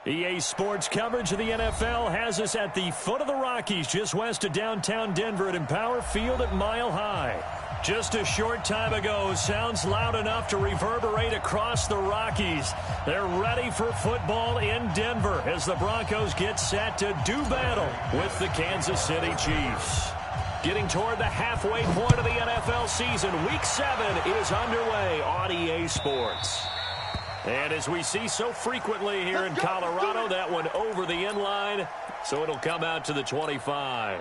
EA Sports coverage of the NFL has us at the foot of the Rockies, just west of downtown Denver at Empower Field at Mile High. Just a short time ago, sounds loud enough to reverberate across the Rockies. They're ready for football in Denver as the Broncos get set to do battle with the Kansas City Chiefs. Getting toward the halfway point of the NFL season, Week 7 is underway on EA Sports. And as we see so frequently here in Colorado, that one over the end line, so it'll come out to the 25.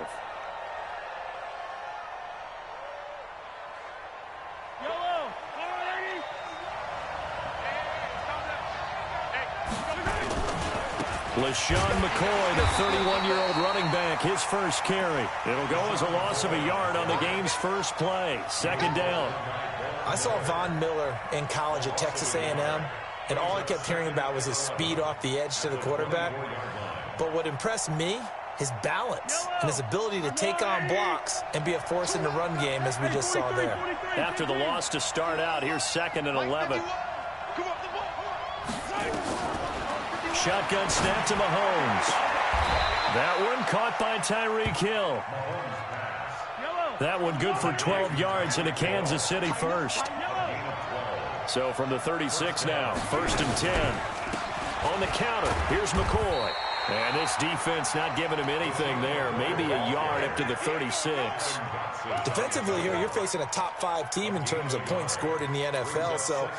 LaShawn McCoy, the 31-year-old running back, his first carry. It'll go as a loss of a yard on the game's first play. Second down. I saw Von Miller in college at Texas A&M. And all I kept hearing about was his speed off the edge to the quarterback. But what impressed me, his balance and his ability to take on blocks and be a force in the run game, as we just saw there. After the loss to start out, here's 2nd and 11. Shotgun snap to Mahomes. That one caught by Tyreek Hill. That one good for 12 yards into Kansas City first. So from the 36 now, 1st and 10. On the counter, here's McCoy. And this defense not giving him anything there. Maybe a yard up to the 36. Defensively here, you're facing a top 5 team in terms of points scored in the NFL. So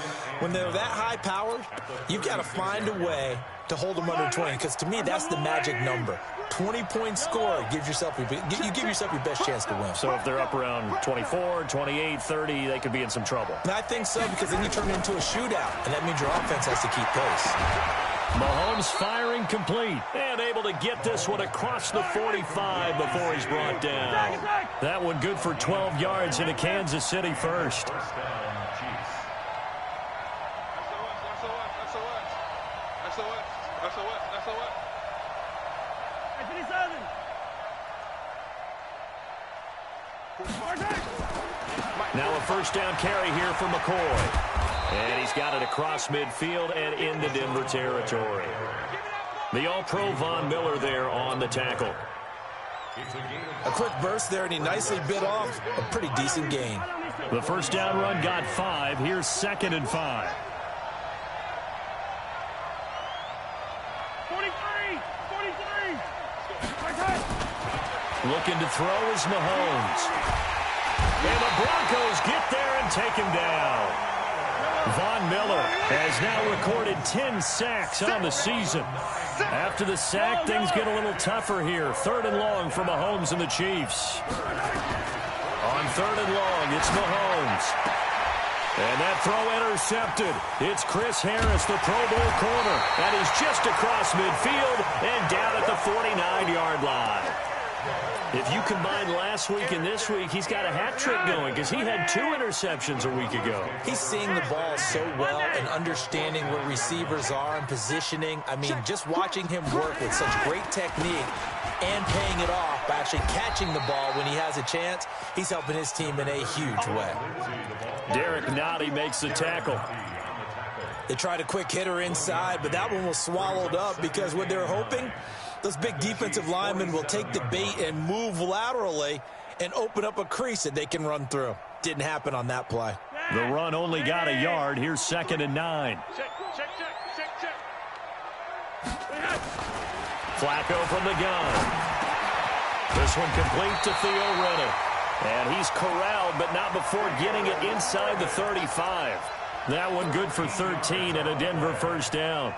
when they're that high powered, you've got to find a way to hold them under 20. Because to me, that's the magic number. 20-point score gives yourself you give yourself your best chance to win. So if they're up around 24, 28, 30, they could be in some trouble. And I think so, because then you turn it into a shootout, and that means your offense has to keep pace. Mahomes firing complete and able to get this one across the 45 before he's brought down. That one good for 12 yards into Kansas City first. Now a first down carry here for McCoy. And he's got it across midfield and into Denver territory. The All-Pro Von Miller there on the tackle. A quick burst there, and he nicely bit off a pretty decent gain. The first down run got 5. Here's 2nd and 5. 43. Looking to throw is Mahomes. And the Broncos get there and take him down. Von Miller has now recorded 10 sacks on the season. After the sack, things get a little tougher here. 3rd and long for Mahomes and the Chiefs. On 3rd and long, it's Mahomes. And that throw intercepted. It's Chris Harris, the Pro Bowl corner. And he's just across midfield and down at the 49-yard line. If you combine last week and this week, he's got a hat trick going because he had 2 interceptions a week ago. He's seeing the ball so well and understanding where receivers are and positioning. I mean, just watching him work with such great technique and paying it off by actually catching the ball when he has a chance, he's helping his team in a huge way. Derek Nottie makes the tackle. They tried a quick hitter inside, but that one was swallowed up because what they're hoping, those big defensive linemen will take the bait and move laterally and open up a crease that they can run through. Didn't happen on that play. The run only got a yard. Here's 2nd and 9. Check. Flacco from the gun. This one complete to Theo Renner. And he's corralled, but not before getting it inside the 35. That one good for 13 and a Denver first down.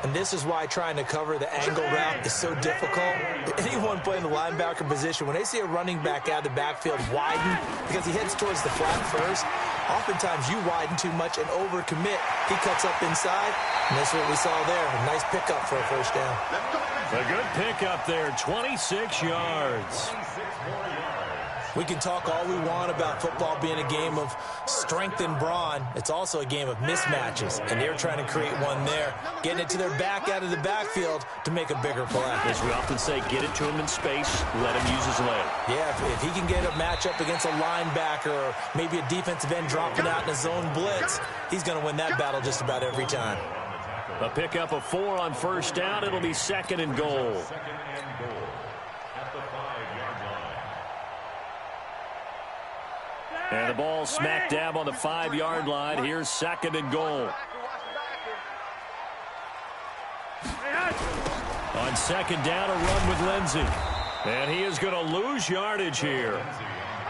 And this is why trying to cover the angle route is so difficult. Anyone playing the linebacker position, when they see a running back out of the backfield widen because he heads towards the flat first, oftentimes you widen too much and overcommit. He cuts up inside, and that's what we saw there. A nice pickup for a first down. A good pickup there, 26 yards. We can talk all we want about football being a game of strength and brawn. It's also a game of mismatches, and they're trying to create one there, getting it to their back out of the backfield to make a bigger play. As we often say, get it to him in space, let him use his leg. Yeah, if he can get a matchup against a linebacker or maybe a defensive end dropping out in a zone blitz, he's going to win that battle just about every time. A pickup of 4 on first down. It'll be 2nd and goal. And the ball smack dab on the 5-yard line. Here's 2nd and goal. On 2nd down, a run with Lindsey. And he is going to lose yardage here.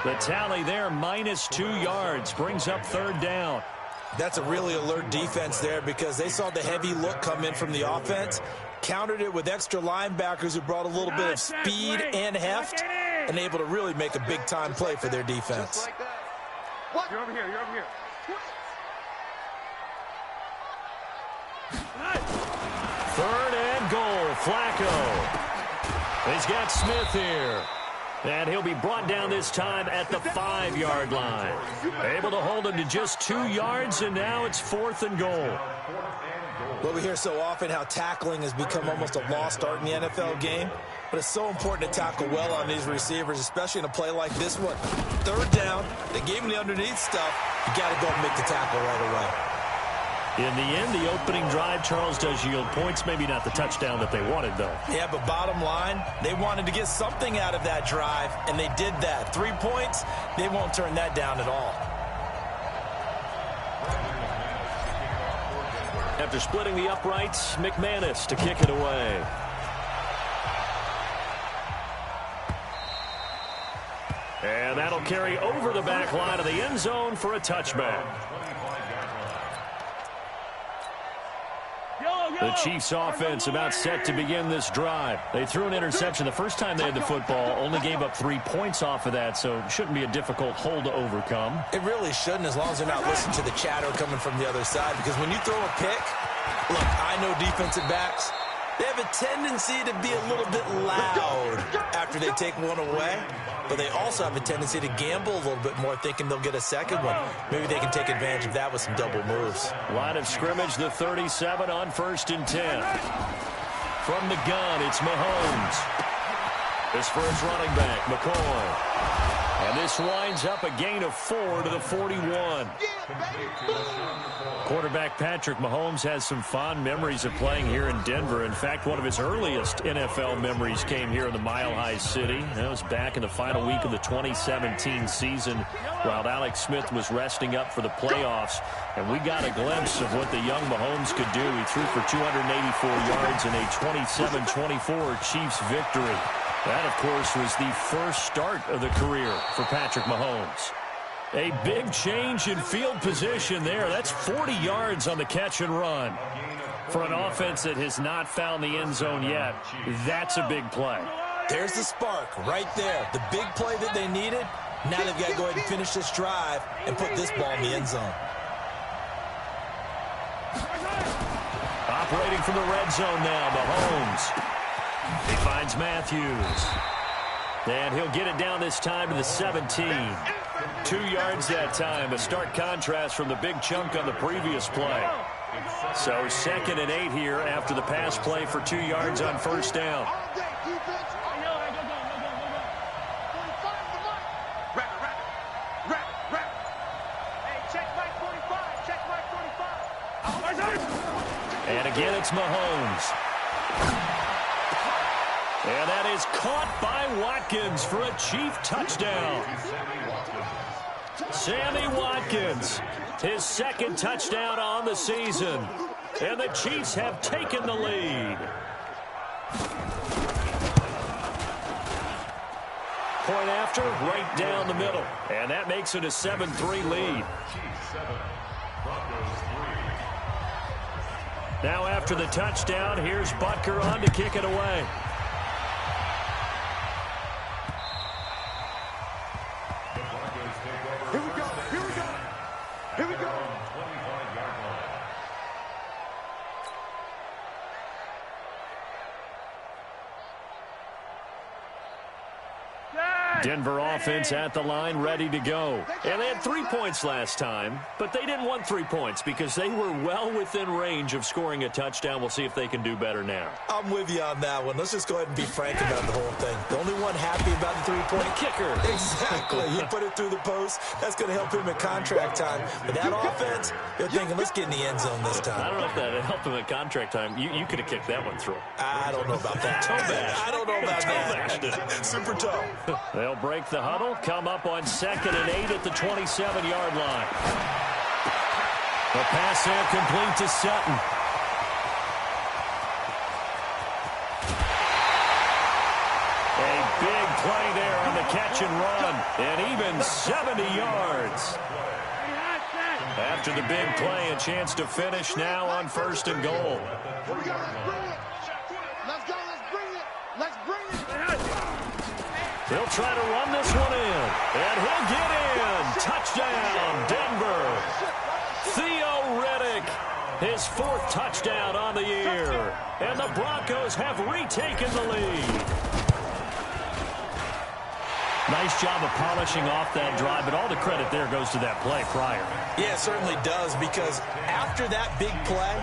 The tally there, -2 yards, brings up 3rd down. That's a really alert defense there because they saw the heavy look come in from the offense, countered it with extra linebackers who brought a little bit of speed and heft, and able to really make a big-time play for their defense. You're over here. You're over here. 3rd and goal. Flacco. He's got Smith here. And he'll be brought down this time at the 5-yard line. Able to hold him to just 2 yards, and now it's 4th and goal. Well, we hear so often how tackling has become almost a lost art in the NFL game, but it's so important to tackle well on these receivers, especially in a play like this one. 3rd down, they gave him the underneath stuff. You got to go and make the tackle right away. In the end, the opening drive, Charles, does yield points. Maybe not the touchdown that they wanted, though. Yeah, but bottom line, they wanted to get something out of that drive, and they did that. 3 points, they won't turn that down at all. After splitting the uprights, McManus to kick it away. And that'll carry over the back line of the end zone for a touchback. The Chiefs offense about set to begin this drive. They threw an interception the first time they had the football, only gave up 3 points off of that, so it shouldn't be a difficult hole to overcome. It really shouldn't, as long as they're not listening to the chatter coming from the other side, because when you throw a pick, look, I know defensive backs, they have a tendency to be a little bit loud after they take one away, but they also have a tendency to gamble a little bit more, thinking they'll get a second one. Maybe they can take advantage of that with some double moves. Line of scrimmage, the 37 on 1st and 10. From the gun, it's Mahomes. His first running back, McCoy. And this winds up a gain of 4 to the 41. Quarterback Patrick Mahomes has some fond memories of playing here in Denver. In fact, one of his earliest NFL memories came here in the Mile High City. That was back in the final week of the 2017 season while Alex Smith was resting up for the playoffs. And we got a glimpse of what the young Mahomes could do. He threw for 284 yards in a 27-24 Chiefs victory. That, of course, was the first start of the career for Patrick Mahomes. A big change in field position there. That's 40 yards on the catch and run. For an offense that has not found the end zone yet, that's a big play. There's the spark right there. The big play that they needed. Now they've got to go ahead and finish this drive and put this ball in the end zone. Operating from the red zone now, Mahomes. He finds Matthews. And he'll get it down this time to the 17. 2 yards that time, a stark contrast from the big chunk on the previous play. So 2nd and 8 here after the pass play for 2 yards on first down. And again, it's Mahomes. And that is caught by Watkins for a Chief touchdown. Sammy Watkins, his 2nd touchdown on the season. And the Chiefs have taken the lead. Point after, right down the middle. And that makes it a 7-3 lead. Now after the touchdown, here's Butker on to kick it away. Denver offense at the line, ready to go. And they had 3 points last time, but they didn't want 3 points because they were well within range of scoring a touchdown. We'll see if they can do better now. I'm with you on that one. Let's just go ahead and be frank about the whole thing. The only one happy about the three-point kicker. Exactly. He put it through the post. That's going to help him at contract time. But that offense, they're thinking, let's get in the end zone this time. I don't know if that helped him at contract time. You could have kicked that one through. I don't know about that. Toe bash. I don't know about that. Super toe. They'll break the huddle, come up on 2nd and 8 at the 27-yard line. The pass there complete to Sutton. A big play there on the catch and run, and even 70 yards. After the big play, a chance to finish now on 1st and goal. Let's bring it. He'll try to run this one in, and he'll get in. Touchdown, Denver. Theo Riddick, his 4th touchdown on the year. And the Broncos have retaken the lead. Nice job of polishing off that drive, but all the credit there goes to that play prior. Yeah, it certainly does, because after that big play,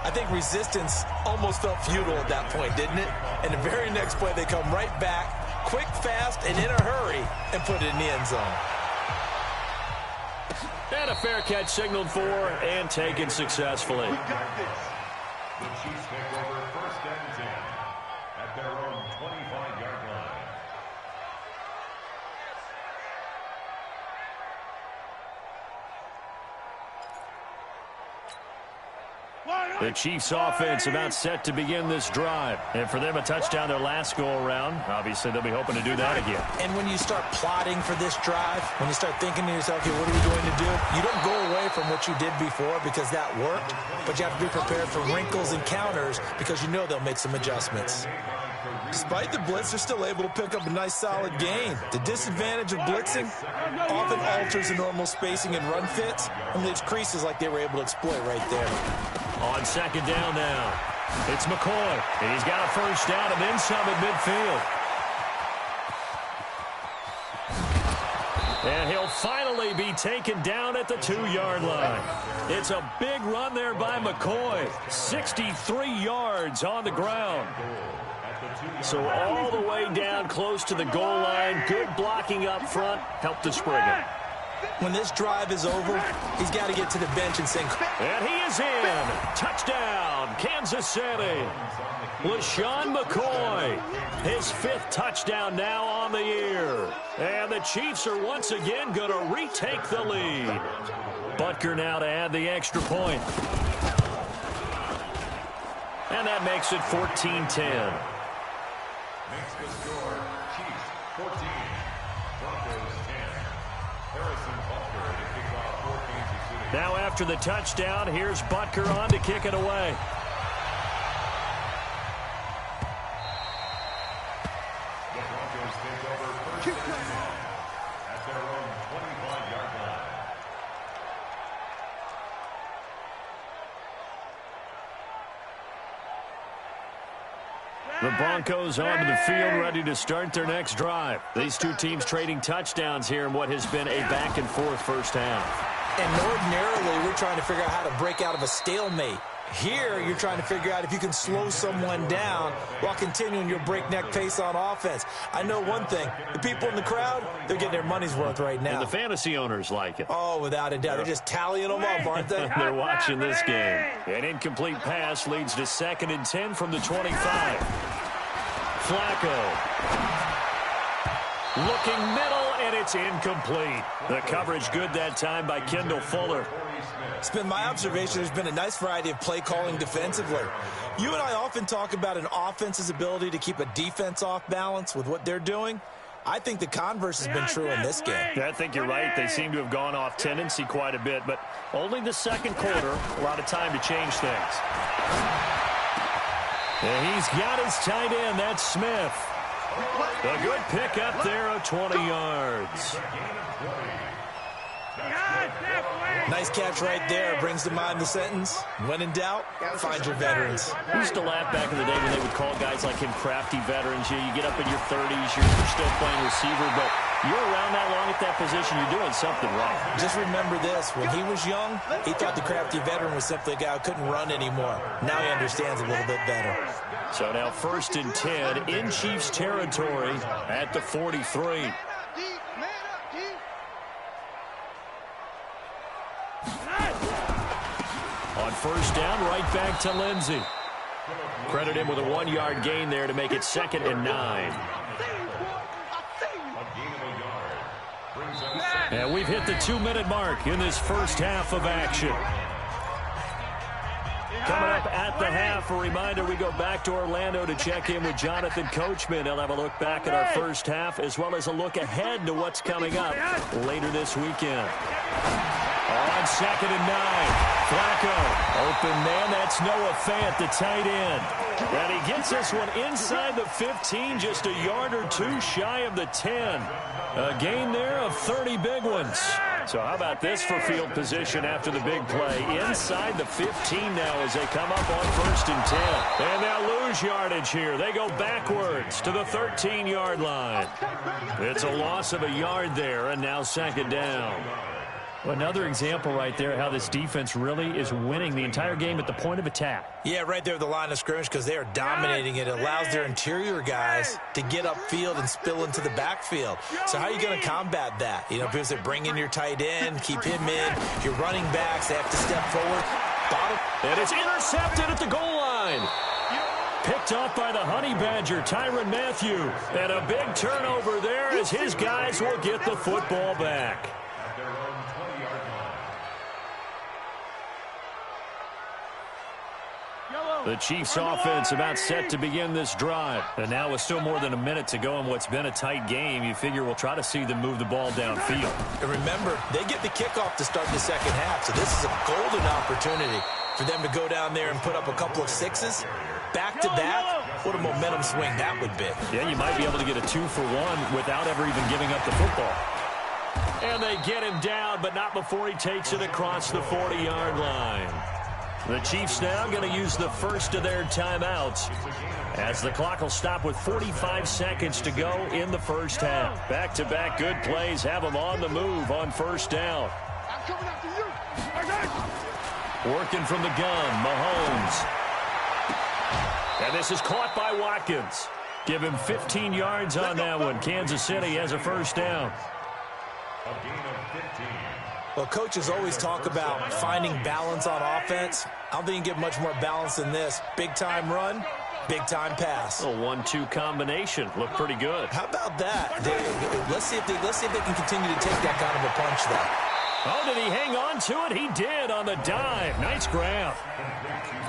I think resistance almost felt futile at that point, didn't it? And the very next play, they come right back, quick, fast, and in a hurry, and put it in the end zone. And a fair catch signaled for and taken successfully. We got this. The Chiefs take over 1st and 10 at their own 25-yard line. The Chiefs offense about set to begin this drive. And for them, a touchdown their last go-around. Obviously, they'll be hoping to do that again. And when you start plotting for this drive, when you start thinking to yourself, okay, what are we going to do? You don't go away from what you did before because that worked, but you have to be prepared for wrinkles and counters because you know they'll make some adjustments. Despite the blitz, they're still able to pick up a nice, solid gain. The disadvantage of blitzing often alters the normal spacing and run fits and leaves creases like they were able to exploit right there. On 2nd down now, it's McCoy. And he's got a 1st down and then some at midfield. And he'll finally be taken down at the 2-yard line. It's a big run there by McCoy. 63 yards on the ground. So all the way down close to the goal line. Good blocking up front. Helped to spring it. When this drive is over, he's got to get to the bench and sing. And he is in. Touchdown, Kansas City. LaShawn McCoy, his 5th touchdown now on the year. And the Chiefs are once again going to retake the lead. Butker now to add the extra point. And that makes it 14-10. Makes the score Chiefs 14, Broncos 10. Harrison Butker to kick off for Kansas City. Now after the touchdown, here's Butker on to kick it away. The Broncos take over 1st and 10 at their own 25-yard line. The Broncos onto the field, ready to start their next drive. These two teams trading touchdowns here in what has been a back-and-forth first half. And ordinarily, we're trying to figure out how to break out of a stalemate. Here, you're trying to figure out if you can slow someone down while continuing your breakneck pace on offense. I know one thing. The people in the crowd, they're getting their money's worth right now. And the fantasy owners like it. Oh, without a doubt. They're just tallying them up, aren't they? They're watching this game. An incomplete pass leads to 2nd and 10 from the 25. Flacco. Looking middle, and it's incomplete. The coverage good that time by Kendall Fuller. It's been my observation there's been a nice variety of play calling defensively. You and I often talk about an offense's ability to keep a defense off balance with what they're doing. I think the converse has been true in this game. Yeah, I think you're right. They seem to have gone off tendency quite a bit, but only the 2nd quarter, a lot of time to change things. And he's got his tight end. That's Smith. A good pick up there of 20 yards. Nice catch right there. Brings to mind the sentence, when in doubt, find your veterans. We used to laugh back in the day when they would call guys like him crafty veterans. You get up in your 30s, you're still playing receiver, but You're around that long at that position, you're doing something right. Just remember this. When he was young, he thought the crafty veteran was simply a guy who couldn't run anymore. Now he understands a little bit better. So now 1st and 10 in Chiefs territory at the 43. On 1st down, right back to Lindsey. Credit him with a 1-yard gain there to make it 2nd and 9. And we've hit the 2-minute mark in this first half of action. Coming up at the half, a reminder, we go back to Orlando to check in with Jonathan Coachman. He'll have a look back at our first half as well as a look ahead to what's coming up later this weekend. On 2nd and 9, Flacco, open man, that's Noah Fant, the tight end. And he gets this one inside the 15, just a yard or two shy of the 10. A gain there of 30 big ones. So how about this for field position after the big play? Inside the 15 now as they come up on 1st and 10. And they'll lose yardage here. They go backwards to the 13-yard line. It's a loss of a yard there, and now 2nd down. Another example right there how this defense really is winning the entire game at the point of attack. Yeah, right there at the line of scrimmage because they are dominating it. It allows their interior guys to get upfield and spill into the backfield. So how are you going to combat that? You know, people say bring in your tight end, keep him in. Your running backs, they have to step forward. Bottom. And it's intercepted at the goal line. Picked off by the Honey Badger, Tyrann Mathieu. And a big turnover there as his guys will get the football back. The Chiefs offense about set to begin this drive. And now with still more than a minute to go in what's been a tight game, you figure we'll try to see them move the ball downfield. And remember, they get the kickoff to start the second half, so this is a golden opportunity for them to go down there and put up a couple of sixes. Back-to-back, what a momentum swing that would be. Yeah, you might be able to get a 2-for-1 without ever even giving up the football. And they get him down, but not before he takes it across the 40-yard line. The Chiefs now going to use the first of their timeouts as the clock will stop with 45 seconds to go in the first half. Back-to-back good plays have them on the move on 1st down. I'm coming after you. Working from the gun, Mahomes. And this is caught by Watkins. Give him 15 yards on that one. Kansas City has a 1st down. A gain of 15. Well, coaches always talk about finding balance on offense. I don't think you can get much more balance than this. Big-time run, big-time pass. A 1-2 combination. Looked pretty good. How about that? Let's see if they can continue to take that kind of a punch, though. Oh, did he hang on to it? He did on the dive. Nice grab.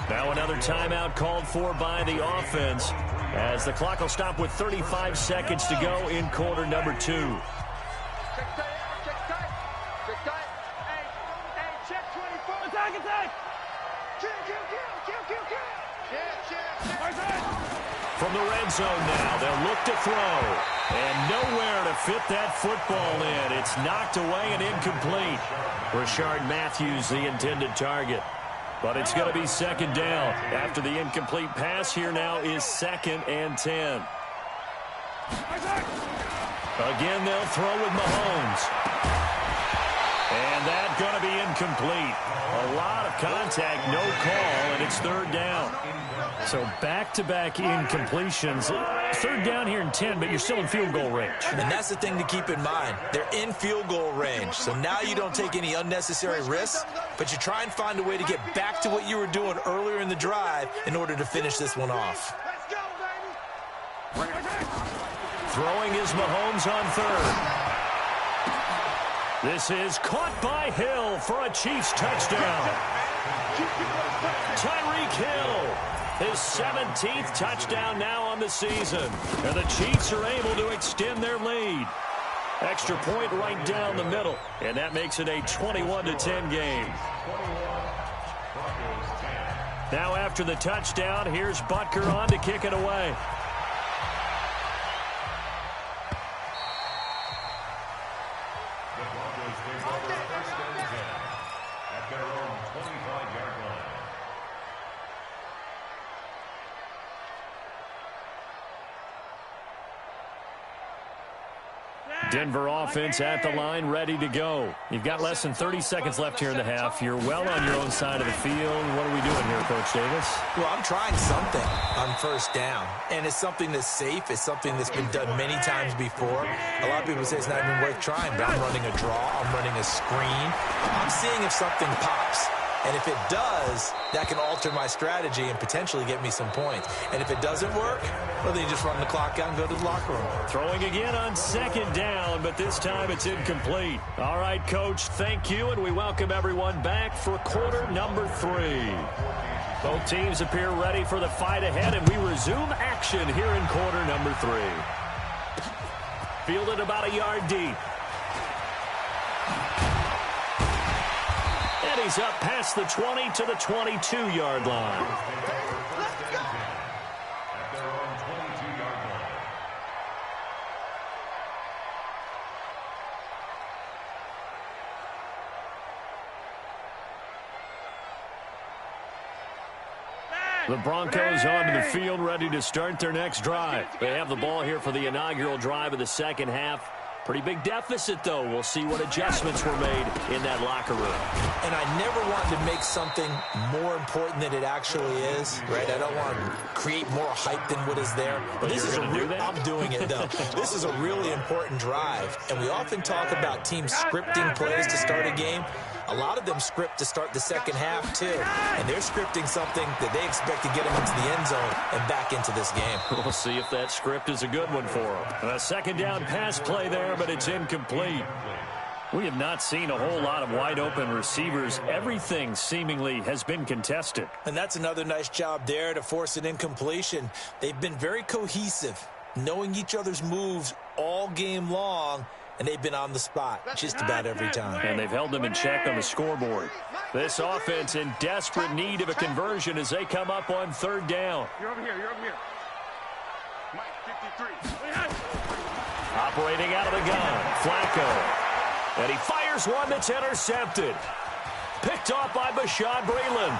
Now another timeout called for by the offense as the clock will stop with 35 seconds to go in quarter number 2. From the red zone now, they'll look to throw. And nowhere to fit that football in. It's knocked away and incomplete. Rashard Matthews, the intended target. But it's going to be 2nd down. After the incomplete pass, here now is 2nd and 10. Again, they'll throw with Mahomes. And that's going to be incomplete. A lot of contact, no call, and it's 3rd down. So back-to-back incompletions. 3rd down here in 10, but you're still in field goal range. And that's the thing to keep in mind. They're in field goal range. So now you don't take any unnecessary risks, but you try and find a way to get back to what you were doing earlier in the drive in order to finish this one off. Throwing is Mahomes on 3rd. This is caught by Hill for a Chiefs touchdown. Tyreek Hill, his 17th touchdown now on the season. And the Chiefs are able to extend their lead. Extra point right down the middle. And that makes it a 21-10 game. Now after the touchdown, here's Butker on to kick it away. Denver offense at the line, ready to go. You've got less than 30 seconds left here in the half. You're well on your own side of the field. What are we doing here, Coach Davis? Well, I'm trying something on first down, and it's something that's safe. It's something that's been done many times before. A lot of people say it's not even worth trying, but I'm running a draw. I'm running a screen. I'm seeing if something pops. And if it does, that can alter my strategy and potentially get me some points. And if it doesn't work, well, then you just run the clock out and go to the locker room. Throwing again on second down, but this time it's incomplete. All right, Coach, thank you, and we welcome everyone back for quarter number 3. Both teams appear ready for the fight ahead, and we resume action here in quarter number 3. Fielded about a yard deep. And he's up past the 20 to the 22-yard line. The Broncos onto the field, ready to start their next drive. They have the ball here for the inaugural drive of the second half. Pretty big deficit, though. We'll see what adjustments were made in that locker room. And I never want to make something more important than it actually is, right? I don't want to create more hype than what is there. But this is I'm doing it, though. This is a really important drive. And we often talk about teams scripting plays to start a game. A lot of them script to start the second half, too. And they're scripting something that they expect to get them into the end zone and back into this game. We'll see if that script is a good one for them. A second down pass play there, but it's incomplete. We have not seen a whole lot of wide-open receivers. Everything seemingly has been contested. And that's another nice job there to force an incompletion. They've been very cohesive, knowing each other's moves all game long. And they've been on the spot just about every time. And they've held them in check on the scoreboard. This offense in desperate need of a conversion as they come up on third down. You're over here. You're over here. Mike, 53. Operating out of the gun, Flacco. And he fires one that's intercepted. Picked off by Bashaud Breeland.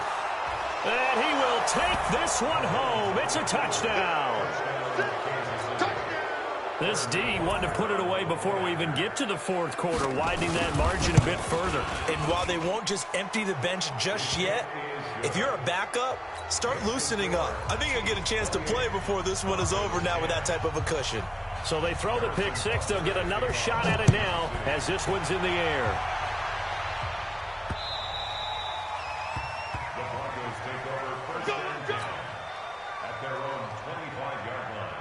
And he will take this one home. It's a touchdown. This D wanted to put it away before we even get to the fourth quarter, widening that margin a bit further. And while they won't just empty the bench just yet, if you're a backup, start loosening up. I think you'll get a chance to play before this one is over now with that type of a cushion. So they throw the pick six. They'll get another shot at it now as this one's in the air. The Broncos take over first and 10 at their own 25-yard line.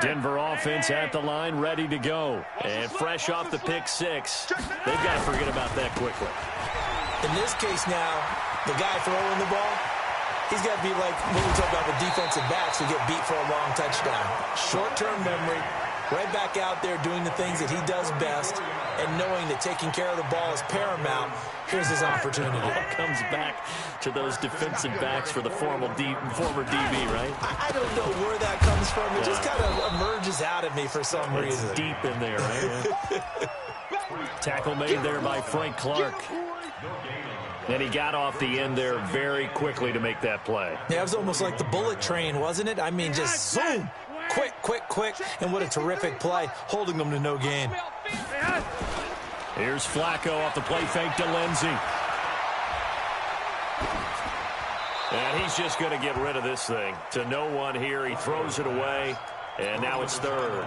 Denver offense at the line, ready to go. And fresh off the pick six, they've got to forget about that quickly. In this case now, the guy throwing the ball, he's got to be like when we talk about the defensive backs who get beat for a long touchdown. Short-term memory, right back out there doing the things that he does best, and knowing that taking care of the ball is paramount. Here's his opportunity. It comes back to those defensive backs for the former DB, right? I don't know where that comes from. It just kind of emerges out of me for some reason. It's deep in there, right? Tackle made there by Frank Clark. And he got off the end there very quickly to make that play. Yeah, it was almost like the bullet train, wasn't it? I mean, just zoom. Quick, quick, quick. And what a terrific play, holding them to no gain. Here's Flacco off the play fake to Lindsey. And he's just going to get rid of this thing. To no one here. He throws it away. And now it's third.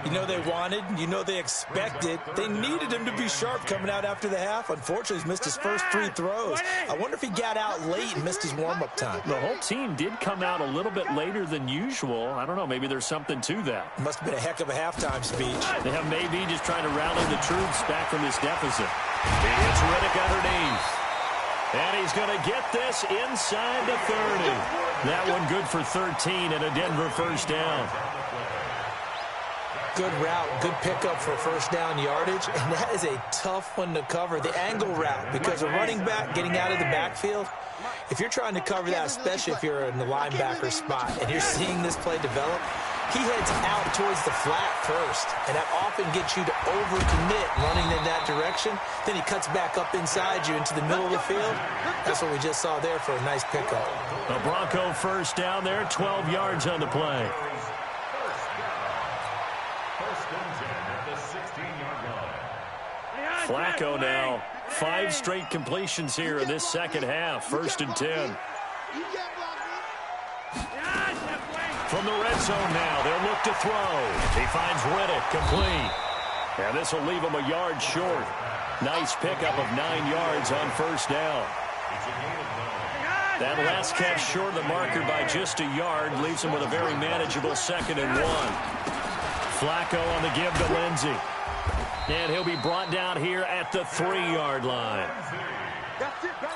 You know they wanted, you know they expected. They needed him to be sharp coming out after the half. Unfortunately, he's missed his first 3 throws. I wonder if he got out late and missed his warm-up time. The whole team did come out a little bit later than usual. I don't know, maybe there's something to that. It must have been a heck of a halftime speech. Yeah, maybe just trying to rally the troops back from this deficit. He hits Riddick underneath. And he's going to get this inside the 30. That one good for 13 and a Denver first down. Good route, good pickup for first down yardage, and that is a tough one to cover, the angle route, because a running back getting out of the backfield, if you're trying to cover that, especially if you're in the linebacker spot, and you're seeing this play develop, he heads out towards the flat first, and that often gets you to overcommit running in that direction. Then he cuts back up inside you into the middle of the field. That's what we just saw there for a nice pickup. The Bronco first down there, 12 yards on the play. at the 16-yard line. Flacco now. 5 straight completions here in this second half. 1st and 10. From the red zone now, they'll look to throw. He finds Riddick, complete. And this will leave him a yard short. Nice pickup of 9 yards on 1st down. That last catch short of the marker by just a yard leaves him with a very manageable 2nd and 1. Flacco on the give to Lindsey. And he'll be brought down here at the 3-yard line.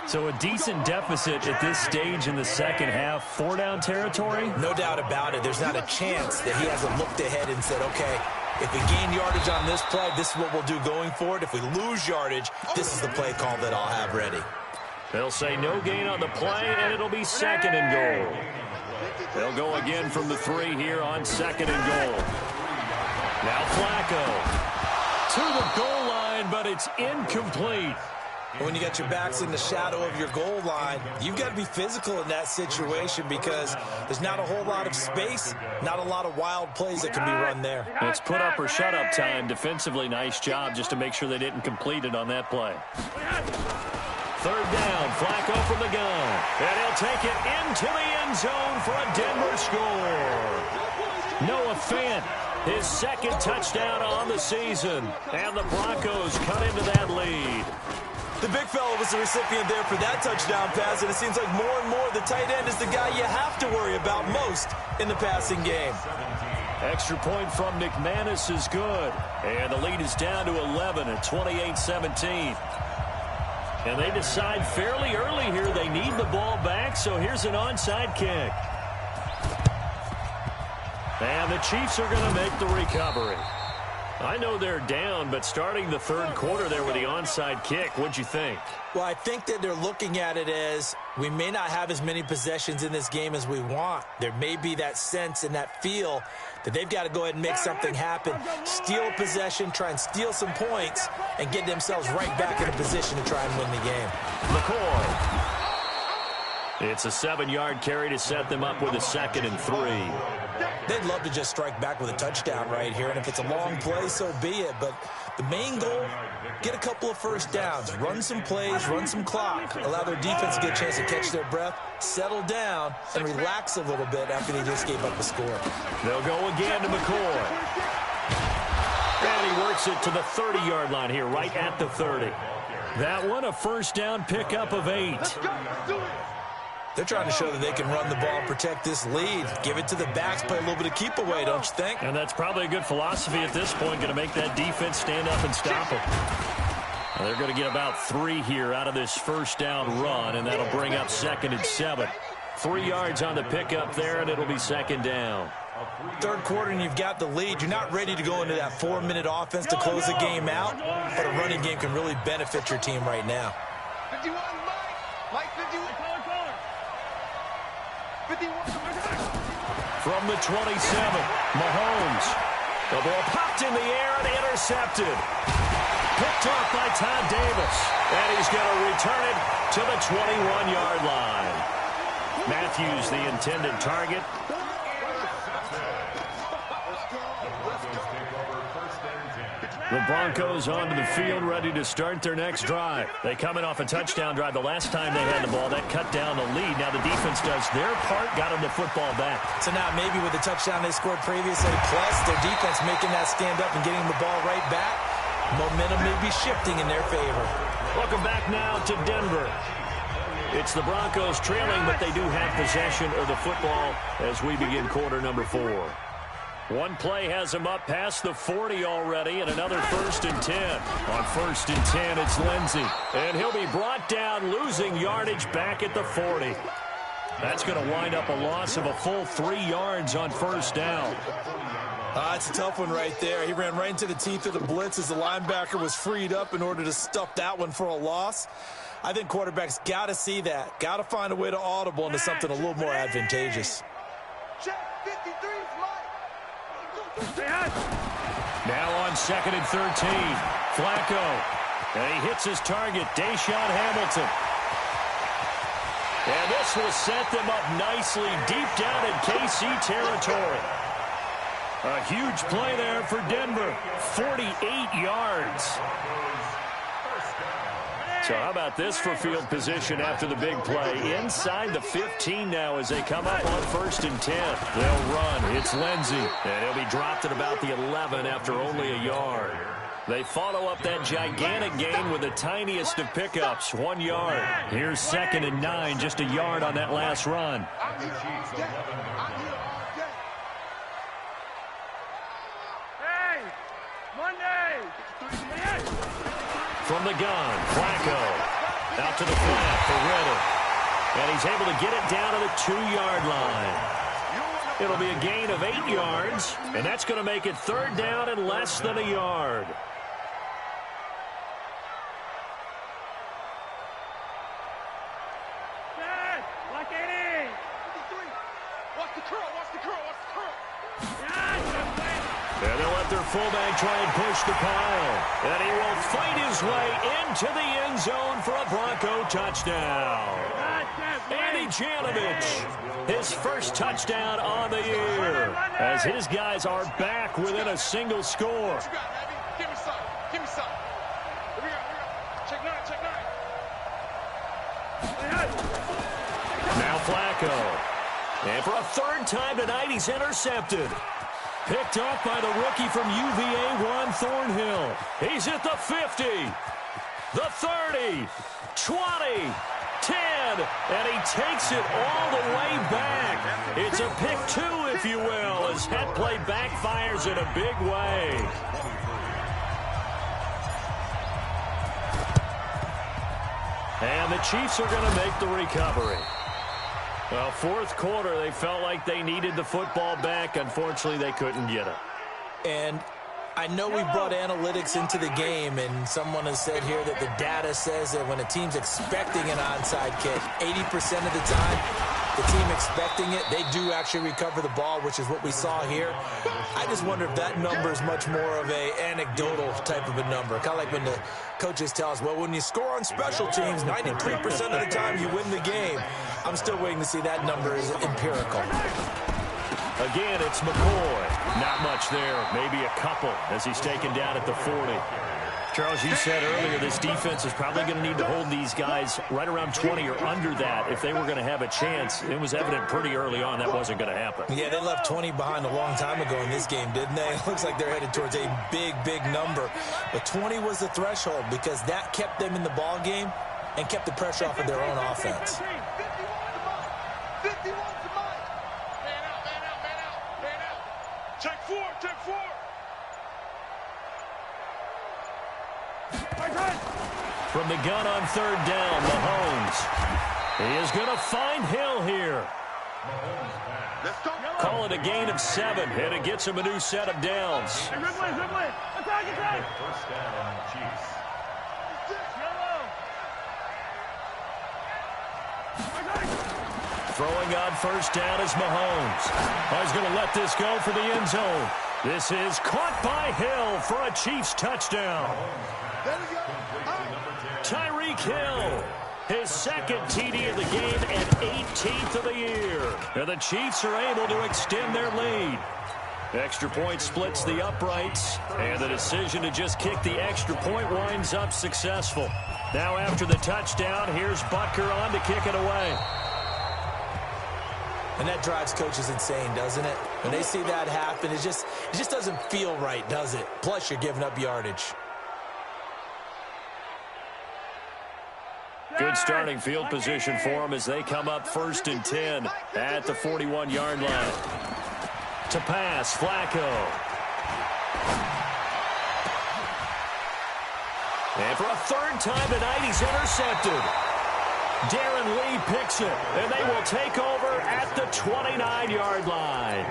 So a decent deficit at this stage in the second half. 4-down territory? No doubt about it. There's not a chance that he hasn't looked ahead and said, okay, if we gain yardage on this play, this is what we'll do going forward. If we lose yardage, this is the play call that I'll have ready. They'll say no gain on the play, and it'll be 2nd and goal. They'll go again from the 3 here on 2nd and goal. Now Flacco to the goal line, but it's incomplete. When you got your backs in the shadow of your goal line, you've got to be physical in that situation because there's not a whole lot of space, not a lot of wild plays that can be run there. It's put up or shut up time. Defensively, nice job just to make sure they didn't complete it on that play. 3rd down, Flacco from the gun. And he'll take it into the end zone for a Denver score. Noah Fant, his 2nd touchdown on the season. And the Broncos cut into that lead. The big fella was the recipient there for that touchdown pass, and it seems like more and more the tight end is the guy you have to worry about most in the passing game. Extra point from McManus is good. And the lead is down to 11 at 28-17. And they decide fairly early here they need the ball back, so here's an onside kick. And the Chiefs are going to make the recovery. I know they're down, but starting the 3rd quarter there with the onside kick, what'd you think? Well, I think that they're looking at it as we may not have as many possessions in this game as we want. There may be that sense and that feel that they've got to go ahead and make something happen, steal a possession, try and steal some points, and get themselves right back in a position to try and win the game. McCoy. It's a 7-yard carry to set them up with a 2nd and 3. They'd love to just strike back with a touchdown right here, and if it's a long play, so be it. But the main goal, get a couple of 1st downs, run some plays, run some clock, allow their defense to get a chance to catch their breath, settle down, and relax a little bit after they just gave up a score. They'll go again to McCoy. And he works it to the 30-yard line here, right at the 30. That one, a 1st down pickup of 8. They're trying to show that they can run the ball and protect this lead. Give it to the backs, play a little bit of keep away, don't you think? And that's probably a good philosophy at this point, going to make that defense stand up and stop them. And they're going to get about 3 here out of this 1st down run, and that'll bring up 2nd and 7. 3 yards on the pickup there, and it'll be 2nd down. 3rd quarter, and you've got the lead. You're not ready to go into that 4-minute offense to close the game out, but a running game can really benefit your team right now. 51, Mike 51. From the 27, Mahomes. The ball popped in the air and intercepted. Picked off by Todd Davis. And he's going to return it to the 21-yard line. Matthews, the intended target. The Broncos onto the field, ready to start their next drive. They come in off a touchdown drive. The last time they had the ball, that cut down the lead. Now the defense does their part, got them the football back. So now maybe with the touchdown they scored previously, plus their defense making that stand up and getting the ball right back, momentum may be shifting in their favor. Welcome back now to Denver. It's the Broncos trailing, but they do have possession of the football as we begin quarter number 4. One play has him up past the 40 already, and another 1st and 10. On 1st and 10, it's Lindsey. And he'll be brought down, losing yardage back at the 40. That's going to wind up a loss of a full 3 yards on 1st down. It's a tough one right there. He ran right into the teeth of the blitz as the linebacker was freed up in order to stuff that one for a loss. I think quarterbacks got to see that. Got to find a way to audible into something a little more advantageous. Check 53, Now on 2nd and 13, Flacco. And he hits his target, Deshaun Hamilton. And this will set them up nicely deep down in KC territory. A huge play there for Denver. 48 yards. So how about this for field position after the big play? Inside the 15 now as they come up on 1st and 10. They'll run. It's Lindsey. And he'll be dropped at about the 11 after only a yard. They follow up that gigantic gain with the tiniest of pickups, 1 yard. Here's 2nd and 9, just a yard on that last run. From the gun, Flacco. Out to the flat for Ritter. And he's able to get it down to the 2-yard line. It'll be a gain of 8 yards, and that's going to make it 3rd down and less than a yard. And they'll let their fullback try and push the pile. And he will fight his way into the end zone for a Bronco touchdown. Andy Janovich, his first touchdown on the year, as his guys are back within a single score. Give me some. Give me some. Here we go. Check 9. Check 9. Now Flacco. And for a 3rd time tonight, he's intercepted. Picked off by the rookie from UVA, Juan Thornhill. He's at the 50, the 30, 20, 10, and he takes it all the way back. It's a pick 2, if you will, as that play backfires in a big way. And the Chiefs are going to make the recovery. Well, 4th quarter, they felt like they needed the football back. Unfortunately, they couldn't get it. And I know we brought analytics into the game, and someone has said here that the data says that when a team's expecting an onside kick, 80% of the time, the team expecting it, they do actually recover the ball, which is what we saw here. I just wonder if that number is much more of a anecdotal type of a number. Kind of like when the coaches tell us, well, when you score on special teams, 93% of the time you win the game. I'm still waiting to see that number is empirical. Again, it's McCoy. Not much there. Maybe a couple as he's taken down at the 40. Charles, you said earlier this defense is probably going to need to hold these guys right around 20 or under that if they were going to have a chance. It was evident pretty early on that wasn't going to happen. Yeah, they left 20 behind a long time ago in this game, didn't they? It looks like they're headed towards a big, big number. But 20 was the threshold because that kept them in the ball game and kept the pressure off of their own offense. 51 to mine. Man out. Check 4. From the gun on 3rd down, Mahomes. He is going to find Hill here. Let's go. Call it a gain of 7, and it gets him a new set of downs. First down, Chiefs. Throwing on 1st down is Mahomes. He's going to let this go for the end zone. This is caught by Hill for a Chiefs touchdown. Tyreek Hill, his 2nd TD of the game and 18th of the year. And the Chiefs are able to extend their lead. Extra point splits the uprights, and the decision to just kick the extra point winds up successful. Now after the touchdown, here's Butker on to kick it away. And that drives coaches insane, doesn't it? When they see that happen, it just doesn't feel right, does it? Plus, you're giving up yardage. Good starting field position for them as they come up 1st and 10 at the 41-yard line. To pass, Flacco. And for a 3rd time tonight, he's intercepted. Darren Lee picks it, and they will take over at the 29-yard line.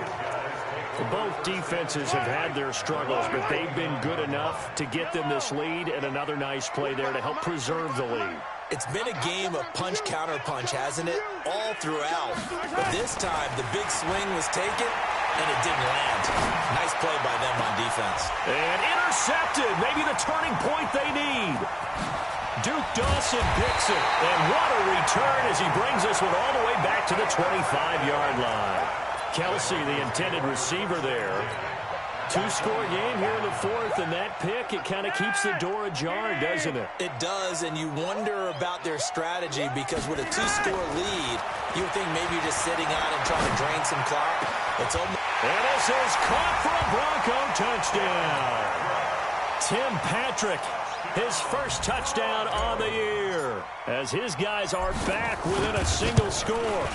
Both defenses have had their struggles, but they've been good enough to get them this lead, and another nice play there to help preserve the lead. It's been a game of punch-counter-punch, hasn't it? All throughout. But this time, the big swing was taken, and it didn't land. Nice play by them on defense. And intercepted. Maybe the turning point they need. Duke Dawson picks it. And what a return as he brings this one all the way back to the 25-yard line. Kelsey, the intended receiver there. two-score game here in the fourth, and that pick, it kind of keeps the door ajar, doesn't it? It does, and you wonder about their strategy because with a two-score lead, you would think maybe you're just sitting out and trying to drain some clock. It's almost... And this is caught for a Bronco touchdown. Tim Patrick, his first touchdown on the year, as his guys are back within a single score.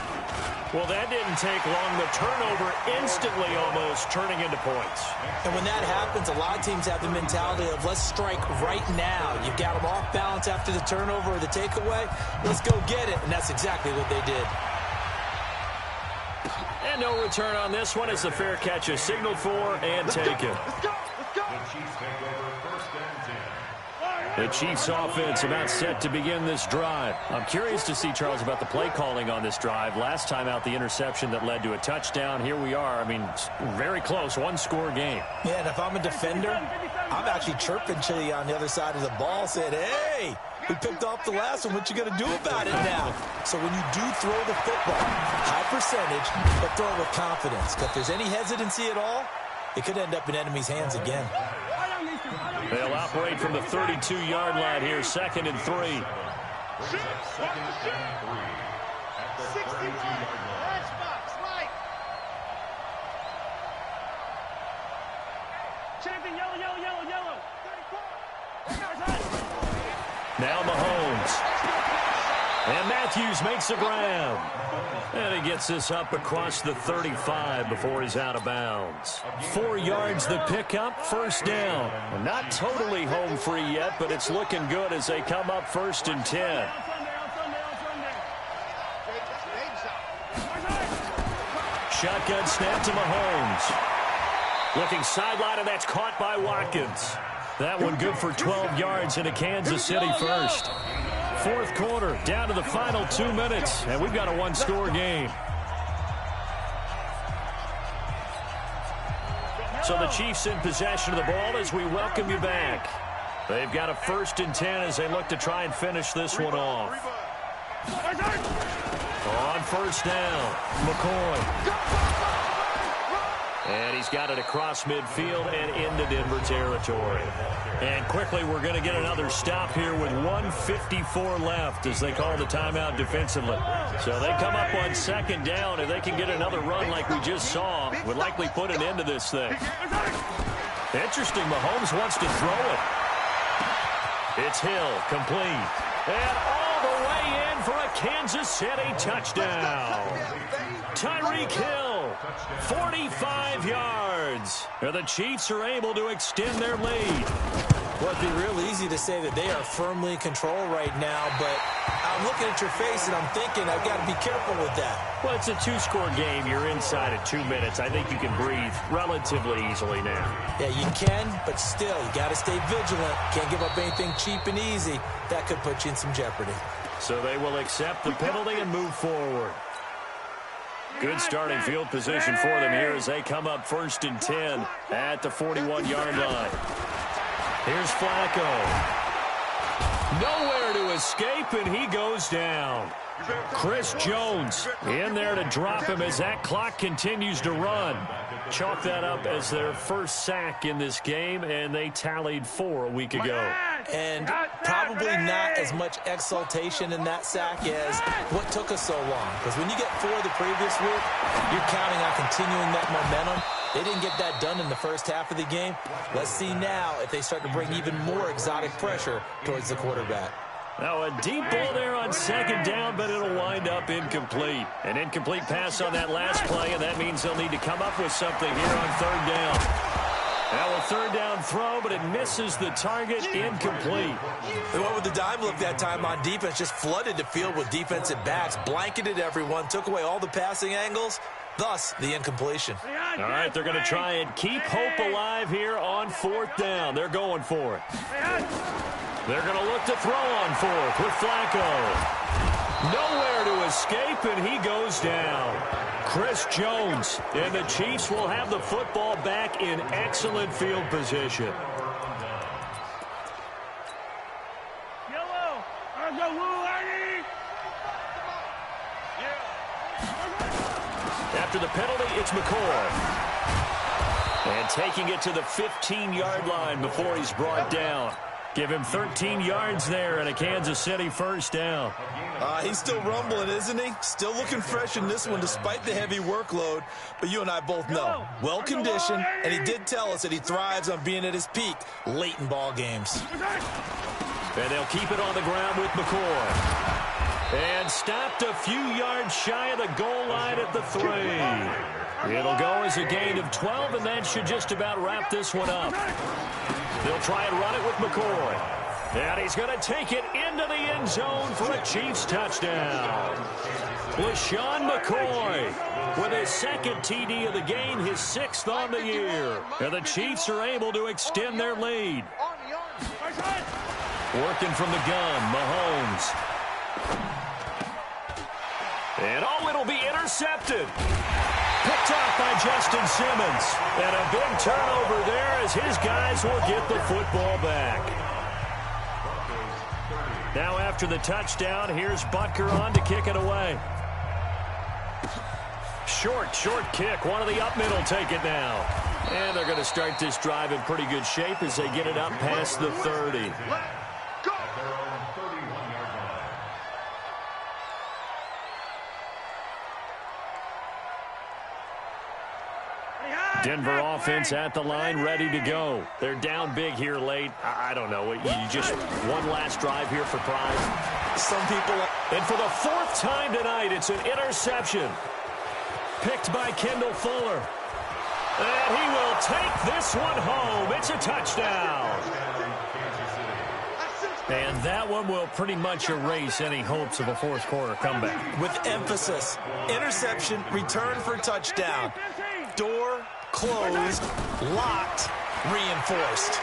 Well, that didn't take long. The turnover instantly almost turning into points. And when that happens, a lot of teams have the mentality of let's strike right now. You've got them off balance after the turnover or the takeaway. Let's go get it. And that's exactly what they did. And no return on this one as the fair catch is signaled for and taken. Let's go. Let's go. The Chiefs take over first and 10. The Chiefs offense about set to begin this drive. I'm curious to see, Charles, about the play calling on this drive. Last time out, the interception that led to a touchdown. Here we are. I mean, very close, one-score game. Yeah, and if I'm a defender, I'm actually chirping to you on the other side of the ball, saying, hey, we picked off the last one. What you going to do about it now? So when you do throw the football, high percentage, but throw it with confidence. If there's any hesitancy at all, it could end up in enemy's hands again. They'll operate from the 32-yard line here, 2nd and 3. Brings up second and 3 at the 32-yard line. Right. Champion, yellow. 34. Now Mahomes. And Matthews makes the grab. And he gets this up across the 35 before he's out of bounds. 4 yards the pickup, first down. Not totally home free yet, but it's looking good as they come up 1st and 10. Shotgun snap to Mahomes. Looking sideline, and that's caught by Watkins. That one good for 12 yards in a Kansas City first. Fourth quarter, down to the final 2 minutes, and we've got a one-score game. So the Chiefs in possession of the ball as we welcome you back. They've got a 1st and 10 as they look to try and finish this one off. On first down, McCoy. And he's got it across midfield and into Denver territory. And quickly, we're going to get another stop here with 1:54 left as they call the timeout defensively. So they come up on 2nd down. If they can get another run like we just saw, would likely put an end to this thing. Interesting, Mahomes wants to throw it. It's Hill, complete. And all the way in for a Kansas City touchdown. Tyreek Hill, 45 yards. And the Chiefs are able to extend their lead. Well, it'd be real easy to say that they are firmly in control right now, but I'm looking at your face and I'm thinking I've got to be careful with that. Well, it's a 2-score game. You're inside at 2 minutes. I think you can breathe relatively easily now. Yeah, you can, but still, you got to stay vigilant. Can't give up anything cheap and easy. That could put you in some jeopardy. So they will accept the penalty and move forward. Good starting field position for them here as they come up 1st and 10 at the 41-yard line. Here's Flacco. Nowhere to escape, and he goes down. Chris Jones in there to drop him as that clock continues to run. Chalk that up as their first sack in this game, and they tallied 4 a week ago. And probably not as much exultation in that sack as what took us so long. Because when you get 4 the previous week, you're counting on continuing that momentum. They didn't get that done in the first half of the game. Let's see now if they start to bring even more exotic pressure towards the quarterback. Now a deep ball there on 2nd down, but it'll wind up incomplete. An incomplete pass on that last play, and that means they'll need to come up with something here on 3rd down. Now a 3rd down throw, but it misses the target, incomplete. They went with the dime look that time on defense, just flooded the field with defensive backs, blanketed everyone, took away all the passing angles, thus the incompletion. All right, they're going to try and keep hope alive here on 4th down. They're going for it. They're going to look to throw on 4th with Flacco. Nowhere to escape, and he goes down. Chris Jones, and the Chiefs will have the football back in excellent field position. After the penalty, it's McCoy. And taking it to the 15-yard line before he's brought down. Give him 13 yards there and a Kansas City first down. He's still rumbling, isn't he? Still looking fresh in this one despite the heavy workload. But you and I both know, well-conditioned, and he did tell us that he thrives on being at his peak late in ball games. And they'll keep it on the ground with McCoy. And stopped a few yards shy of the goal line at the 3. It'll go as a gain of 12, and that should just about wrap this one up. They'll try and run it with McCoy. And he's going to take it into the end zone for a Chiefs touchdown. LaShawn McCoy with his second TD of the game, his 6th on the year. And the Chiefs are able to extend their lead. Working from the gun, Mahomes. And it'll be intercepted. Picked off by Justin Simmons. And a big turnover there as his guys will get the football back. Now after the touchdown, here's Butker on to kick it away. Short kick. One of the up middle take it now. And they're going to start this drive in pretty good shape as they get it up past the 30. Denver offense at the line, ready to go. They're down big here late. I don't know. You just one last drive here for pride. Some people... And for the 4th time tonight, it's an interception. Picked by Kendall Fuller. And he will take this one home. It's a touchdown. And that one will pretty much erase any hopes of a fourth quarter comeback. With emphasis. Interception, return for touchdown. Door closed, locked, reinforced.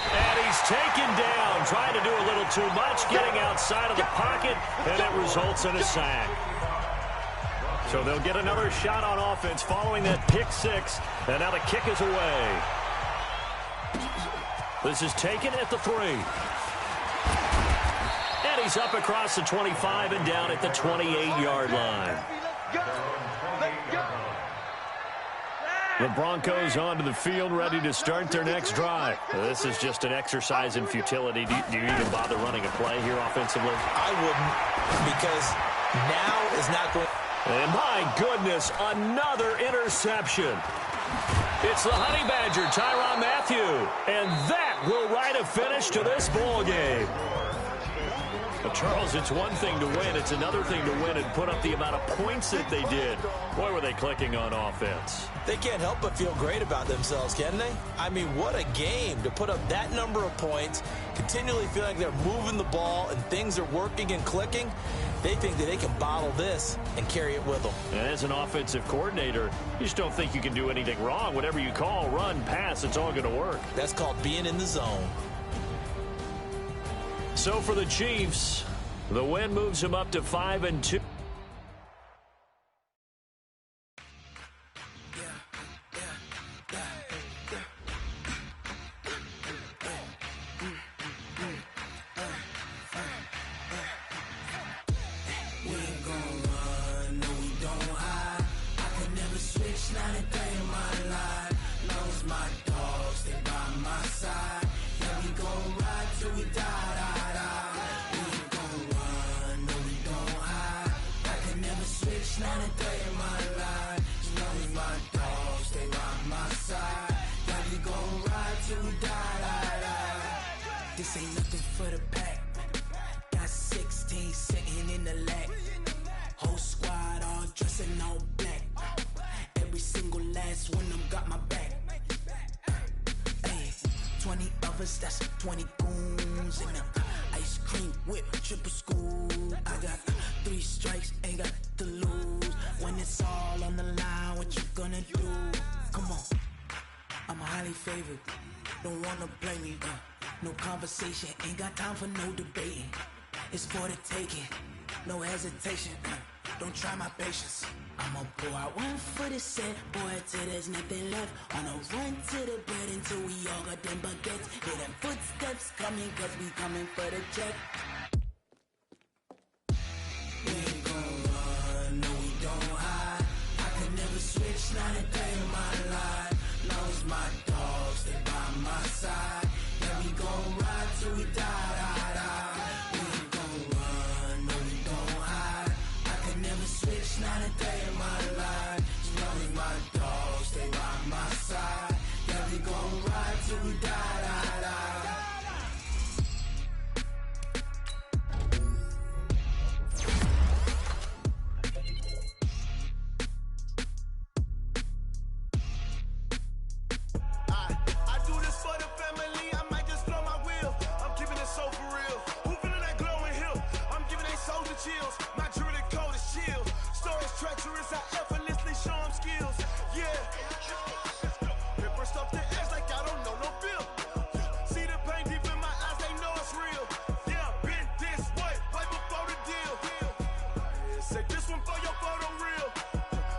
And he's taken down, trying to do a little too much, getting outside of the pocket, and it results in a sack. So they'll get another shot on offense following that pick 6, and now the kick is away. This is taken at the 3. And he's up across the 25 and down at the 28-yard line. The Broncos onto the field, ready to start their next drive. This is just an exercise in futility. Do you even bother running a play here offensively? I wouldn't, because now is not going... And my goodness, another interception. It's the Honey Badger, Tyrann Mathieu. And that will write a finish to this ball game. But Charles, it's one thing to win. It's another thing to win and put up the amount of points that they did. Boy, were they clicking on offense. They can't help but feel great about themselves, can they? I mean, what a game to put up that number of points, continually feel like they're moving the ball and things are working and clicking. They think that they can bottle this and carry it with them. And as an offensive coordinator, you just don't think you can do anything wrong. Whatever you call, run, pass, it's all going to work. That's called being in the zone. So for the Chiefs, the win moves them up to 5-2. This ain't nothing for the pack. Got 16 sitting in the lap. Whole squad all dressing all black. Every single last one of them got my back. Hey, 20 of us, that's 20 goons in them. Ice cream whip, triple school. I got 3 strikes, ain't got to lose. When it's all on the line, what you gonna do? Come on, I'm highly favored. Don't wanna blame me, no conversation, ain't got time for no debating. It's for the taking, no hesitation. Don't try my patience. I'ma pour out one for the set, boy, till there's nothing left. On a run to the bed until we all got them baguettes. Hear them footsteps coming, cause we coming for the check. We ain't gon' run, no we don't hide. my dogs, they by my side. Yeah, we gon' ride till we die, die, die. We ain't gon' run, no, we gon' hide. I could never switch, not a day in my life. As long as my dogs, they by my side. Yeah, we gon' ride till we die, die, die. I do this for the family, I might just blow my wheel. I'm keeping it so for real. Who feeling that glowing hill? I'm giving they soldier chills. My jewelry code is chill. Stories treacherous, I effortlessly show them skills. Yeah. Paper stuff the edge like I don't know no feel. See the pain deep in my eyes, they know it's real. Yeah, been this way, right before the deal. Say this one for your photo real.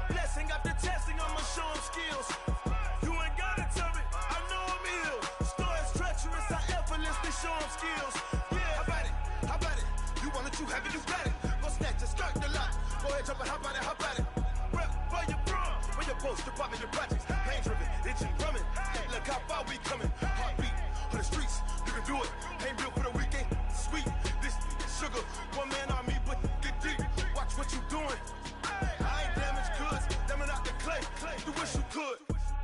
Blessing after testing, I'ma show them skills. You ain't gotta tell me, I know I'm ill. Stories treacherous, I effortlessly show them skills. Yeah, how about it? How about it? You want it, you have it, you got it. Go snatch it, skirt the lot. Go ahead, jump it, how about it? How about it? Rep where you from? Where your post, department, your projects. Pain driven, itching, drumming. Look how far we coming. Heartbeat for the streets, you can do it. Ain't built for the weekend. Sweet, this sugar, one man army, but get deep. Watch what you doing. I ain't damaged goods, damn out the clay. You wish you could.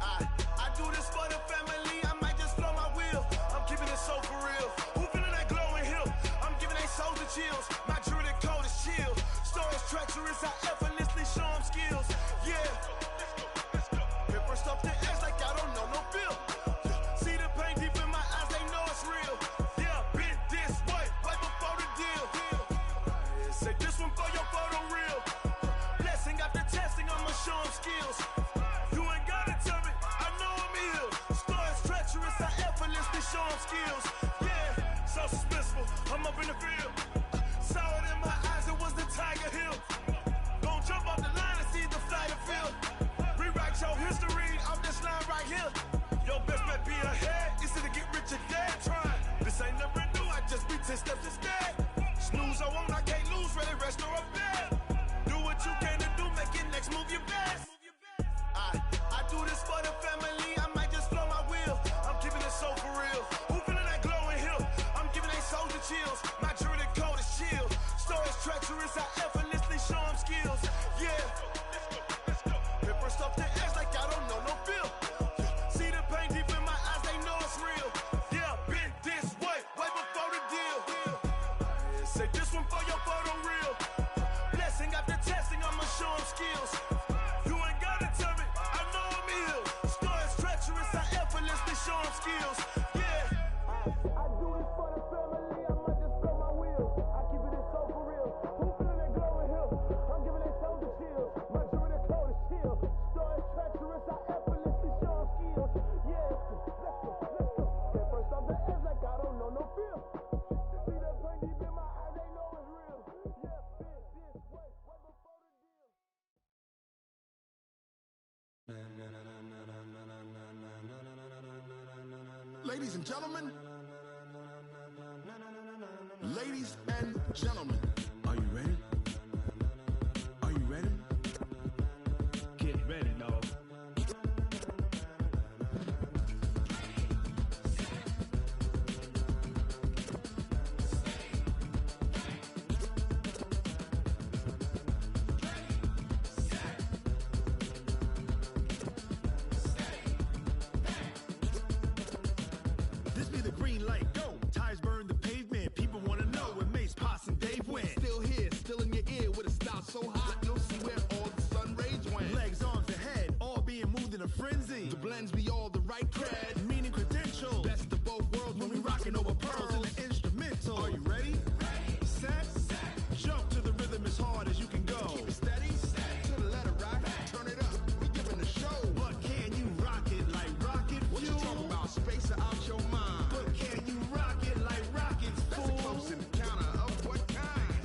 I do this for the family, I might just blow my wheel. I'm keeping it so for real. Who feeling that glowing hill? I'm giving they soldier chills. My jewelry code is chill. Stories treacherous, I effortlessly show them skills. Yeah. Paper stuff the edge like I don't know no feel. See the pain deep in my eyes, they know it's real. Yeah, been this way, right before the deal. Say this one for your photo real. Blessing after testing, I'ma show them skills. You ain't gotta tell me, I know I'm ill. Stories treacherous, I effortlessly show them skills. Yeah, so suspenseful, I'm up in the field. Saw it in my eyes, it was the Tiger Hill. Gon' jump off the line and see the flight of field. Rewrite your history off this line right here. Your best bet be ahead, easy to get rich or dead trying. This ain't never new, I just be 10 steps instead. Snooze I won't, I can't lose, ready, rest or up bed. Do what you can to do, make it next move your best. I do this for the family, I might just blow my wheel. I'm keeping it so for real. Who feeling that glowing hill? I'm giving they soldier chills. My jewelry code is chill. Stories treacherous, I effortlessly show them skills. Yeah. Paper stuff the edge like I don't know no feel. See the pain deep in my eyes, they know it's real. Yeah, been this way, way before the deal. Say this one for your photo real. Blessing after testing, I'ma show them skills. You ain't gotta tell me, I know I'm ill. Stories treacherous, I effortlessly show them skills. Yeah. I do this for the family, I might just blow my wheel. I keep it so for real. Who feeling that glowing hill? I'm giving they soldier chills. My jewelry code is chill. Stories treacherous, I effortlessly show them skills. Yeah, let's go. Get first off the edge like I don't know no feel. See that pain deep in my eyes, they know it's real. Yeah, been this way, right before the deal. Ladies and gentlemen, ladies and gentlemen, are you ready? Are you ready? Get ready, dog. This be the green light, go. Tires burn the pavement. People wanna know where Mace, Potts, and Dave went. Still here, still in your ear with a style so hot, you'll see where all the sun rays went. Legs, arms, and head, all being moved in a frenzy. The blends be all the right cred. Meaning credentials. Best of both worlds when we rockin' over pearls. in the instrumental. Are you ready? Set, jump to the rhythm as hard as you can go. Keep it steady, to the letter right. Turn it up, we giving the show. But can you rock it like rocket What you fuel? talking about? Space or out your mind? But can you rock it like rockets, That's a fool? close encounter of what kind?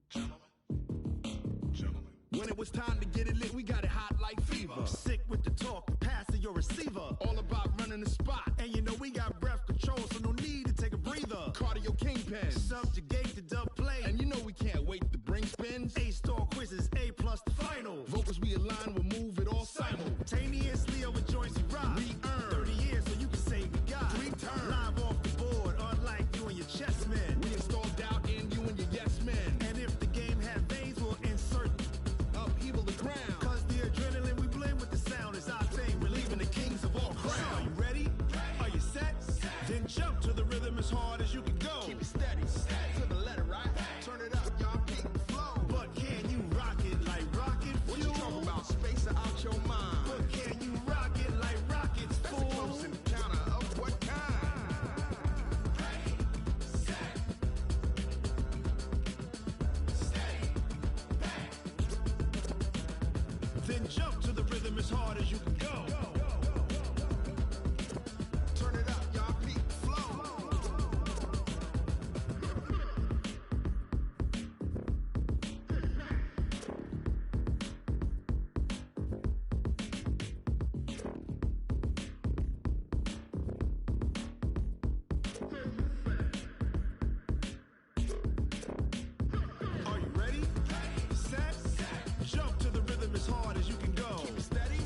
Gentlemen. When it was time to get it lit, we got it hot like fever. Sick with the talk, passing your receiver. All about running the spot. And you know we got breath control, so no need to take a breather. Cardio kingpin. Subjugate the dub play. And you know we can't wait to bring spins. A-star quizzes, A+ the final. Vocals we align, we'll move it all simultaneously. Simultaneously and jump to the rhythm as hard as you can go. Turn it up, y'all. Peak flow. Are you ready? Set. Jump to the rhythm as hard as you can go. Keep it steady.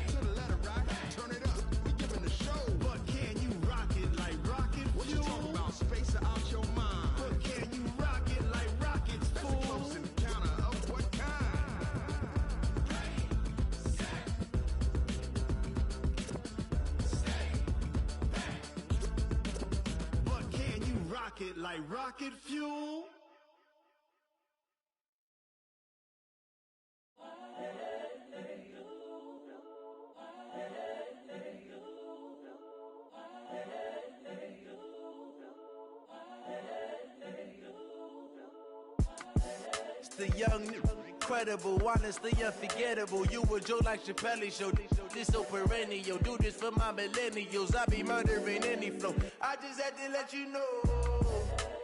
To the letter, right? Turn it up. We giving the show. But can you rock it like rocket What you fuel? talking about? Space out your mind. But can you rock it like rockets, That's a fool? close encounter of what kind? But can you rock it like rocket fuel? It's the young, incredible, honestly unforgettable. You a Joe like Chappelle show. This so perennial. Do this for my millennials. I be murdering any flow. I just had to let you know.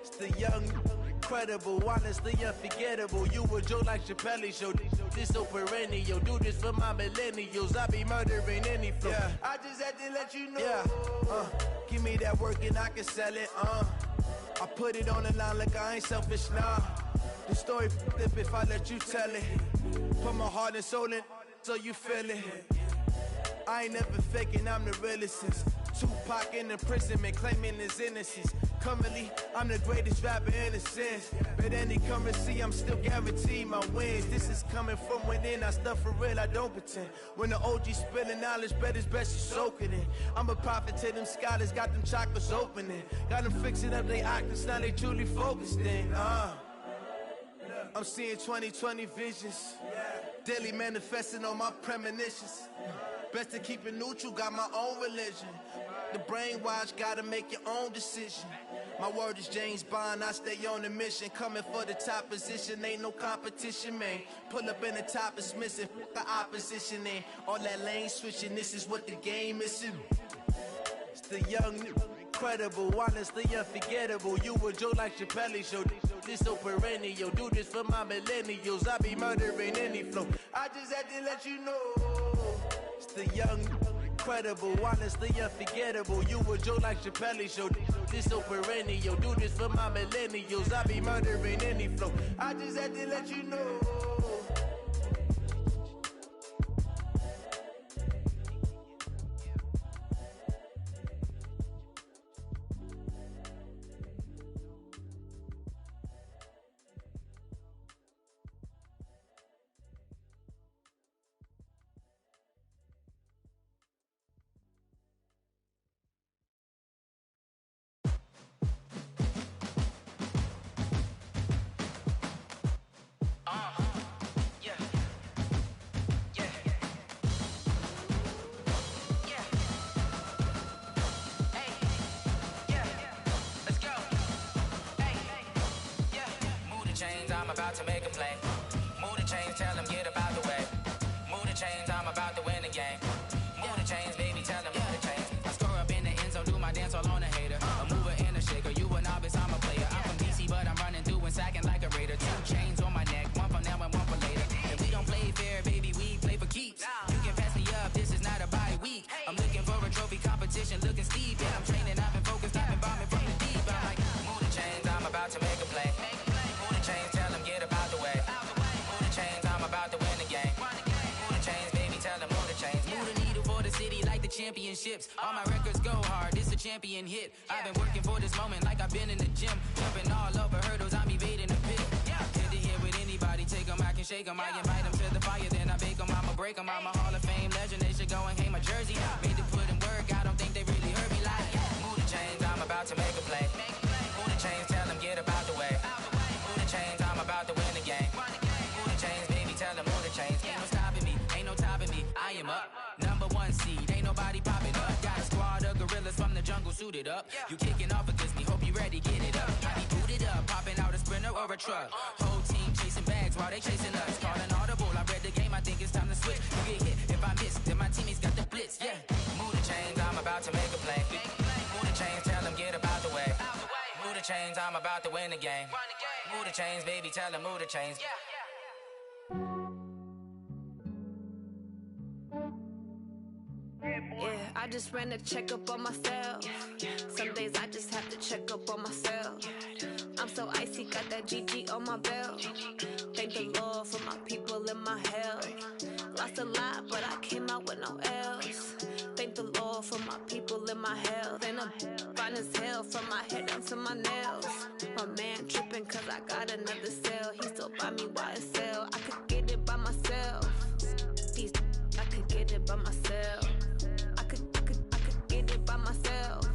It's the young, incredible, honestly unforgettable. You a Joe like Chappelle show. This so perennial. Do this for my millennials. I be murdering any flow. Yeah. I just had to let you know. Yeah. Give me that work and I can sell it. I put it on the line like I ain't selfish, nah. The story flip if I let you tell it. Put my heart and soul in so you feel it. I ain't never faking, I'm the realest since Tupac in imprisonment, claiming his innocence. Currently, I'm the greatest rapper in a sense. But any currency, I'm still guaranteed my wins. This is coming from within, I stuff for real, I don't pretend. When the OG spilling knowledge, bet it's best you soak it in. I'm a prophet to them scholars, got them chakras opening. Got them fixing up their octaves, now they truly focused in. I'm seeing 2020 visions, daily manifesting on my premonitions. Best to keep it neutral, got my own religion. The brainwash, gotta make your own decision. My word is James Bond, I stay on a mission. Coming for the top position, ain't no competition, man. Pull up in the top is missing, the opposition ain't. All that lane switching, this is what the game is. It's the young, incredible, honestly unforgettable. You a Joe like Chappelle show. This so perennial. Do this for my millennials. I be murdering any flow. I just had to let you know. It's the young, incredible, honestly unforgettable. You a Joe like Chappelle show. This so perennial. Do this for my millennials. I be murdering any flow. I just had to let you know. I'm about to make a play. Move the chains, tell them get about the way. Move the chains, I'm about to win the game. Move the chains, baby, tell them move the chains. I score up in the end zone, do my dance all on a hater. A mover and a shaker, you a novice, I'm a player. I'm from DC, but I'm running through and sacking like a raider. 2 chains on my neck, one for now and one for later. And we don't play fair, baby, we play for keeps. You can pass me up, this is not a bye week. I'm looking for a trophy competition, looking steep. Yeah, I'm training, I've been focused, I've been bombing from the deep. I'm like, move the chains, I'm about to make a play. Move the chains, tell them get about the way. Move the chains, I'm about to win the game. Move the chains, baby, tell them move the chains. Move the needle for the city like the championships. All my records go hard, it's a champion hit. I've been working for this moment like I've been in the gym. Jumping all over hurdles, I'm evading the pit. Hit the hit with anybody, take them, I can shake them. I invite them to the fire, then I bake them, I'ma break them. I'm a Hall of Fame legend, they should go and hang my jersey. Made to put in work, I don't think they really heard me like. Move the chains, I'm about to make a play. Move the chains, tell them get about the way. Move the chains, I'm about to win the game. Move the chains, baby, tell them move the chains. Ain't no stopping me, ain't no topping me. I am up, #1 seed, ain't nobody popping up. Got a squad of gorillas from the jungle suited up. You kicking off against me, hope you ready, get it up. I be booted up, popping out a Sprinter or a truck. Whole team chasing bags while they chasing us. Calling audible, I read the game, I think it's time to switch. You get hit if I miss, then my teammates got the blitz, yeah. Move the chains, I'm about to make a play. Move the chains, tell them get about the way. Move the chains, I'm about to win the game. Move the chains, baby, tell them move the chains. Yeah, I just ran a checkup on myself. Some days I just have to check up on myself. I'm so icy, got that GG on my belt. Thank the Lord for my people in my health. Lost a lot, but I came out with no else. Thank the Lord for my people in my health. And I'm fine as hell from my head down to my nails. My man tripping cause I got another cell. He still buy me YSL. I could get it by myself. These I could get it by myself. I could get it by myself.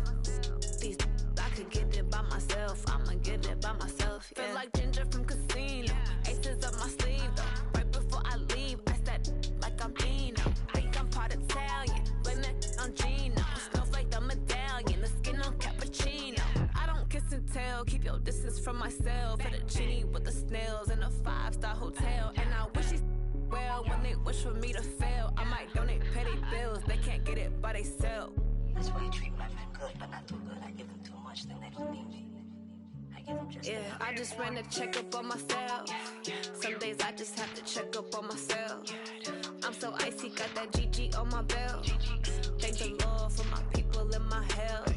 These I could get it by myself. I'ma get it by myself. Yeah. Feel like Ginger from Casino. Aces up my sleeve though. Right before I leave, I said like I'm Dino. Think I'm part Italian. Blame that on Gino. Smells like the medallion. The skin on cappuccino. I don't kiss and tell. Keep your distance from myself. At a genie with the snails in a 5-star hotel. And I wish he's well when they wish for me to fail. I might donate petty bills. They can't get it by they sell. That's why you treat my friend good, but not too good. I give them too much, then they don't need me. I give them just enough. I just ran a checkup on myself. Some days I just have to check up on myself. I'm so icy, got that GG on my belt. Thank the Lord for my people in my health.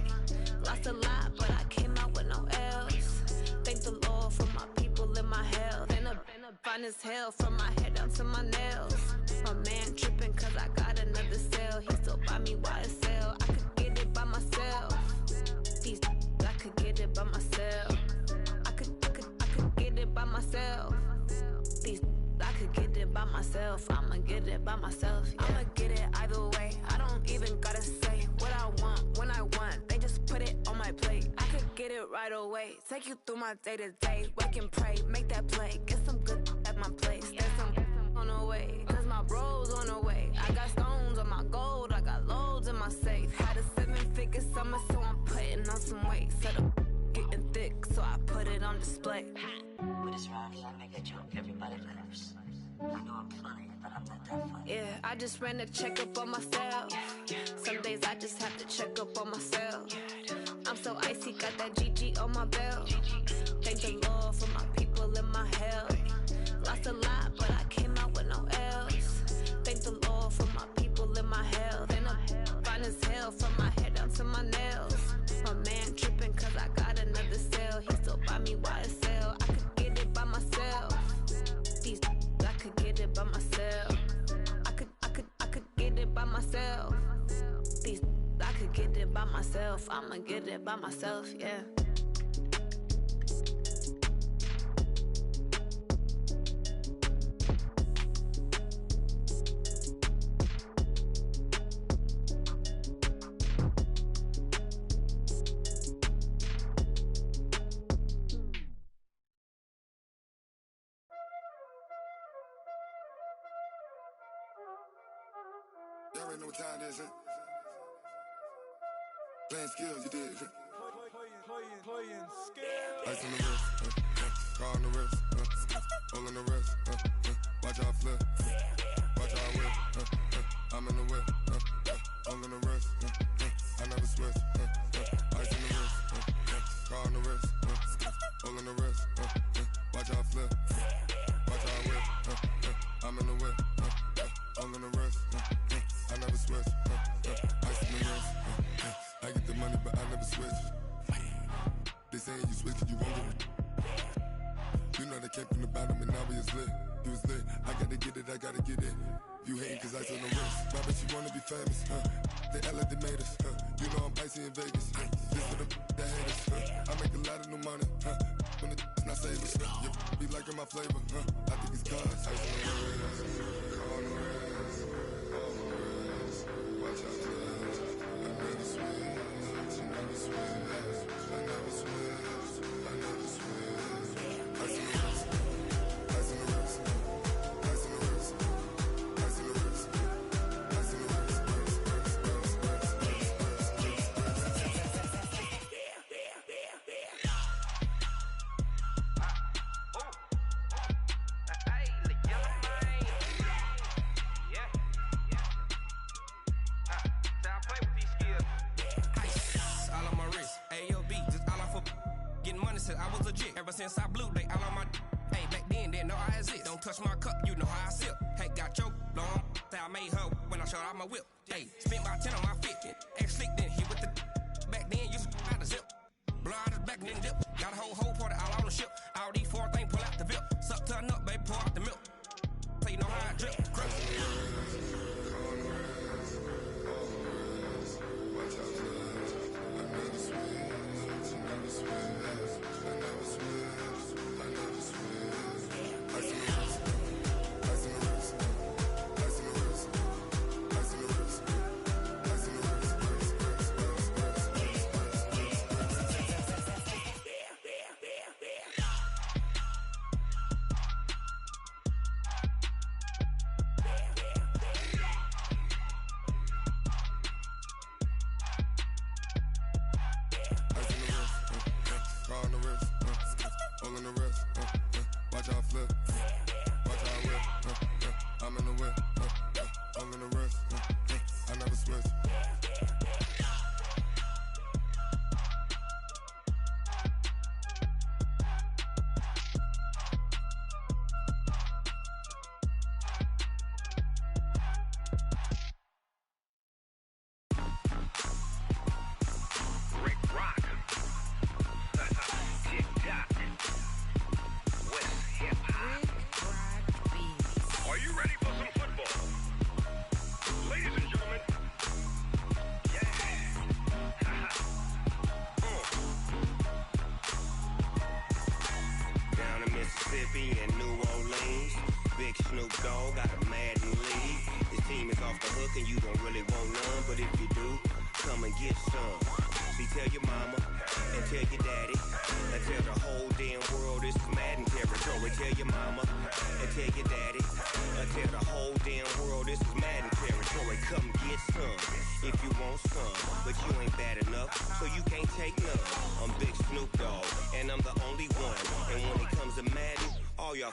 Lost a lot, but I came out with no else. Thank the Lord for my people in my health. And I'm fine as hell from my head down to my nails. My man tripping cause I got another cell. He still buy me YSL. I could get it by myself. These I could get it by myself. I could get it by myself. These I could get it by myself. I'ma get it by myself. Yeah. I'ma get it either way. I don't even gotta say what I want when I want. They just put it on my plate. I could get it right away. Take you through my day to day. Wake and pray, make that play. Get some good at my place. There's some on the way. Cause my bro's on the way. I got stones on my gold. I got loads in my safe. Had a 7-figure summer, so I'm putting on some weight. Set up getting thick, so I put it on display. With this round, I make a joke. Everybody laughs. I know I'm funny, but I'm not that funny. Yeah, I just ran a checkup on myself. Some days I just have to check up on myself. I'm so icy, got that GG on my belt. Thank the Lord for my people in my health. Lost a lot, but I came out with no else. Thank the Lord for my people in my health. And I'm fine as hell from my head down to my nails. My man tripping cause I got another cell. He still buy me YSL. I could get it by myself. These I could get it by myself. I could get it by myself. These I could get it by myself. I'ma get it by myself, yeah. Y'all already know what time it is, huh? Playing skills, you did. Playing skills. Ice on the wrist, car on the wrist, hole in the wrist, watch out flip, watch out whip, I'm in the whip, hole in the wrist, I never switch, ice on the wrist, car on the wrist, hole in the wrist, watch out flip, watch out whip, I'm in the whip, hole in the wrist, I never switch, ice on the wrist, I get the money but I never switch. They saying you switch it, you won't get it. You know they came from the bottom and now we is lit. You was lit, I gotta get it, I gotta get it. You hating cause ice on the wrist. My bitch, you wanna be famous, They act like they made us, You know I'm icy in Vegas, This for the that hate us, I make a lot of new money, When the not savers, You be liking my flavor, I think it's cause ice on the wrist, on the wrist, on the wrist. Watch out, cuz I never switch, I never switch. I never switch, I never switch. Ice in the wrist, ice in the wrist, ice in the wrist, ice in the wrist, ice in the wrist, Ever since I blew, they all on my. Hey, back then, didn't know I exist. Don't touch my cup, you know how I sip. Hey, got your long. Say I made her when I showed out my whip. Hey, spent about 10 on my fit. Ex slick, then hit with the. Back then, used to out the zip. Blow out his back, then dip. Got a whole party all on the ship. All these 4 things, pull out the VIP. Suck, turn up, baby, pour out the milk. So you know how I drip.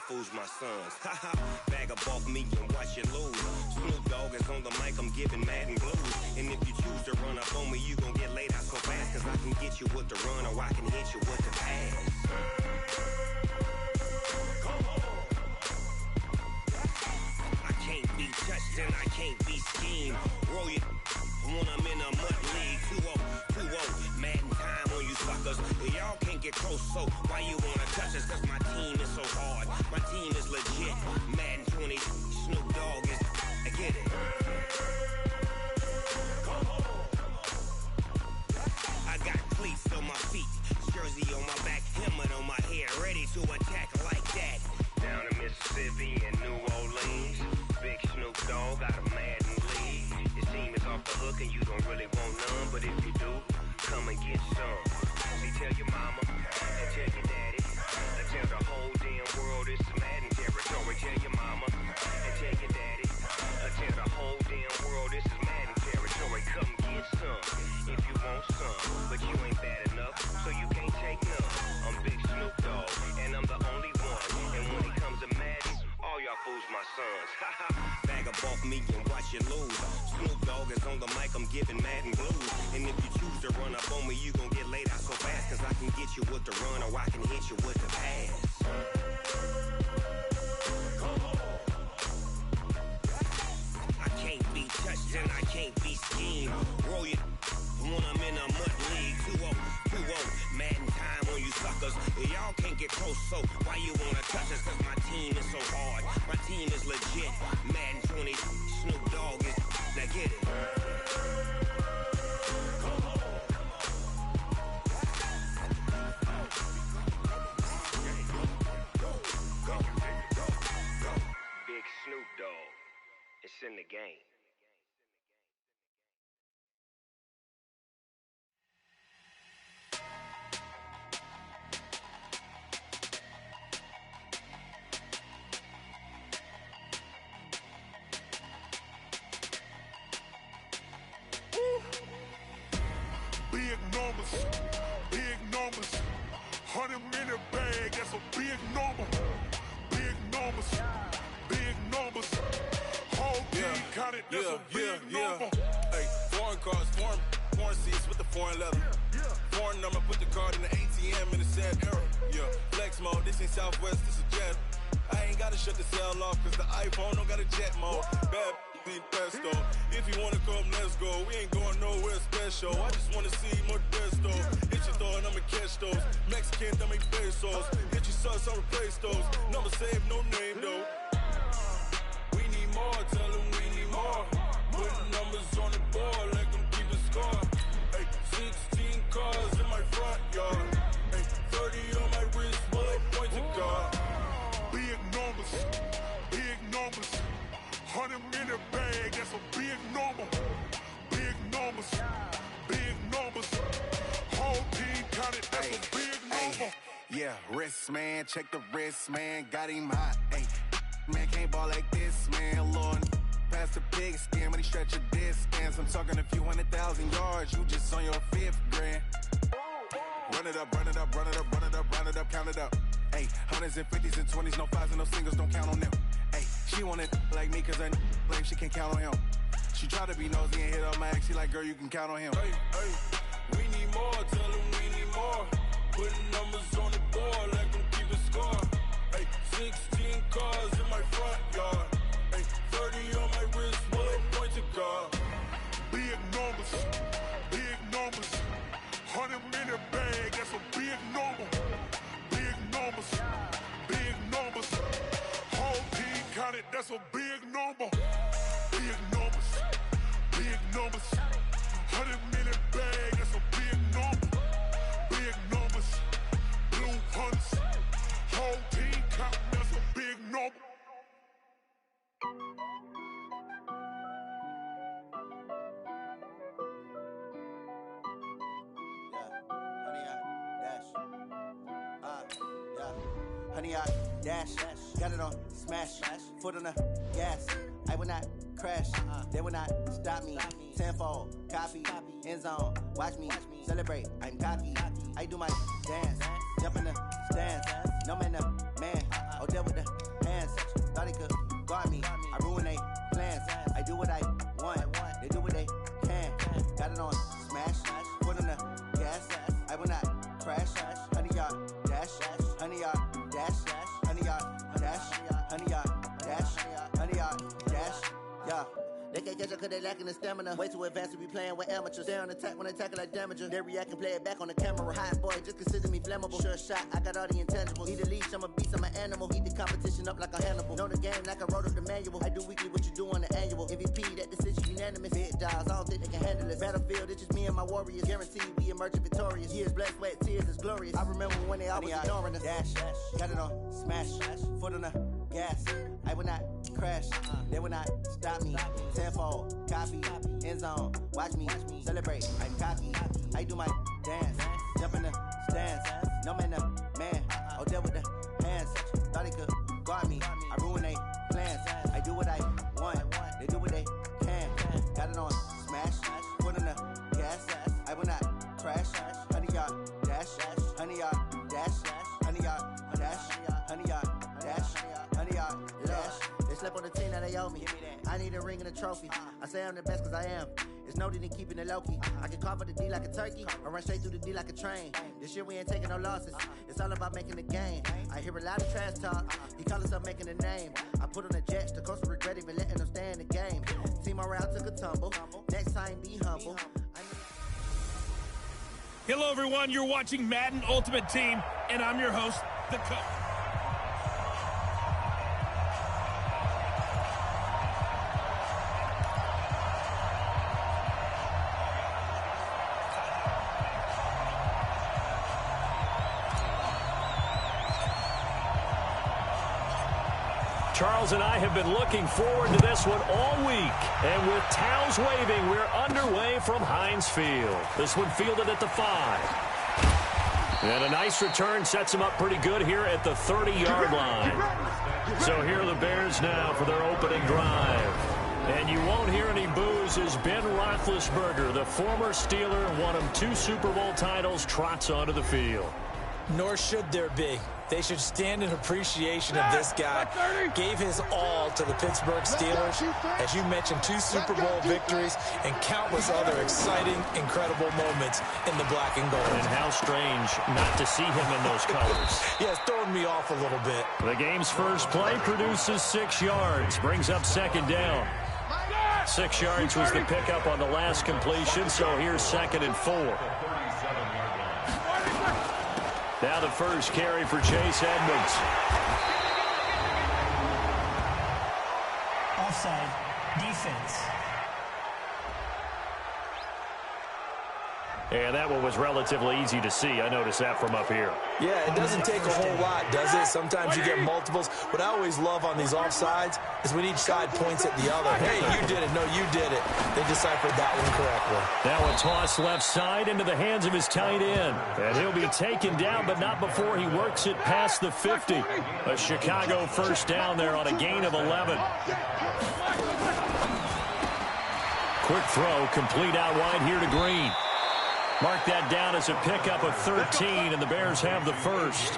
Fools my sons. Haha, bag up off me and watch you lose. Snoop Dogg is on the mic, I'm giving Madden blues. And if you choose to run up on me, you gon' get laid out so fast. Cause I can get you with the run or I can hit you with the pass. Come on. I can't be touched and I can't be schemed. Roll you when I'm in a mud league. 2-0, Madden time on you suckers. Y'all can't get close, so why you wanna touch us? Cause my team is so hard. My team is legit. Madden 20, Snoop Dogg is. I get it. Come on. I got cleats on my feet, jersey on my back, helmet on my head, ready to attack like that. Down in Mississippi and New Orleans, big Snoop Dogg got a Madden league. Your team is off the hook and you don't really want none, but if you do, come and get some. See, tell your mama and tell your daddy. Tell the whole damn world it's Madden territory. Tell your mama and tell your daddy. Tell the whole damn world this is Madden territory. Come get some if you want some, but you ain't bad enough, so you can't take none. I'm Big Snoop Dogg, and I'm the only one. And when it comes to Madden, all y'all fools my sons. Bag up off me and watch you lose. Snoop Dogg is on the mic, I'm giving Madden blues. And if you choose to run up on me, you gon' get laid out so fast. Cause I can get you with the run or I can hit you with the pass. Come on. I can't be touched and I can't be schemed. Roll you when I'm in a mud league. 2-0, Madden time on you suckers. Y'all can't get close, so why you wanna touch us? Cause my team is so hard. My team is legit. Madden 20, Snoop Dogg is. Now get it. Come on. Go. Big Snoop Dogg. It's in the game. Big numbers, 100 minute bag, that's a big number. Big numbers, whole team counted, that's a big number. Hey, foreign cars, foreign foreign seats with the foreign leather. Foreign number, put the card in the ATM in the sad era. Yeah, flex mode, this ain't Southwest, this is Jet. I ain't gotta shut the cell off, cause the iPhone don't got a jet mode. Bad need pesto. If you wanna come, let's go. We ain't going nowhere special. I just wanna see more Modesto. Hit your throw and I'ma catch those. Mexican, that make pesos. Hit your sus, I'll replace those. Number saved, no name though. We need more, tell them we need more. Putting numbers on the board, let them keep the score. Hey, 16 cars in my front yard. Hey, 30 on my wrist, bullet point to God. Big numbers, big numbers. 100 in the bag, that's a big number. Big numbers, big numbers. Whole team counted, that's a big number. Yeah, wrist man, check the wrist man, got him hot. Ay, man can't ball like this, man. Lord, past the pig skin when he stretch a distance. I'm talking a few 100,000 yards, you just on your 5th grand. Run it up, run it up, run it up, run it up, run it up, count it up. Ay, 100s and 50s and 20s, no 5s and no singles, don't count on them. Ay, she want it like me, cause her lame, she can't count on him. She try to be nosy and hit up my ex, she like, girl, you can count on him. Hey, hey, we need more, tell them we need more. Putting numbers on the board, let them keep the score. Hey, 16 cars in my front yard. Hey, 30 on my wrist, bullet point to God. Big numbers, big numbers. 100 in the bag, that's a big number. Big numbers, big numbers. Whole team counted, that's a big number. Big numbers, big numbers. 100 in the bag, that's a big number. Big numbers, blue hunts. Whole team counting, that's a big number. Honey, I dash, got it on smash, foot on the gas. I will not crash, they will not stop me. Tenfold, copy, end zone, watch me celebrate. I'm cocky, I do my dance, jump in the stands. No man, the man, oh, deal with the hands. Thought he could guard me, I ruin they plans. I do what I want, they do what they can. Got it on smash, foot on the gas. I will not crash, honey, y'all dash, honey, y'all dash, honey, y'all dash, honey, y'all dash, honey, y'all dash, yeah. They can't catch up cause they lacking the stamina. Way too advanced to be playing with amateurs. Stay on attack when they tackle like damager. They react and play it back on the camera. Hot boy, just consider me flammable. Sure shot, I got all the intangibles. Need a leash, I'm a beast, I'm an animal. Heat the competition up like a Hannibal. Know the game like I wrote up the manual. I do weekly what you do on the annual. MVP, that decision unanimous. Big dials, I don't think they can handle it. Battlefield, it's just me and my warriors. Guaranteed we emerging victorious. Years, blood, sweat, tears, it's glorious. I remember when they always ignoring us. Dash, got it on smash, foot on the gas. I will not crash, they will not stop me. Tenfold, copy, end zone, watch me celebrate. I'm cocky, I do my dance, jump in the stands. No man, the man, oh, deal with the hands. Thought he could guard me, I ruin they plans. I do what I want, they do what they can. Got it on smash, foot on the gas. I will not crash, honey, y'all dash, honey, y'all dash, honey, y'all dash, honey, y'all dash, honey, y'all dash. They slept on the team that they owe me. I need a ring and a trophy. I say I'm the best cause I am. It's no need in keeping it low-key. I can carve for the D like a turkey, or run straight through the D like a train. This year we ain't taking no losses. It's all about making the game. I hear a lot of trash talk. He call himself making a name. I put on the Jets. The coach regret even letting them stay in the game. Team morale took a tumble. Next time be humble. Hello everyone, you're watching Madden Ultimate Team, and I'm your host, The Coach. Charles and I have been looking forward to this one all week. And with towels waving, we're underway from Heinz Field. This one fielded at the 5. And a nice return sets him up pretty good here at the 30-yard line. So here are the Bears now for their opening drive. And you won't hear any boos as Ben Roethlisberger, the former Steeler, won him 2 Super Bowl titles, trots onto the field. Nor should there be. They should stand in appreciation of this guy. Gave his all to the Pittsburgh Steelers. As you mentioned, 2 Super Bowl victories and countless other exciting, incredible moments in the black and gold. And how strange not to see him in those colors. Yeah, it's throwing me off a little bit. The game's first play produces 6 yards. Brings up second down. 6 yards was the pickup on the last completion, so here's 2nd and 4. Now the first carry for Chase Edmonds. Offside, defense. And that one was relatively easy to see. I noticed that from up here. Yeah, it doesn't take a whole lot, does it? Sometimes you get multiples. What I always love on these offsides is when each side points at the other. Hey, you did it. No, you did it. They deciphered that one correctly. Now a toss left side into the hands of his tight end. And he'll be taken down, but not before he works it past the 50. A Chicago first down there on a gain of 11. Quick throw, complete out wide here to Green. Mark that down as a pickup of 13, and the Bears have the first.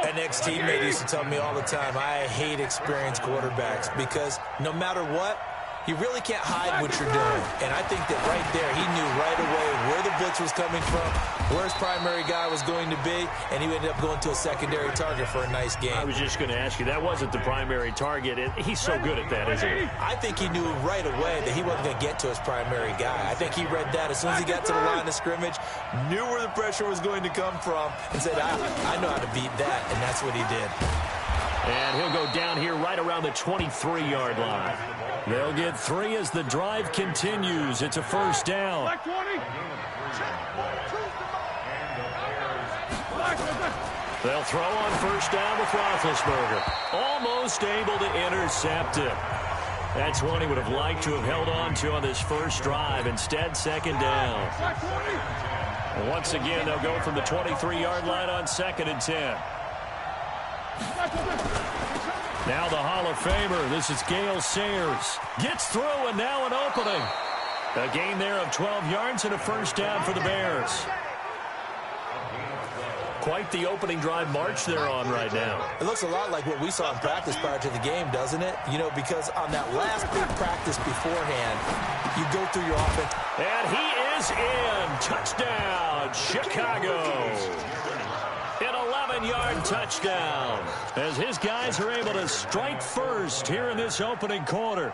An ex-teammate used to tell me all the time, I hate experienced quarterbacks because no matter what, you really can't hide what you're doing. And I think that right there, he knew right away where the blitz was coming from, where his primary guy was going to be, and he ended up going to a secondary target for a nice game. I was just going to ask you, that wasn't the primary target. He's so good at that, isn't he? I think he knew right away that he wasn't going to get to his primary guy. I think he read that as soon as he got to the line of scrimmage, knew where the pressure was going to come from, and said, I know how to beat that, and that's what he did. And he'll go down here right around the 23-yard line. They'll get 3 as the drive continues. It's a first down. They'll throw on first down with Roethlisberger. Almost able to intercept it. That's one he would have liked to have held on to on this first drive. Instead, second down. Once again, they'll go from the 23-yard line on 2nd and 10. Now the Hall of Famer, this is Gale Sayers. Gets through and now an opening. A gain there of 12 yards and a first down for the Bears. Quite the opening drive march they're on right now. It looks a lot like what we saw in practice prior to the game, doesn't it? You know, because on that last big practice beforehand, you go through your offense. And he is in. Touchdown, Chicago. An 11-yard touchdown as his guys are able to strike first here in this opening quarter.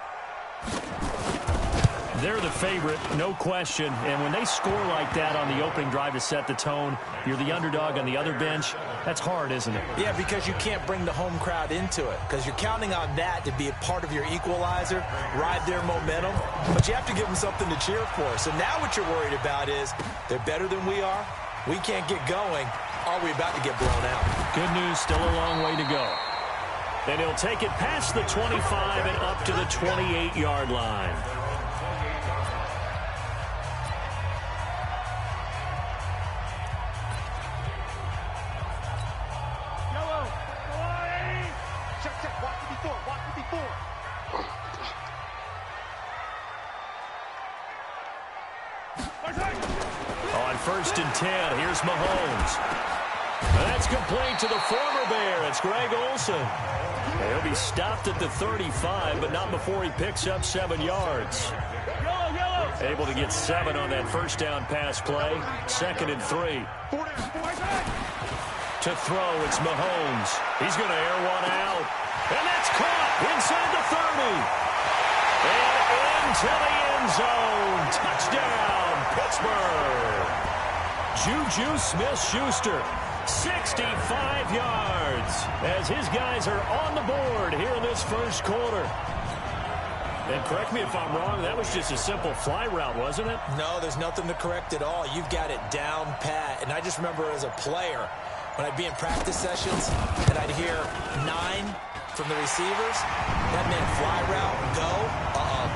They're the favorite, no question. And when they score like that on the opening drive to set the tone, you're the underdog on the other bench. That's hard, isn't it? Yeah, because you can't bring the home crowd into it because you're counting on that to be a part of your equalizer, ride their momentum. But you have to give them something to cheer for. So now what you're worried about is they're better than we are. We can't get going. Are we about to get blown out? Good news, still a long way to go. And he'll take it past the 25 and up to the 28-yard line. On 1st and 10, here's Mahomes. That's complete to the former Bear. It's Greg Olsen. He'll be stopped at the 35, but not before he picks up 7 yards. Able to get 7 on that first down pass play. 2nd and 3. To throw, it's Mahomes. He's going to air one out. And that's caught inside the 30. And into the end zone. Touchdown, Pittsburgh. Juju Smith-Schuster, 65 yards as his guys are on the board here in this first quarter. And correct me if I'm wrong, that was just a simple fly route, wasn't it? No, there's nothing to correct at all. You've got it down pat. And I just remember as a player, when I'd be in practice sessions and I'd hear 9 from the receivers, that meant fly route, go,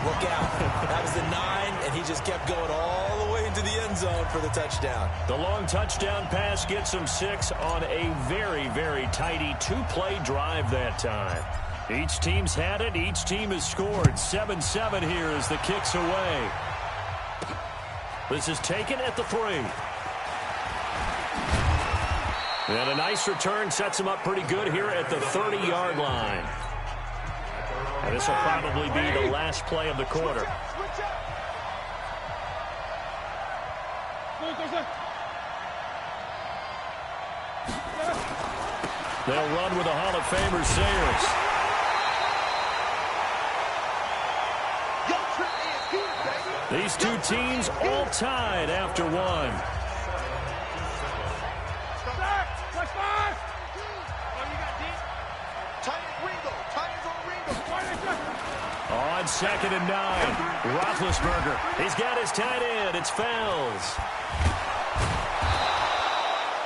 look out. That was the 9, and he just kept going all the way into the end zone for the touchdown. The long touchdown pass gets him 6 on a very, very tidy 2-play drive that time. Each team's had it. Each team has scored. 7-7 here as the kick's away. This is taken at the 3. And a nice return sets him up pretty good here at the 30-yard line. And this will probably be the last play of the quarter. They'll run with the Hall of Famer Sayers. These two teams all tied after one. On 2nd and 9, Roethlisberger. He's got his tight end. It's Fells.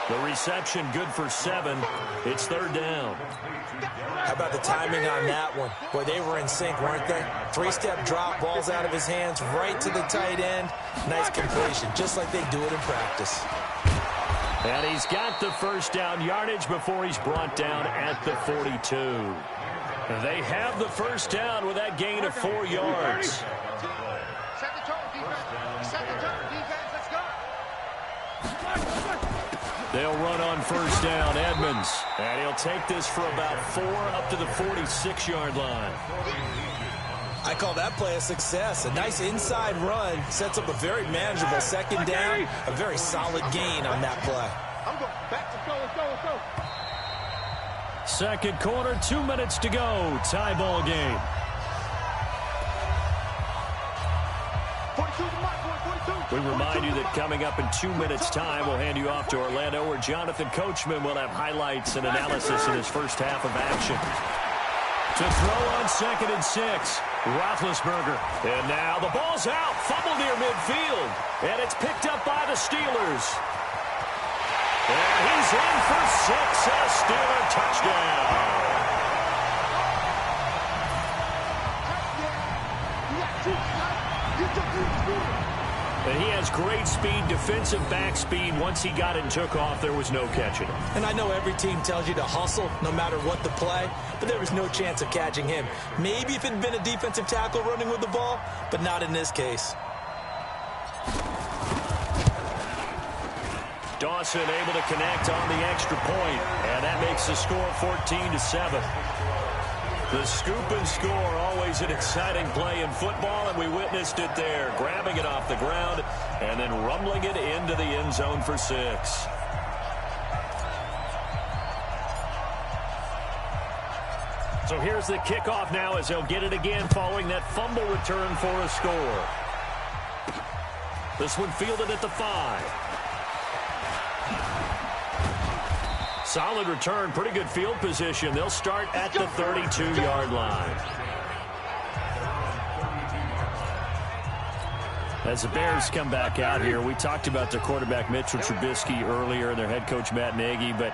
The reception good for 7. It's 3rd down. How about the timing on that one? Boy, they were in sync, weren't they? 3-step drop, balls out of his hands, right to the tight end. Nice completion, just like they do it in practice. And he's got the first down yardage before he's brought down at the 42. They have the first down with that gain of 4 yards. Set the tone, defense. Set the tone, defense. Let's go. They'll run on first down, Edmonds. And he'll take this for about 4 up to the 46-yard line. I call that play a success. A nice inside run sets up a very manageable 2nd down. A very solid gain on that play. I'm going back to go. Let's go. Let's go. Second quarter, 2 minutes to go. Tie ball game. 42 to Mike, 42. We remind you that coming up in 2 minutes' time, we'll hand you off to Orlando, where Jonathan Coachman will have highlights and analysis in his first half of action. To throw on 2nd and 6, Roethlisberger. And now the ball's out, fumble near midfield. And it's picked up by the Steelers. And he's in for 6, a Steeler touchdown. And he has great speed, defensive back speed. Once he got it and took off, there was no catching him. And I know every team tells you to hustle no matter what the play, but there was no chance of catching him. Maybe if it had been a defensive tackle running with the ball, but not in this case. Dawson able to connect on the extra point, and that makes the score 14-7. The scoop and score, always an exciting play in football, and we witnessed it there, grabbing it off the ground and then rumbling it into the end zone for 6. So here's the kickoff now as they'll get it again following that fumble return for a score. This one fielded at the 5. Solid return, pretty good field position. They'll start at the 32-yard line. As the Bears come back out here, we talked about their quarterback Mitchell Trubisky earlier and their head coach Matt Nagy, but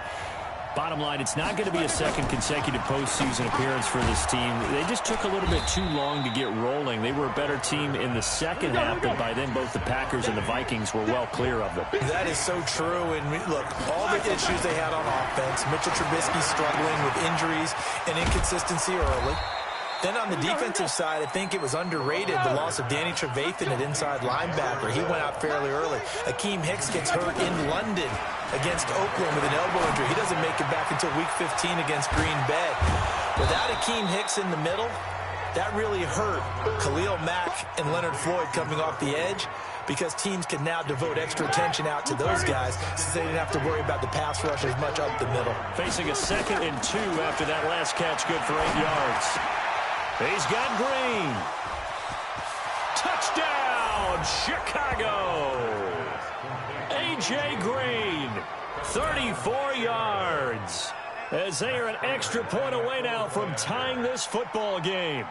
bottom line, it's not going to be a second consecutive postseason appearance for this team. They just took a little bit too long to get rolling. They were a better team in the second half, but by then both the Packers and the Vikings were well clear of them. That is so true. And look, all the issues they had on offense, Mitchell Trubisky struggling with injuries and inconsistency early. Then on the defensive side, I think it was underrated, the loss of Danny Trevathan at inside linebacker. He went out fairly early. Akeem Hicks gets hurt in London against Oakland with an elbow injury. He doesn't make it back until Week 15 against Green Bay. Without Akeem Hicks in the middle, that really hurt Khalil Mack and Leonard Floyd coming off the edge, because teams can now devote extra attention out to those guys since they didn't have to worry about the pass rush as much up the middle. Facing a 2nd and 2 after that last catch, good for 8 yards. He's got Green. Touchdown, Chicago. A.J. Green, 34 yards. As they are an extra point away now from tying this football game.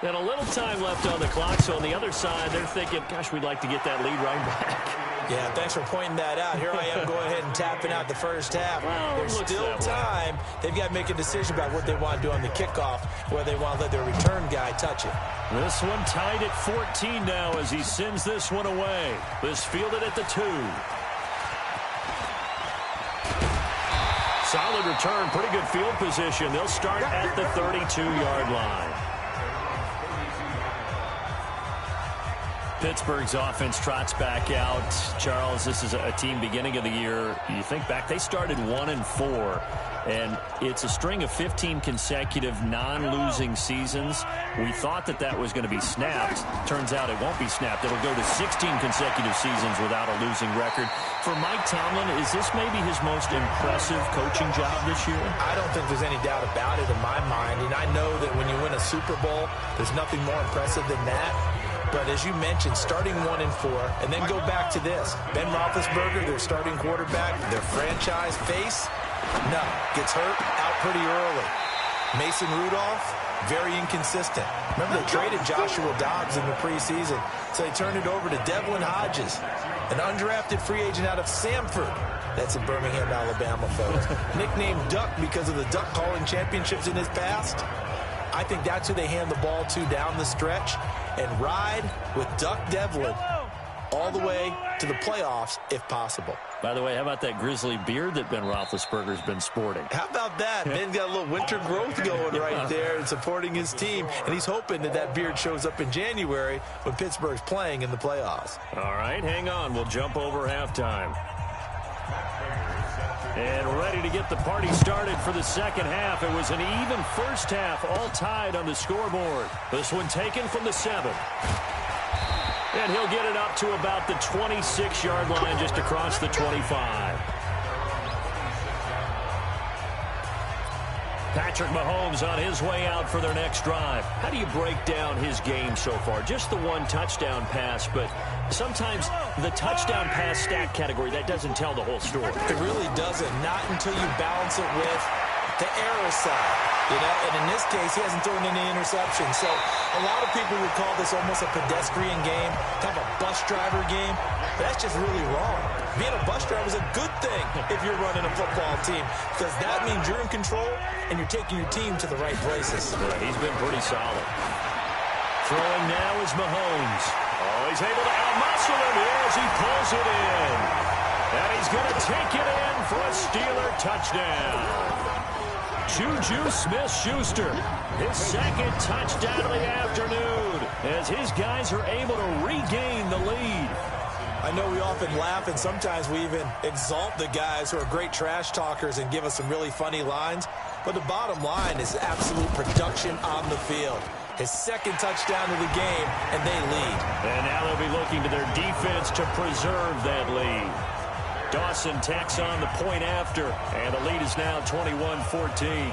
And a little time left on the clock, so on the other side, they're thinking, gosh, we'd like to get that lead right back. Yeah, thanks for pointing that out. Here I am going ahead and tapping out the first half. Well, there's still time. They've got to make a decision about what they want to do on the kickoff, whether they want to let their return guy touch it. This one tied at 14 now as he sends this one away. This fielded at the 2. Solid return, pretty good field position. They'll start at the 32-yard line. Pittsburgh's offense trots back out. Charles, this is a team beginning of the year. You think back, they started 1-4, and it's a string of 15 consecutive non-losing seasons. We thought that was going to be snapped. Turns out it won't be snapped. It'll go to 16 consecutive seasons without a losing record. For Mike Tomlin, is this maybe his most impressive coaching job this year? I don't think there's any doubt about it in my mind, and I know that when you win a Super Bowl, there's nothing more impressive than that. But as you mentioned, starting 1-4, and then go back to this. Ben Roethlisberger, their starting quarterback, their franchise face, gets hurt out pretty early. Mason Rudolph, very inconsistent. Remember, they traded Joshua Dobbs in the preseason, so they turned it over to Devlin Hodges, an undrafted free agent out of Samford. That's in Birmingham, Alabama, folks. Nicknamed Duck because of the duck calling championships in his past. I think that's who they hand the ball to down the stretch and ride with Duck Devlin all the way to the playoffs if possible. By the way, how about that grizzly beard that Ben Roethlisberger's been sporting? How about that? Ben's got a little winter growth going right there and supporting his team, and he's hoping that beard shows up in January when Pittsburgh's playing in the playoffs. All right, hang on. We'll jump over halftime. And ready to get the party started for the second half. It was an even first half, all tied on the scoreboard. This one taken from the 7. And he'll get it up to about the 26-yard line, just across the 25. Patrick Mahomes on his way out for their next drive. How do you break down his game so far? Just the one touchdown pass, but sometimes the touchdown pass stat category, that doesn't tell the whole story. It really doesn't, not until you balance it with the error side. And in this case, he hasn't thrown any interceptions. So a lot of people would call this almost a pedestrian game, kind of a bus driver game. But that's just really wrong. Being a bus driver is a good thing if you're running a football team, because that means you're in control and you're taking your team to the right places. Yeah, he's been pretty solid. Throwing now is Mahomes. Oh, he's able to outmuscle him here as he pulls it in. And he's going to take it in for a Steeler touchdown. Juju Smith-Schuster, his second touchdown of the afternoon, as his guys are able to regain the lead. I know we often laugh, and sometimes we even exalt the guys who are great trash talkers and give us some really funny lines. But the bottom line is absolute production on the field. His second touchdown of the game, and they lead. And now they'll be looking to their defense to preserve that lead. Dawson tacks on the point after, and the lead is now 21-14.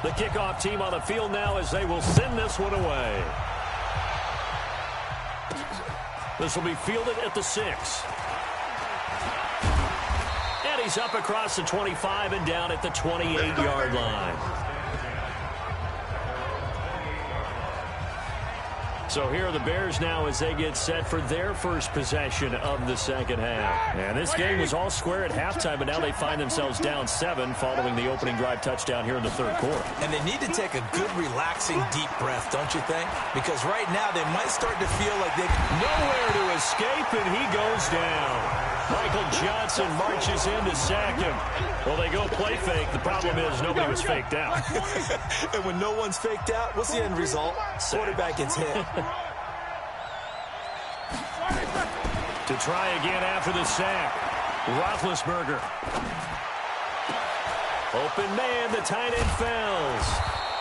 The kickoff team on the field now as they will send this one away. This will be fielded at the 6. And he's up across the 25 and down at the 28-yard line. So here are the Bears now as they get set for their first possession of the second half. And this game was all square at halftime, but now they find themselves down 7 following the opening drive touchdown here in the third quarter. And they need to take a good, relaxing, deep breath, don't you think? Because right now they might start to feel like they nowhere to escape, and he goes down. Michael Johnson marches in to sack him. Well, they go play fake. The problem is nobody was faked out. And when no one's faked out, what's the end result? Quarterback gets hit. To try again after the sack, Roethlisberger. Open man, the tight end fells.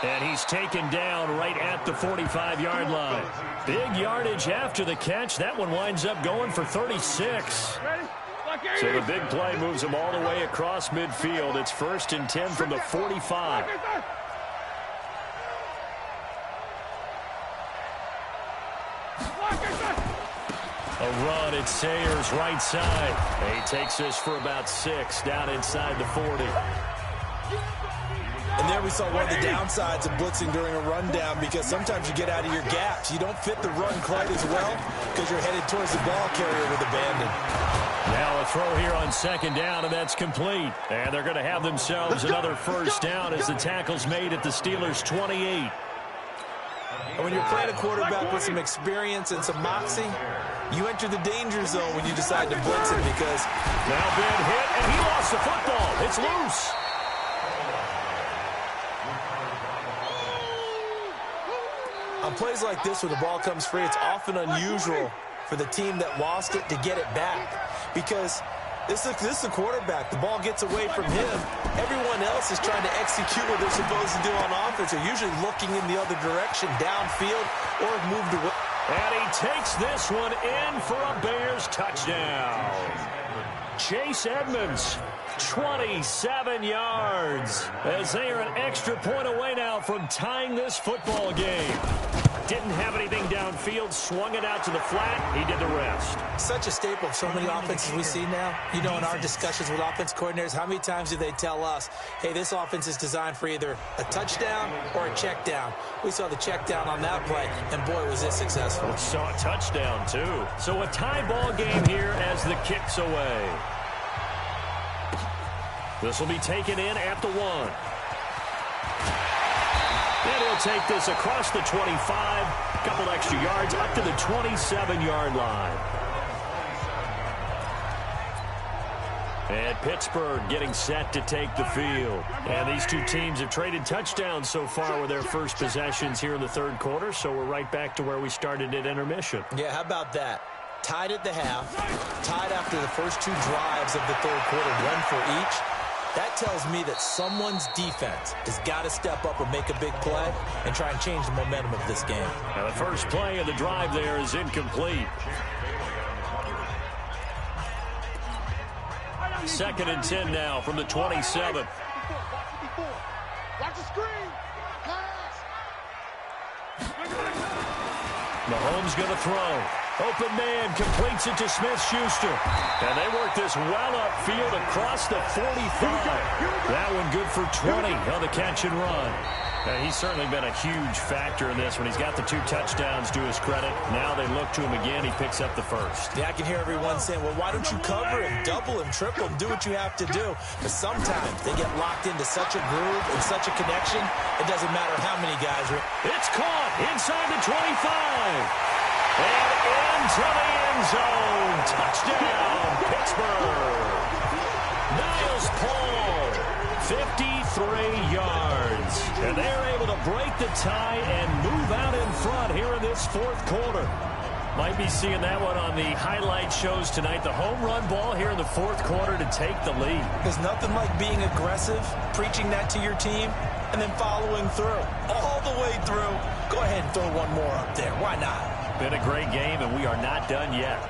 And he's taken down right at the 45-yard line. Big yardage after the catch. That one winds up going for 36. So the big play moves him all the way across midfield. It's 1st and 10 from the 45. A run at Sayers right side. He takes this for about 6 down inside the 40. And there we saw one of the downsides of blitzing during a rundown, because sometimes you get out of your gaps. You don't fit the run quite as well because you're headed towards the ball carrier with abandon. Now a throw here on second down, and that's complete. And they're going to have themselves another first down as the tackle's made at the Steelers' 28. And when you're playing a quarterback with some experience and some moxie, You enter the danger zone when you decide to blitz it because... Now big hit, and he lost the football. It's loose. On plays like this where the ball comes free, it's often unusual for the team that lost it to get it back because this is the quarterback. The ball gets away from him. Everyone else is trying to execute what they're supposed to do on offense. They're usually looking in the other direction, downfield, or have moved away. And he takes this one in for a Bears touchdown. Chase Edmonds, 27 yards, as they are an extra point away now from tying this football game. Didn't have anything downfield, swung it out to the flat. He did the rest. Such a staple of so many offenses we see now. You know, in our discussions with offense coordinators, how many times do they tell us, hey, this offense is designed for either a touchdown or a check down? We saw the check down on that play, and boy, was it successful. We saw a touchdown, too. So a tie ball game here as the kick's away. This will be taken in at the 1. And he'll take this across the 25, a couple extra yards up to the 27-yard line. And Pittsburgh getting set to take the field. And these two teams have traded touchdowns so far with their first possessions here in the third quarter, so we're right back to where we started at intermission. Yeah, how about that? Tied at the half, tied after the first 2 drives of the third quarter, 1 for each. That tells me that someone's defense has got to step up and make a big play and try and change the momentum of this game. Now the first play of the drive there is incomplete. 2nd and 10 now from the 27. Watch the screen. Pass. Mahomes going to throw. Open man completes it to Smith-Schuster. And they work this well upfield across the 45. That one good for 20 on the catch and run. And he's certainly been a huge factor in this when he's got the 2 touchdowns to his credit. Now they look to him again. He picks up the first. Yeah, I can hear everyone saying, well, why don't you cover him, double him, triple him, do what you have to do. But sometimes they get locked into such a groove and such a connection, it doesn't matter how many guys are. It's caught inside the 25. And into the end zone. Touchdown, Pittsburgh. Niles Paul, 53 yards. And they're able to break the tie and move out in front here in this fourth quarter. Might be seeing that one on the highlight shows tonight. The home run ball here in the fourth quarter to take the lead. There's nothing like being aggressive, preaching that to your team, and then following through. All the way through. Go ahead and throw one more up there. Why not? Been a great game, and we are not done yet.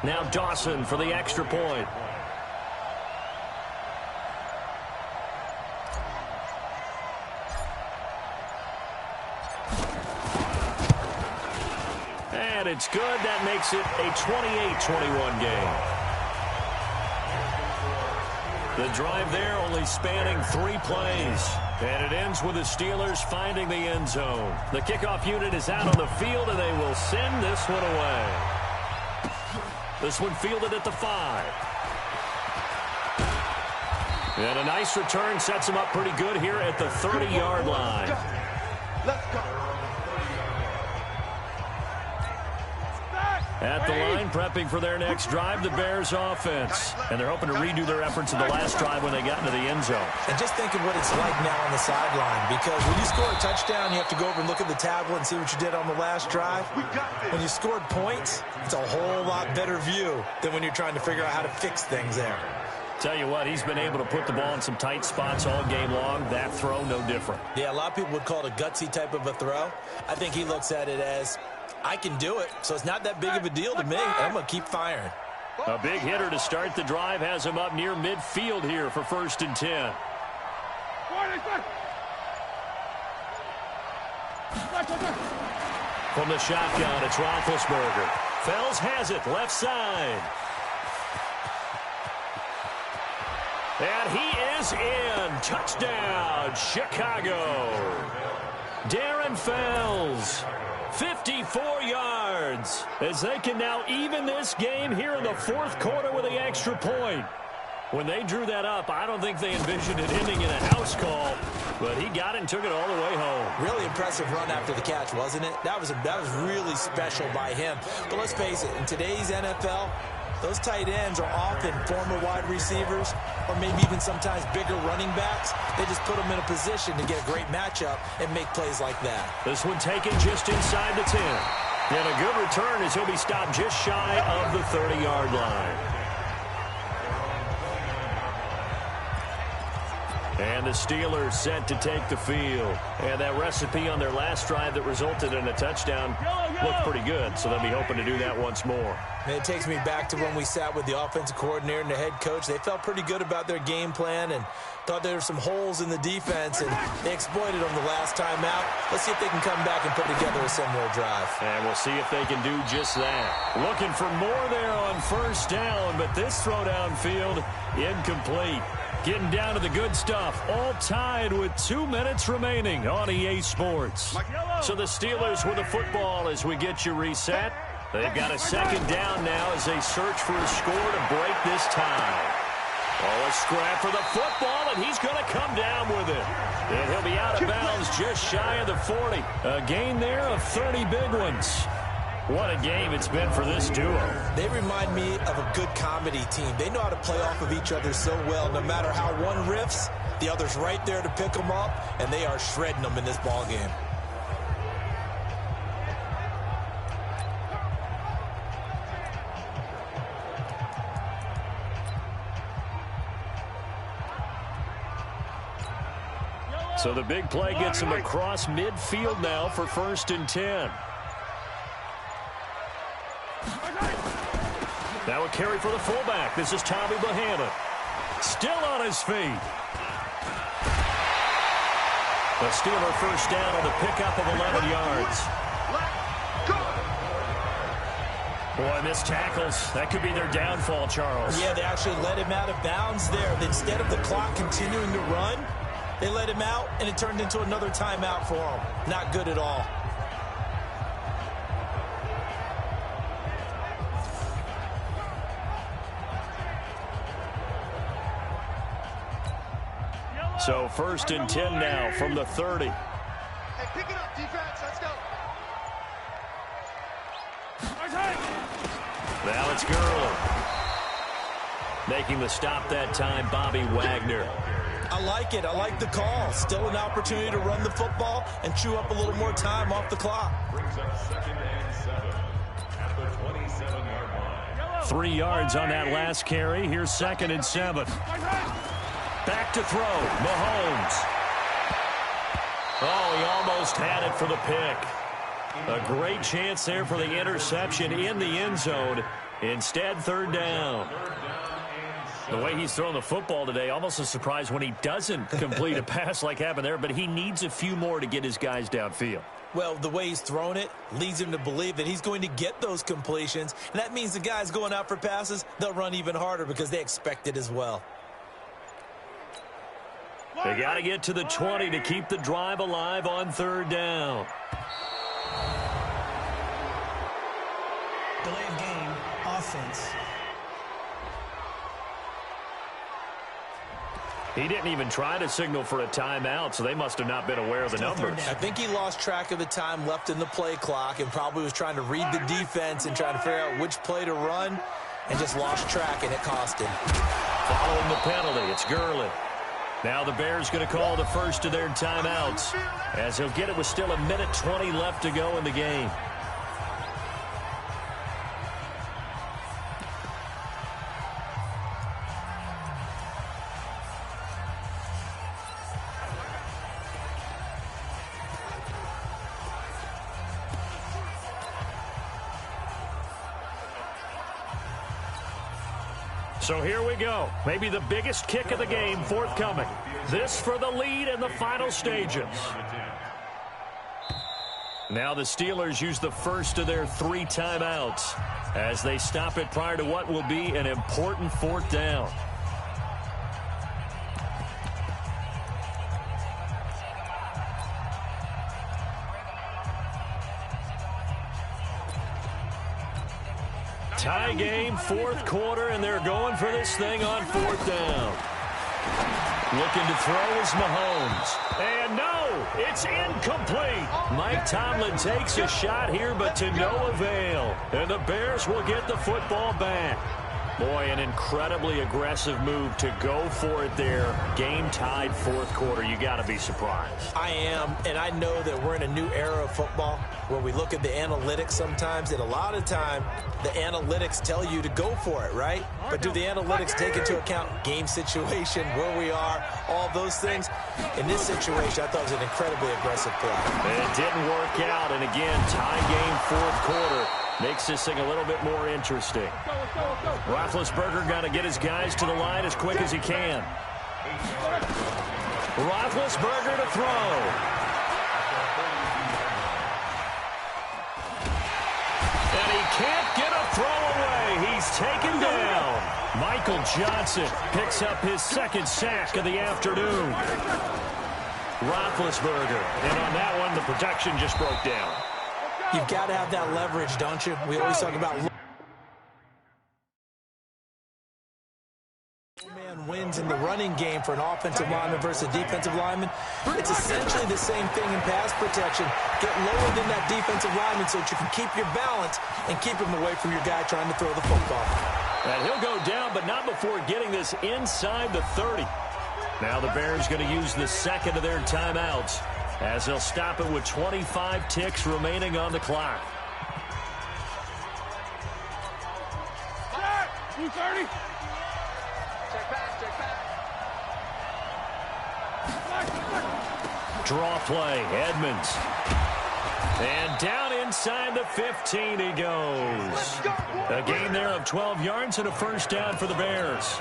Now Dawson for the extra point. And it's good. That makes it a 28-21 game. The drive there only spanning 3 plays. And it ends with the Steelers finding the end zone. The kickoff unit is out on the field, and they will send this one away. This one fielded at the 5. And a nice return sets him up pretty good here at the 30-yard line. Let's go. At the line, prepping for their next drive, the Bears offense. And they're hoping to redo their efforts in the last drive when they got into the end zone. And just think of what it's like now on the sideline, because when you score a touchdown, you have to go over and look at the tablet and see what you did on the last drive. When you scored points, it's a whole lot better view than when you're trying to figure out how to fix things there. Tell you what, he's been able to put the ball in some tight spots all game long. That throw, no different. Yeah, a lot of people would call it a gutsy type of a throw. I think he looks at it as, I can do it, so it's not that big of a deal to me. I'm going to keep firing. A big hitter to start the drive has him up near midfield here for 1st and 10. From the shotgun, it's Roethlisberger. Fells has it, left side. And he is in. Touchdown, Chicago. Darren Fells, 54 yards, as they can now even this game here in the fourth quarter with the extra point. When they drew that up, I don't think they envisioned it ending in a house call, but he got it and took it all the way home. Really impressive run after the catch, wasn't it? That was really special by him. But let's face it, in today's NFL, those tight ends are often former wide receivers or maybe even sometimes bigger running backs. They just put them in a position to get a great matchup and make plays like that. This one taken just inside the 10. And a good return as he'll be stopped just shy of the 30-yard line. And the Steelers set to take the field. And that recipe on their last drive that resulted in a touchdown looked pretty good, so they'll be hoping to do that once more. And it takes me back to when we sat with the offensive coordinator and the head coach. They felt pretty good about their game plan and thought there were some holes in the defense, and they exploited them the last time out. Let's see if they can come back and put together a similar drive. And we'll see if they can do just that. Looking for more there on first down, but this throw downfield incomplete. Getting down to the good stuff, all tied with 2 minutes remaining on EA Sports. So the Steelers with the football as we get you reset. They've got a second down now as they search for a score to break this tie. Oh, a scrap for the football, and he's going to come down with it. And he'll be out of bounds just shy of the 40. A gain there of 30 big ones. What a game it's been for this duo. They remind me of a good comedy team. They know how to play off of each other so well. No matter how one riffs, the other's right there to pick them up, and they are shredding them in this ball game. So the big play gets him across midfield now for 1st and 10. Now a carry for the fullback. This is Tommy Bahama. Still on his feet. The Steeler first down on the pickup of 11 yards. Boy, missed tackles. That could be their downfall, Charles. Yeah, they actually let him out of bounds there. Instead of the clock continuing to run, they let him out, and it turned into another timeout for him. Not good at all. So 1st and 10 now from the 30. Hey, pick it up, defense. Let's go. Now it's Gurley. Making the stop that time, Bobby Wagner. I like it. I like the call. Still an opportunity to run the football and chew up a little more time off the clock. Brings up 2nd and 7 at the 27-yard line. 3 yards on that last carry. Here's 2nd and 7. Back to throw. Mahomes. Oh, he almost had it for the pick. A great chance there for the interception in the end zone. Instead, 3rd down. The way he's throwing the football today, almost a surprise when he doesn't complete a pass like happened there, but he needs a few more to get his guys downfield. Well, the way he's thrown it leads him to believe that he's going to get those completions, and that means the guys going out for passes, they'll run even harder because they expect it as well. They got to get to the 20 to keep the drive alive on 3rd down. Delay of game, offense. He didn't even try to signal for a timeout, so they must have not been aware of the numbers. I think he lost track of the time left in the play clock and probably was trying to read the defense and trying to figure out which play to run and just lost track, and it cost him. Following the penalty, it's Gurley. Now the Bears going to call the first of their timeouts as he'll get it with still 1:20 left to go in the game. So here we go. Maybe the biggest kick of the game forthcoming. This for the lead in the final stages. Now the Steelers use the first of their 3 timeouts as they stop it prior to what will be an important 4th down. Tie game, fourth quarter, and they're going for this thing on fourth down. Looking to throw is Mahomes. And no, it's incomplete. Mike Tomlin takes a shot here, but to no avail. And the Bears will get the football back. Boy, an incredibly aggressive move to go for it there. Game tied fourth quarter. You got to be surprised. I am, and I know that we're in a new era of football where we look at the analytics sometimes, and a lot of time the analytics tell you to go for it, right? But do the analytics take into account game situation, where we are, all those things? In this situation, I thought it was an incredibly aggressive play. It didn't work out, and again, tie game fourth quarter. Makes this thing a little bit more interesting. Roethlisberger got to get his guys to the line as quick as he can. Roethlisberger to throw. And he can't get a throw away. He's taken down. Michael Johnson picks up his second sack of the afternoon. Roethlisberger. And on that one, the protection just broke down. You've got to have that leverage, don't you? We always talk about man wins in the running game for an offensive lineman versus a defensive lineman. It's essentially the same thing in pass protection. Get lower than that defensive lineman so that you can keep your balance and keep him away from your guy trying to throw the football. And he'll go down, but not before getting this inside the 30. Now the Bears going to use the second of their timeouts, as they'll stop it with 25 ticks remaining on the clock. 2:30. Check back. Draw play, Edmonds. And down inside the 15 he goes. A gain there of 12 yards and a first down for the Bears.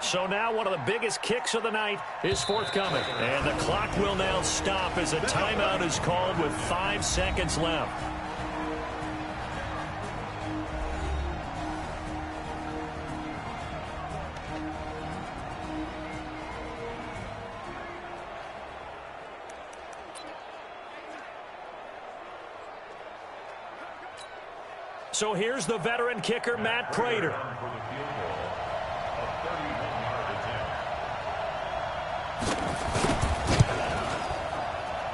So now one of the biggest kicks of the night is forthcoming. And the clock will now stop as a timeout is called with 5 seconds left. So here's the veteran kicker, Matt Prater.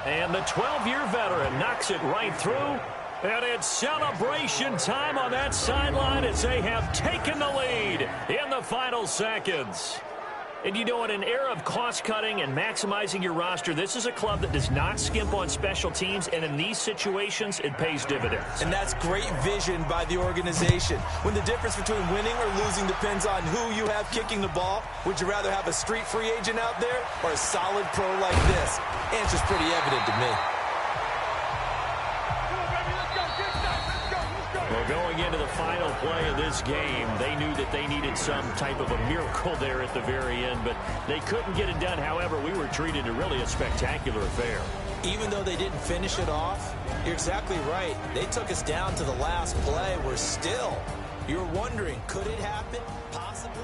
And the 12-year veteran knocks it right through. And it's celebration time on that sideline as they have taken the lead in the final seconds. And you know, in an era of cost-cutting and maximizing your roster, this is a club that does not skimp on special teams, and in these situations, it pays dividends. And that's great vision by the organization. When the difference between winning or losing depends on who you have kicking the ball, would you rather have a street free agent out there or a solid pro like this? Answer's pretty evident to me. Well, going into the final play of this game, they knew that they needed some type of a miracle there at the very end, but they couldn't get it done. However, we were treated to really a spectacular affair. Even though they didn't finish it off, you're exactly right. They took us down to the last play. We're still, you're wondering, could it happen? Possibly.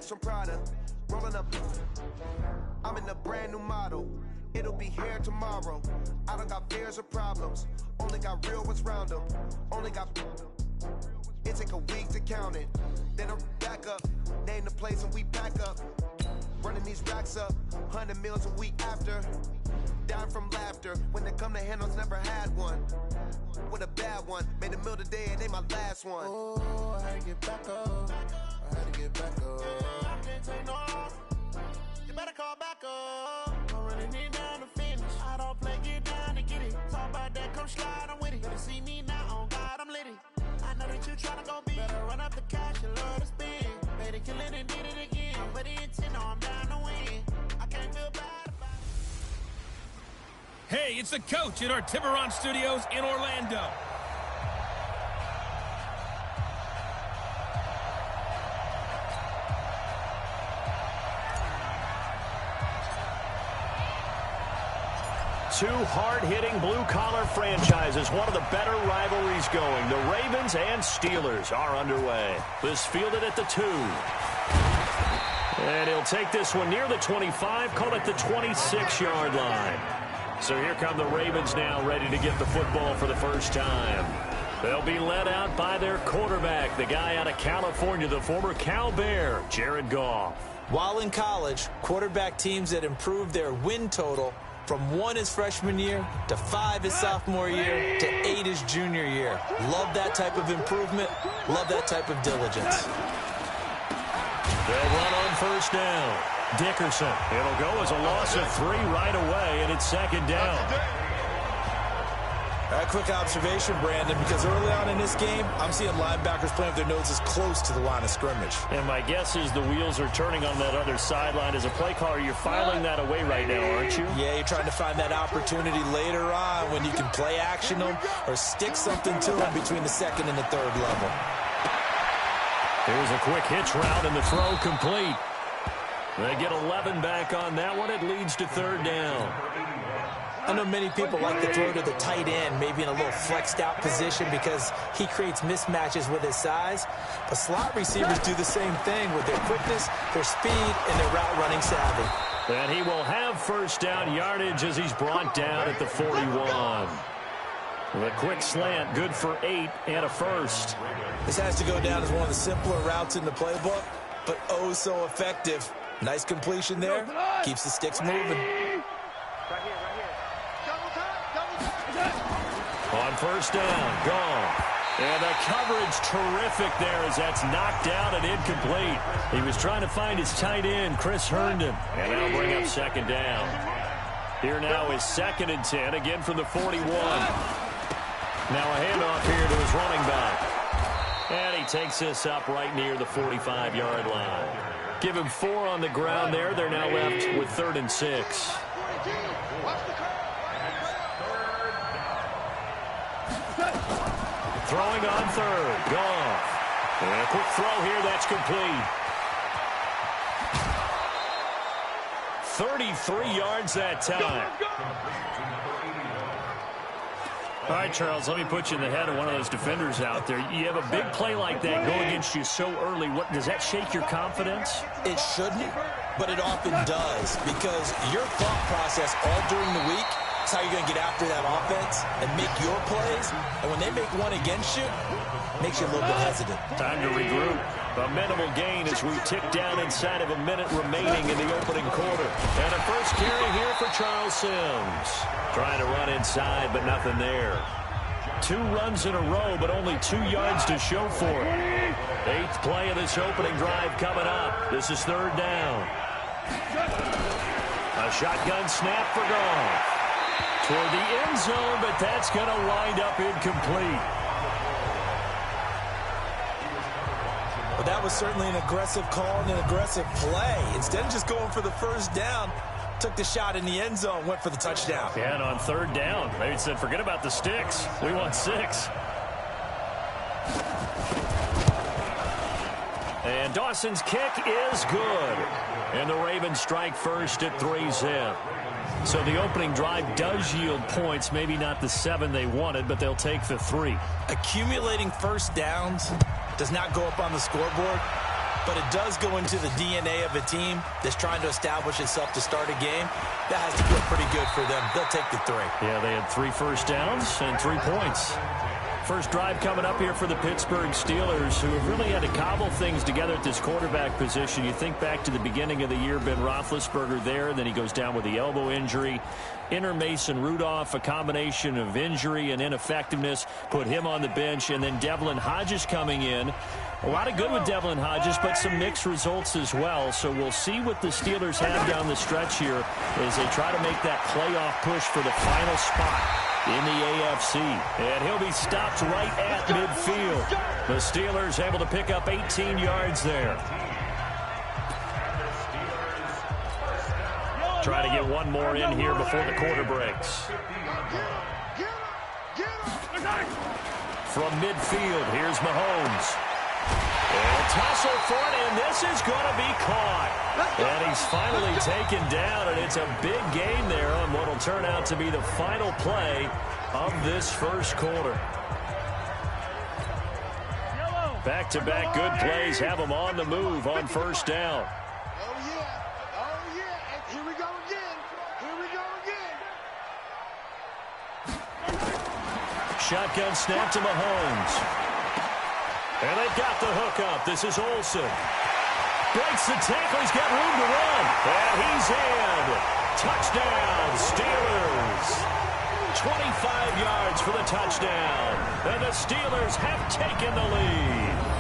Louis from Prada. Rolling up. I'm in a brand new model. It'll be here tomorrow. I don't got fears or problems. Only got real ones round them. Only got. It take a week to count it. Then I'm back up. Name the place and we back up. Running these racks up. 100 meals a week after. Dying from laughter. When they come to handles, never had one. With a bad one. Made a meal today and they my last one. Oh, I had to get back up. I had to get back up. I can't take no off. You better call back up. I'm running it down to finish. I don't play, get down to get it. Talk about that, come slide, I'm with it. Better see me now, on God, I'm litty. I know that you tryna go big. Better run up the cash, you love to spend. Better kill it and did it again. I'm ready in 10, no, I'm down to win. I can't feel bad about it. Hey, it's the coach at our Tiburon Studios in Orlando. Two hard-hitting blue-collar franchises, one of the better rivalries going. The Ravens and Steelers are underway. This fielded at the 2. And he'll take this one near the 25, call it the 26-yard line. So here come the Ravens now, ready to get the football for the first time. They'll be led out by their quarterback, the guy out of California, the former Cal Bear, Jared Goff. While in college, quarterback teams that improved their win total from 1 his freshman year to 5 his sophomore year to 8 his junior year. Love that type of improvement. Love that type of diligence. They'll run on first down. Dickerson. It'll go as a loss of 3 right away, and it's second down. A quick observation, Brandon, because early on in this game, I'm seeing linebackers playing with their noses close to the line of scrimmage. And my guess is the wheels are turning on that other sideline. As a play caller, you're filing that away right now, aren't you? Yeah, you're trying to find that opportunity later on when you can play action them or stick something to them between the second and the third level. Here's a quick hitch route and the throw complete. They get 11 back on that one. It leads to third down. I know many people like to throw to the tight end, maybe in a little flexed out position because he creates mismatches with his size. But slot receivers do the same thing with their quickness, their speed, and their route running savvy. And he will have first down yardage as he's brought down at the 41. The quick slant, good for 8 and a first. This has to go down as one of the simpler routes in the playbook, but oh so effective. Nice completion there. Keeps the sticks moving. On first down, gone. And the coverage terrific there as that's knocked down and incomplete. He was trying to find his tight end, Chris Herndon. And that'll bring up second down. Here now is 2nd and 10, again from the 41. Now a handoff here to his running back. And he takes this up right near the 45-yard line. Give him 4 on the ground there. They're now left with 3rd and 6. Throwing on 3rd. Goff. And a quick throw here. That's complete. 33 yards that time. All right, Charles, let me put you in the head of one of those defenders out there. You have a big play like that go against you so early. What does that shake your confidence? It shouldn't, but it often does because your thought process all during the week is how you're going to get after that offense and make your plays. And when they make one against you, it makes you a little bit hesitant. Time to regroup. A minimal gain as we tick down inside of a minute remaining in the opening quarter. And a first carry here for Charles Sims. Trying to run inside, but nothing there. 2 runs in a row, but only 2 yards to show for it. 8th play of this opening drive coming up. This is 3rd down. A shotgun snap for Goff. Toward the end zone, but that's going to wind up incomplete. Well, that was certainly an aggressive call and an aggressive play. Instead of just going for the first down, took the shot in the end zone, went for the touchdown. Yeah, and on 3rd down, they said, forget about the sticks. We want 6. And Dawson's kick is good. And the Ravens strike first at 3-zip. So the opening drive does yield points, maybe not the 7 they wanted, but they'll take the 3. Accumulating first downs does not go up on the scoreboard. but it does go into the DNA of a team that's trying to establish itself to start a game. That has to feel pretty good for them. They'll take the 3. Yeah, they had 3 first downs and 3 points. First drive coming up here for the Pittsburgh Steelers, who have really had to cobble things together at this quarterback position. You think back to the beginning of the year, Ben Roethlisberger there, and then he goes down with the elbow injury. Inner Mason Rudolph, a combination of injury and ineffectiveness, put him on the bench, and then Devlin Hodges coming in. A lot of good with Devlin Hodges, but some mixed results as well. So we'll see what the Steelers have down the stretch here as they try to make that playoff push for the final spot in the AFC. And he'll be stopped right at midfield. The Steelers able to pick up 18 yards there. Try to get one more in here before the quarter breaks. From midfield, here's Mahomes. And tussle for it, and this is going to be caught. And he's finally taken down, and it's a big gain there on what will turn out to be the final play of this first quarter. Back-to-back good plays have them on the move on first down. Here we go again. Shotgun snap to Mahomes. And they've got the hook up. This is Olsen. Breaks the tackle. He's got room to run. And he's in. Touchdown, Steelers. 25 yards for the touchdown. And the Steelers have taken the lead.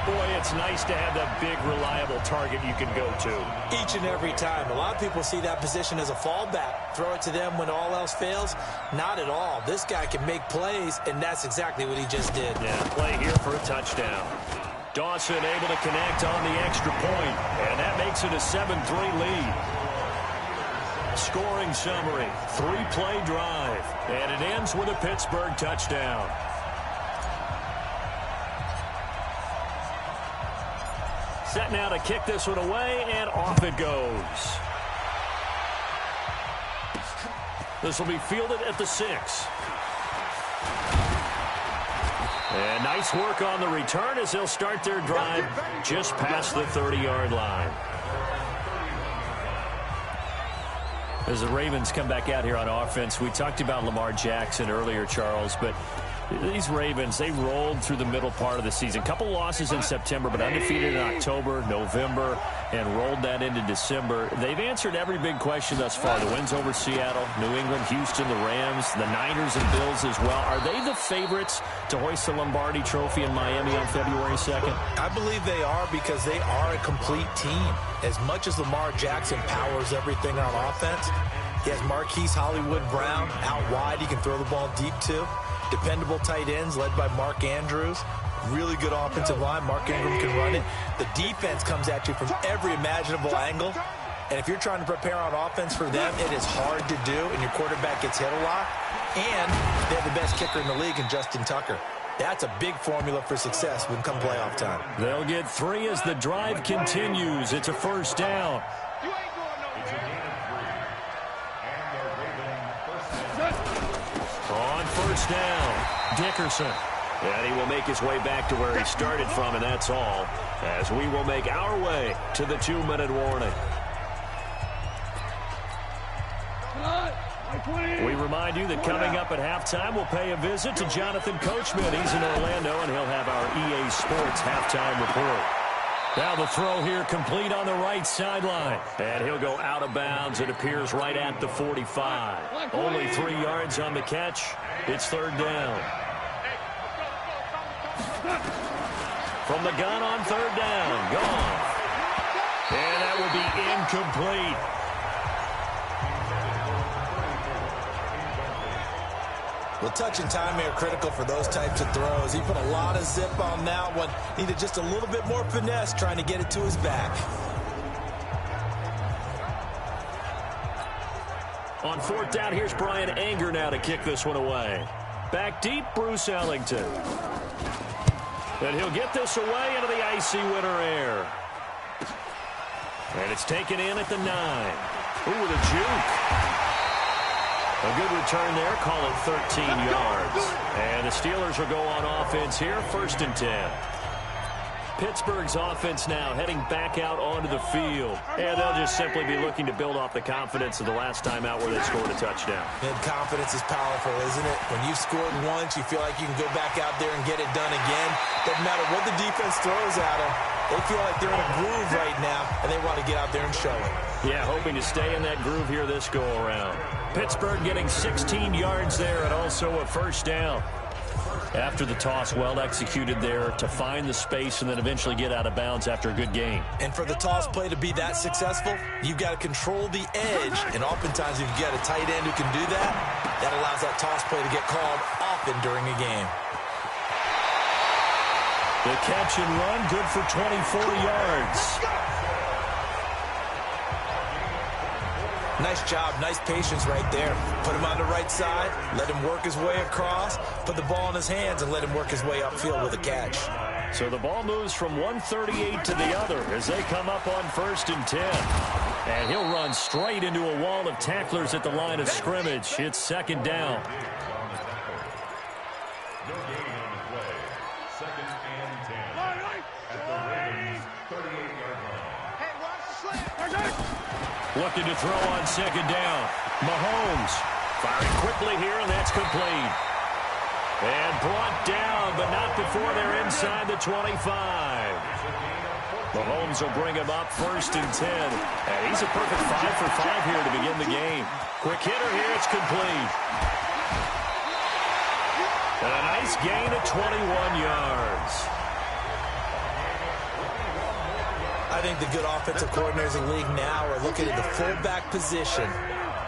Boy, it's nice to have that big, reliable target you can go to. Each and every time. A lot of people see that position as a fallback. Throw it to them when all else fails. Not at all. This guy can make plays, and that's exactly what he just did. Yeah, play here for a touchdown. Dawson able to connect on the extra point, and that makes it a 7-3 lead. Scoring summary, 3-play drive, and it ends with a Pittsburgh touchdown. Set now to kick this one away, and off it goes. This will be fielded at the 6. And nice work on the return as they'll start their drive just past the 30-yard line. As the Ravens come back out here on offense, we talked about Lamar Jackson earlier, Charles, but these Ravens, they rolled through the middle part of the season. Couple losses in September, but undefeated in October, November, and rolled that into December. They've answered every big question thus far. The wins over Seattle, New England, Houston, the Rams, the Niners and Bills as well. Are they the favorites to hoist the Lombardi Trophy in Miami on February 2nd? I believe they are because they are a complete team. As much as Lamar Jackson powers everything on offense, he has Marquise Hollywood Brown out wide. He can throw the ball deep too. Dependable tight ends led by Mark Andrews. Really good offensive line. Mark Ingram can run it. The defense comes at you from every imaginable angle. And if you're trying to prepare on offense for them, it is hard to do, and your quarterback gets hit a lot. And they have the best kicker in the league in Justin Tucker. That's a big formula for success when come playoff time. They'll get 3 as the drive continues. It's a first down. On first down, Dickerson. And he will make his way back to where he started from, and that's all, as we will make our way to the 2-minute warning. We remind you that coming up at halftime, we'll pay a visit to Jonathan Coachman. He's in Orlando, and he'll have our EA Sports halftime report. Now the throw here complete on the right sideline. And he'll go out of bounds. It appears right at the 45. Only 3 yards on the catch. It's third down. From the gun on third down. Gone. And that will be incomplete. Well, touch and time are critical for those types of throws. He put a lot of zip on that one. Needed just a little bit more finesse trying to get it to his back. On fourth down, here's Brian Anger now to kick this one away. Back deep, Bruce Ellington. And he'll get this away into the icy winter air. And it's taken in at the 9. Ooh, with a juke. A good return there. Call it 13 yards. And the Steelers will go on offense here. 1st and 10. Pittsburgh's offense now heading back out onto the field. And they'll just simply be looking to build off the confidence of the last time out where they scored a touchdown. And confidence is powerful, isn't it? When you've scored once, you feel like you can go back out there and get it done again. Doesn't matter what the defense throws at them. They feel like they're in a groove right now, and they want to get out there and show it. Yeah, hoping to stay in that groove here this go-around. Pittsburgh getting 16 yards there and also a first down. After the toss, well executed there to find the space and then eventually get out of bounds after a good gain. And for the toss play to be that successful, you've got to control the edge. And oftentimes, if you've got a tight end who can do that, that allows that toss play to get called often during a game. The catch and run, good for 24 yards. Nice job, nice patience right there. Put him on the right side, let him work his way across, put the ball in his hands, and let him work his way upfield with a catch. So the ball moves from 138 to the other as they come up on 1st and 10. And he'll run straight into a wall of tacklers at the line of scrimmage. It's 2nd down. No gain on the play. 2nd and 10. At the Ravens' 38-yard line. Hey, watch the slant. Looking to throw on 2nd down. Mahomes firing quickly here, and that's complete. And brought down, but not before they're inside the 25. Mahomes will bring him up 1st and 10. And he's a perfect 5 for 5 here to begin the game. Quick hitter here, it's complete. And a nice gain of 21 yards. I think the good offensive coordinators in the league now are looking at the fullback position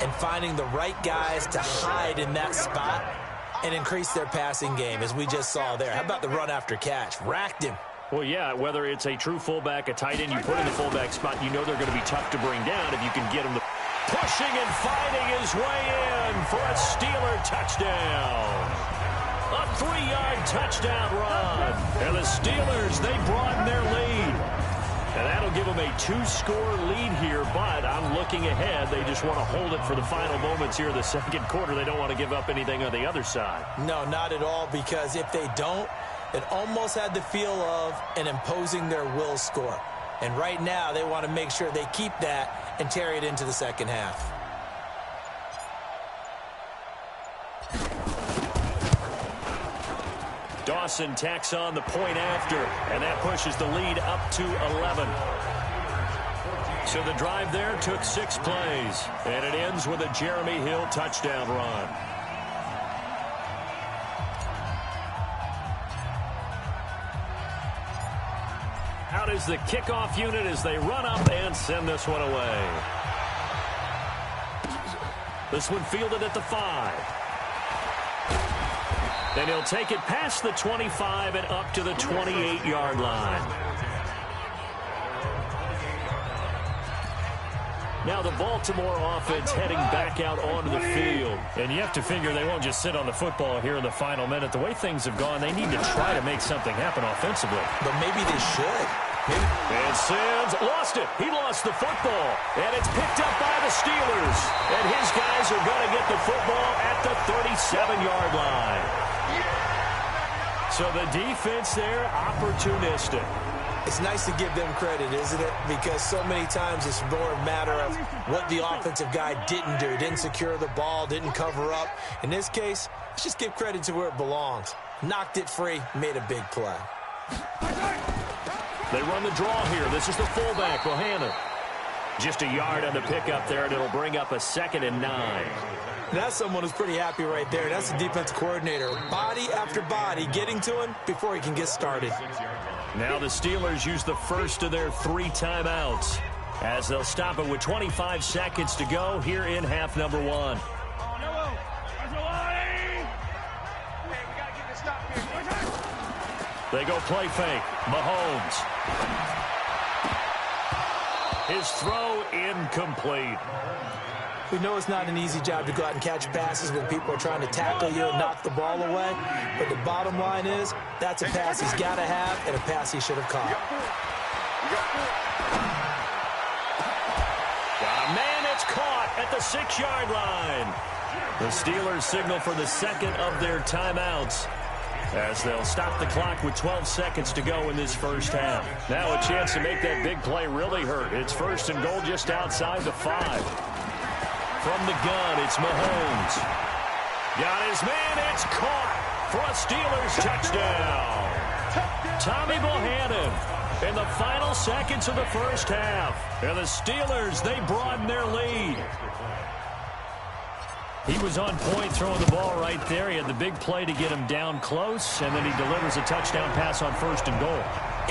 and finding the right guys to hide in that spot and increase their passing game, as we just saw there. How about the run after catch? Racked him. Well, yeah, whether it's a true fullback, a tight end, you put in the fullback spot, you know they're going to be tough to bring down if you can get them to pushing and fighting his way in for a Steeler touchdown. A 3-yard touchdown run. And the Steelers, they broaden their lead. And that'll give them a 2-score lead here, but I'm looking ahead. They just want to hold it for the final moments here in the 2nd quarter. They don't want to give up anything on the other side. No, not at all, because if they don't, it almost had the feel of an imposing their will score. And right now, they want to make sure they keep that and carry it into the 2nd half. Dawson tacks on the point after, and that pushes the lead up to 11. So the drive there took 6 plays, and it ends with a Jeremy Hill touchdown run. Out is the kickoff unit as they run up and send this one away. This one fielded at the 5. Then he'll take it past the 25 and up to the 28-yard line. Now the Baltimore offense heading back out onto the field. And you have to figure they won't just sit on the football here in the final minute. The way things have gone, they need to try to make something happen offensively. But maybe they should. And Sims lost it. He lost the football. And it's picked up by the Steelers. And his guys are going to get the football at the 37-yard line. So the defense there, opportunistic. It's nice to give them credit, isn't it? Because so many times it's more a matter of what the offensive guy didn't do. Didn't secure the ball, didn't cover up. In this case, let's just give credit to where it belongs. Knocked it free, made a big play. They run the draw here. This is the fullback, Bohanna. Just a yard on the pickup there, and it'll bring up a 2nd and 9. That's someone who's pretty happy right there. That's the defensive coordinator. Body after body getting to him before he can get started. Now the Steelers use the first of their 3 timeouts as they'll stop it with 25 seconds to go here in half number 1. They go play fake. Mahomes. His throw incomplete. We know it's not an easy job to go out and catch passes when people are trying to tackle you and knock the ball away. But the bottom line is, that's a pass he's got to have and a pass he should have caught. Got a man that's caught at the 6-yard line. The Steelers signal for the second of their timeouts. as they'll stop the clock with 12 seconds to go in this first half. Now a chance to make that big play really hurt. It's 1st and goal just outside the 5. From the gun, it's Mahomes. Got his man, it's caught for a Steelers touchdown. Tommy Bohannon in the final seconds of the first half. And the Steelers, they broaden their lead. He was on point throwing the ball right there. He had the big play to get him down close, and then he delivers a touchdown pass on 1st and goal.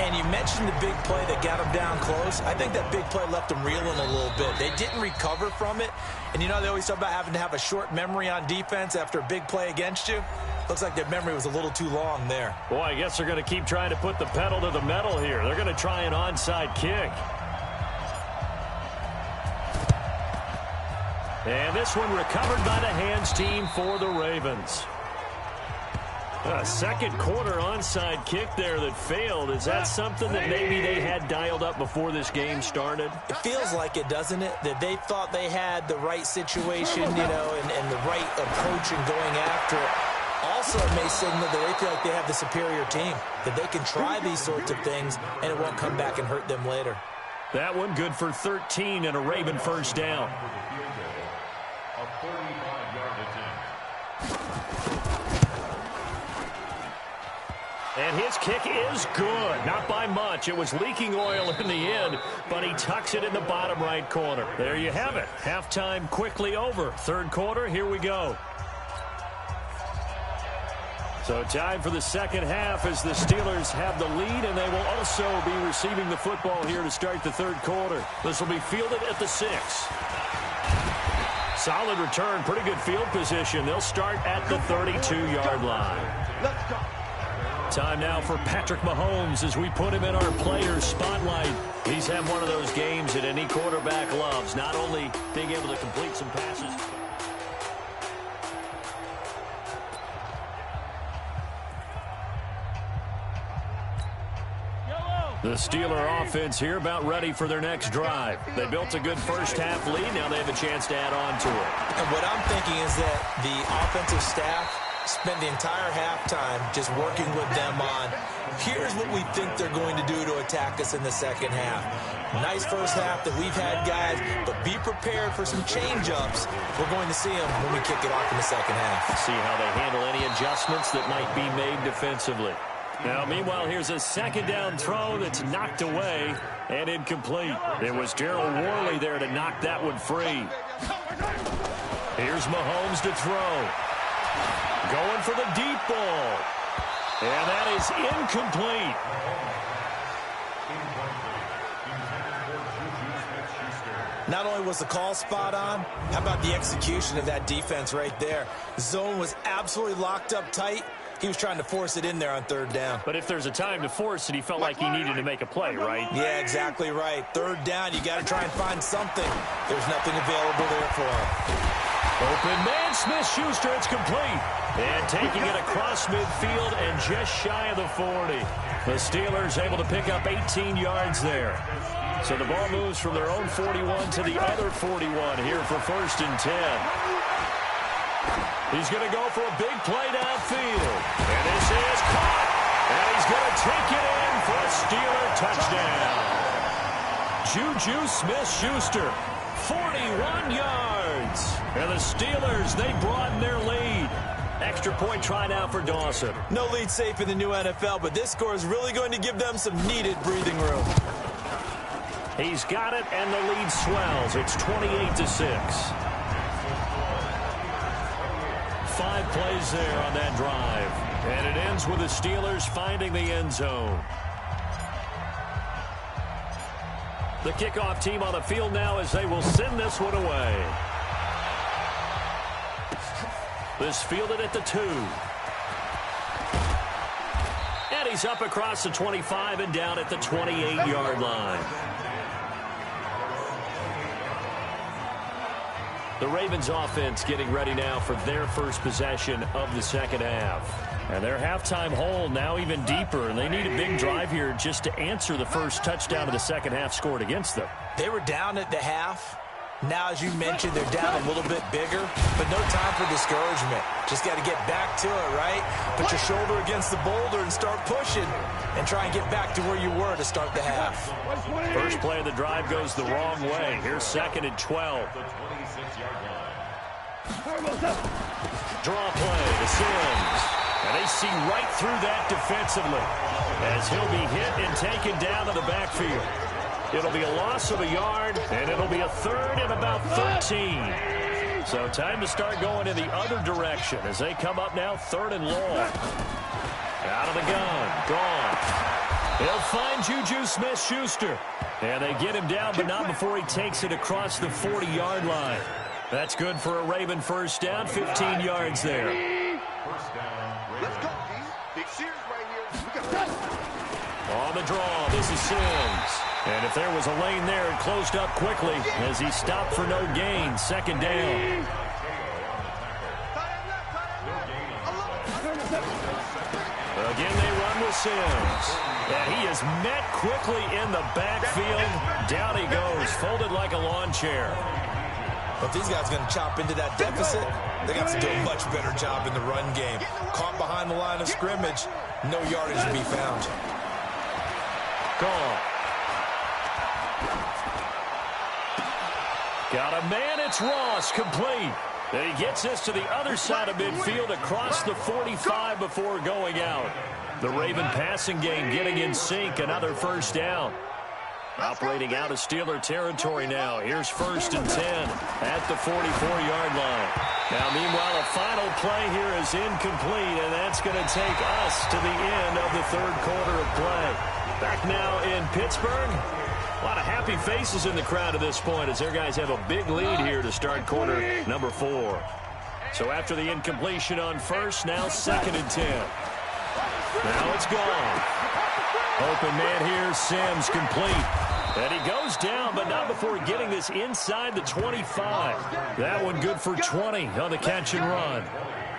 And you mentioned the big play that got him down close. I think that big play left him reeling a little bit. They didn't recover from it. And you know, they always talk about having to have a short memory on defense after a big play against you. Looks like their memory was a little too long there. Boy, I guess they're going to keep trying to put the pedal to the metal here. They're going to try an onside kick. And this one recovered by the hands team for the Ravens. A second quarter onside kick there that failed. Is that something that maybe they had dialed up before this game started? It feels like it, doesn't it? That they thought they had the right situation, you know, and the right approach in going after it. Also, it may signal that they feel like they have the superior team, that they can try these sorts of things and it won't come back and hurt them later. That one good for 13 and a Raven first down. And his kick is good. Not by much. It was leaking oil in the end, but he tucks it in the bottom right corner. There you have it. Halftime quickly over. Third quarter, here we go. So time for the second half as the Steelers have the lead, and they will also be receiving the football here to start the third quarter. This will be fielded at the 6. Solid return, pretty good field position. They'll start at the 32-yard line. Let's go. Time now for Patrick Mahomes as we put him in our players spotlight. He's had one of those games that any quarterback loves, not only being able to complete some passes. The Steeler offense here about ready for their next drive. They built a good first half lead. Now they have a chance to add on to it. And what I'm thinking is that the offensive staff spend the entire halftime just working with them on, here's what we think they're going to do to attack us in the second half. Nice first half that we've had, guys, but be prepared for some change-ups. We're going to see them when we kick it off in the second half. See how they handle any adjustments that might be made defensively. Now, meanwhile, here's a second down throw that's knocked away and incomplete. It was Darryl Worley there to knock that one free. Here's Mahomes to throw. Going for the deep ball. And that is incomplete. Not only was the call spot on, how about the execution of that defense right there? The zone was absolutely locked up tight. He was trying to force it in there on third down. But if there's a time to force it, he felt like he needed to make a play, right? Yeah, exactly right. Third down, you got to try and find something. There's nothing available there for him. Open man, Smith-Schuster, it's complete. And taking it across midfield and just shy of the 40. The Steelers able to pick up 18 yards there. So the ball moves from their own 41 to the other 41 here for 1st and 10. He's going to go for a big play downfield. And this is caught. And he's going to take it in for a Steeler touchdown. Juju Smith-Schuster, 41 yards. And the Steelers, they broaden their lead. Extra point try now for Dawson. No lead safe in the new NFL, but this score is really going to give them some needed breathing room. He's got it, and the lead swells. It's 28-6. 5 plays there on that drive. And it ends with the Steelers finding the end zone. The kickoff team on the field now as they will send this one away. This fielded at the 2. And he's up across the 25 and down at the 28-yard line. The Ravens offense getting ready now for their first possession of the second half. And their halftime hole now even deeper, and they need a big drive here just to answer the first touchdown of the second half scored against them. They were down at the half, Now, as you mentioned, they're down a little bit bigger, but no time for discouragement. Just got to get back to it, right? Put your shoulder against the boulder and start pushing and try and get back to where you were to start the half. First play of the drive goes the wrong way. Here's 2nd and 12. Draw play to Sims. And they see right through that defensively as he'll be hit and taken down to the backfield. It'll be a loss of a yard, and it'll be a 3rd and about 13. So time to start going in the other direction as they come up now 3rd and long. Out of the gun. Gone. He'll find Juju Smith-Schuster. And they get him down, but not before he takes it across the 40-yard line. That's good for a Raven first down, 15 yards there. Let's go, G. Big series right here. On the draw, this is Sims. And if there was a lane there, it closed up quickly as he stopped for no gain. 2nd down. Again, they run with Sims. And he is met quickly in the backfield. Down he goes, folded like a lawn chair. But these guys are going to chop into that deficit. They got to do a much better job in the run game. Caught behind the line of scrimmage, no yardage to be found. Gone. Got a man, it's Ross, complete. And he gets this to the other side of midfield across the 45 before going out. The Raven passing game getting in sync, another first down. Operating out of Steeler territory now. Here's 1st and 10 at the 44-yard line. Now, meanwhile, a final play here is incomplete, and that's going to take us to the end of the 3rd quarter of play. Back now in Pittsburgh. A lot of happy faces in the crowd at this point as their guys have a big lead here to start quarter number 4. So after the incompletion on 1st, now 2nd and 10. Now it's gone. Open man here, Sims complete. And he goes down, but not before getting this inside the 25. That one good for 20 on the catch and run.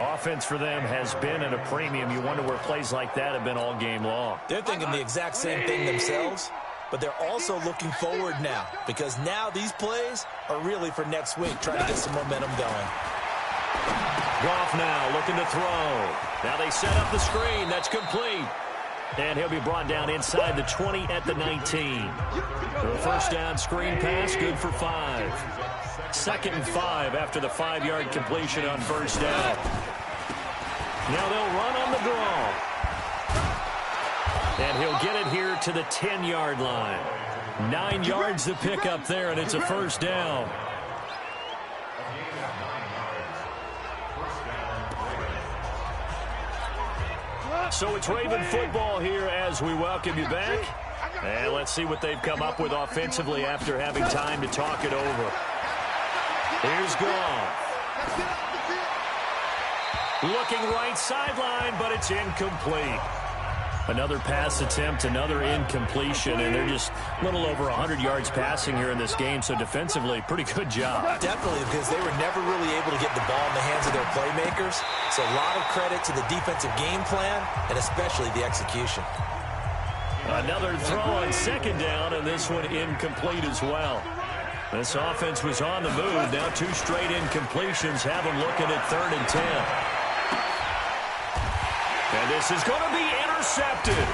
Offense for them has been at a premium. You wonder where plays like that have been all game long. They're thinking the exact same thing themselves, but they're also looking forward now because now these plays are really for next week, trying to get some momentum going. Goff now looking to throw. Now they set up the screen. That's complete. And he'll be brought down inside the 20 at the 19. The first down screen pass, good for 5. 2nd and 5 after the 5-yard completion on 1st down. Now they'll run on the draw. And he'll get it here to the 10-yard line. 9 yards to pick up there, and it's a first down. So it's Raven football here as we welcome you back. And let's see what they've come up with offensively after having time to talk it over. Here's Goff. Looking right sideline, but it's incomplete. Another pass attempt, another incompletion, and they're just a little over 100 yards passing here in this game, so defensively, pretty good job. Definitely, because they were never really able to get the ball in the hands of their playmakers. So a lot of credit to the defensive game plan, and especially the execution. Another throw on 2nd down, and this one incomplete as well. This offense was on the move. Now 2 straight incompletions have them looking at 3rd and 10. And this is going to be intercepted.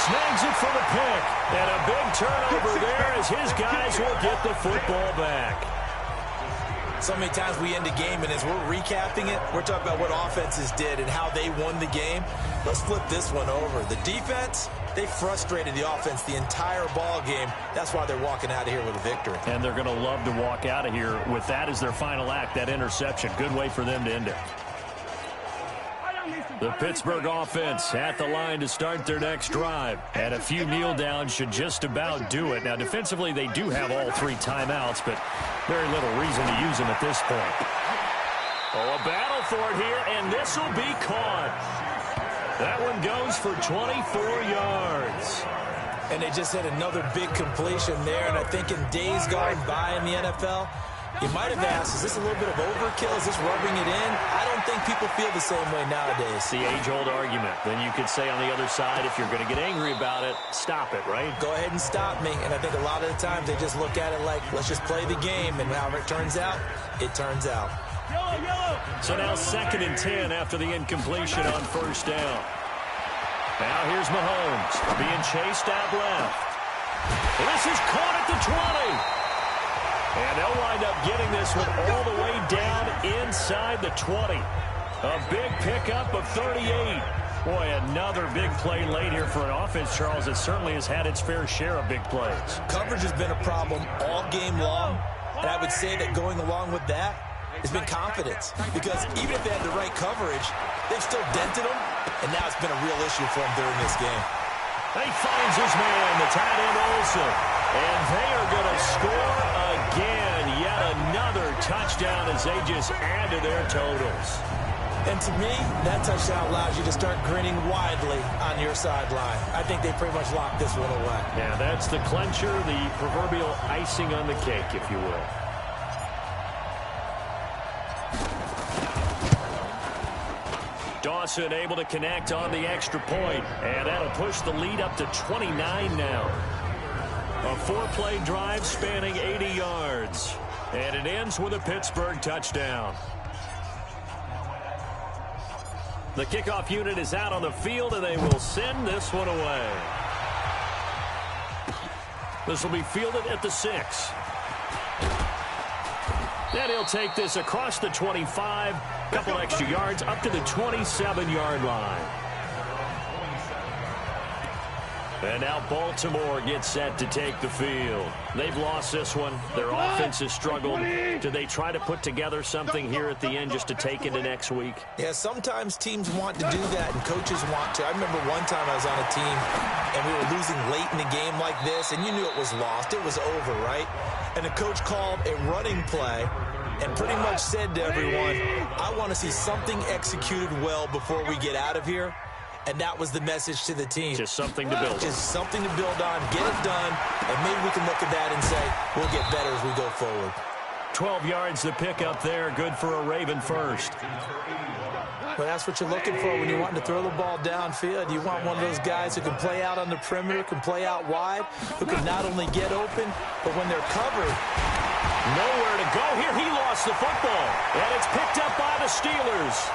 Snags it for the pick. And a big turnover there as his guys will get the football back. So many times we end a game, and as we're recapping it, we're talking about what offenses did and how they won the game. Let's flip this one over. The defense, they frustrated the offense the entire ball game. That's why they're walking out of here with a victory. And they're going to love to walk out of here with that as their final act, that interception. Good way for them to end it. The Pittsburgh offense at the line to start their next drive. And a few kneel downs should just about do it. Now, defensively, they do have all 3 timeouts, but very little reason to use them at this point. Oh, a battle for it here, and this will be caught. That one goes for 24 yards. And they just had another big completion there, and I think in days gone by in the NFL, you might have asked, is this a little bit of overkill? Is this rubbing it in? I don't think people feel the same way nowadays. The age-old argument. Then you could say on the other side, if you're going to get angry about it, stop it, right? Go ahead and stop me. And I think a lot of the times they just look at it like, let's just play the game. And however it turns out, it turns out. So now 2nd and 10 after the incompletion on first down. Now here's Mahomes being chased out left. This is caught at the 20. And they'll wind up getting this one all the way down inside the 20. A big pickup of 38. Boy, another big play late here for an offense, Charles, that certainly has had its fair share of big plays. Coverage has been a problem all game long. And I would say that going along with that has been confidence. Because even if they had the right coverage, they've still dented them. And now it's been a real issue for them during this game. He finds his man, the tight end Olsen. And they are going to score again. Yet another touchdown as they just add to their totals. And to me, that touchdown allows you to start grinning widely on your sideline. I think they pretty much locked this one away. Yeah, that's the clincher, the proverbial icing on the cake, if you will. Dawson able to connect on the extra point, and that'll push the lead up to 29 now. A 4-play drive spanning 80 yards, and it ends with a Pittsburgh touchdown. The kickoff unit is out on the field, and they will send this one away. This will be fielded at the 6. Then he'll take this across the 25, couple extra yards, up to the 27-yard line. And now Baltimore gets set to take the field. They've lost this one. Their offense has struggled. Do they try to put together something here at the end just to take into next week? Yeah, sometimes teams want to do that and coaches want to. I remember one time I was on a team and we were losing late in the game like this, and you knew it was lost. It was over, right? And the coach called a running play and pretty much said to everyone, I want to see something executed well before we get out of here. And that was the message to the team. Just something to build on. Just something to build on, get it done, and maybe we can look at that and say, we'll get better as we go forward. 12 yards to pick up there, good for a Raven first. Well, that's what you're looking for when you're wanting to throw the ball downfield. You want one of those guys who can play out on the perimeter, can play out wide, who can not only get open, but when they're covered, nowhere to go. Here he lost the football, and it's picked up by the Steelers.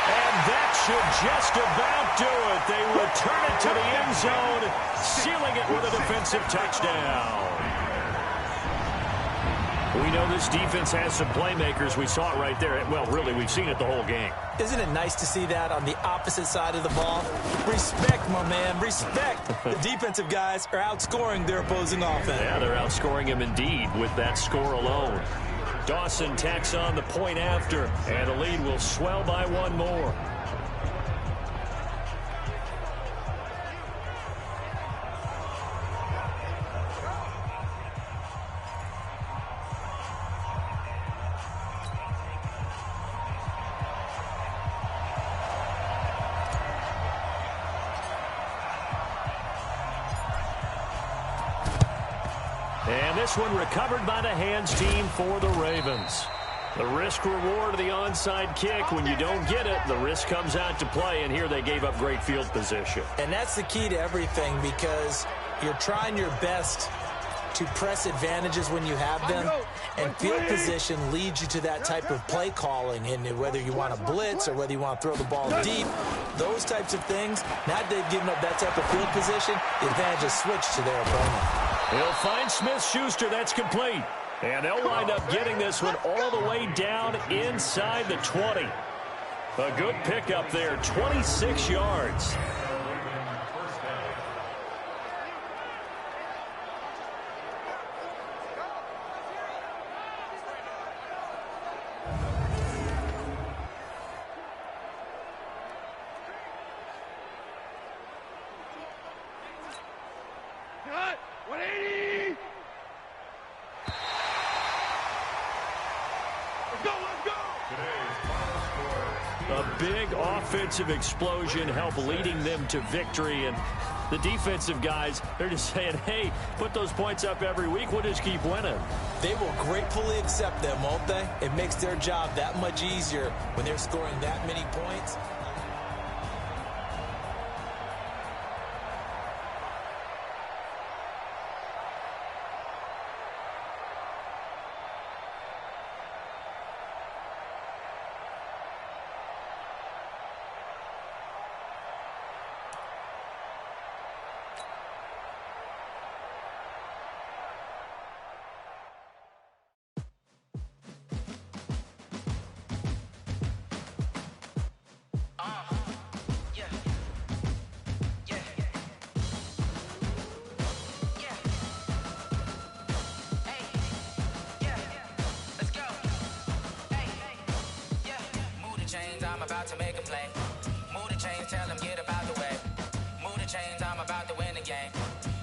And that should just about do it. They return it to the end zone, sealing it with a defensive touchdown. We know this defense has some playmakers. We saw it right there. Well, really, we've seen it the whole game. Isn't it nice to see that on the opposite side of the ball? Respect, my man, respect. The defensive guys are outscoring their opposing offense. Yeah, they're outscoring him indeed with that score alone. Dawson tacks on the point after, and the lead will swell by one more. And this one recovered by the hands team for the Ravens. The risk-reward of the onside kick. When you don't get it, the risk comes out to play, and here they gave up great field position. And that's the key to everything, because you're trying your best to press advantages when you have them, and field position leads you to that type of play calling. And whether you want to blitz or whether you want to throw the ball deep, those types of things, now that they've given up that type of field position, the advantage is switched to their opponent. He'll find Smith-Schuster. That's complete. And they'll wind up getting this one all the way down inside the 20. A good pickup there, 26 yards. A big offensive explosion helped leading them to victory, and The defensive guys, they're just saying, hey, put those points up every week. We'll just keep winning. They will gratefully accept them, won't they? It makes their job that much easier when they're scoring that many points. I'm about to make a play. Move the chains, tell them get up out the way. Move the chains, I'm about to win the game.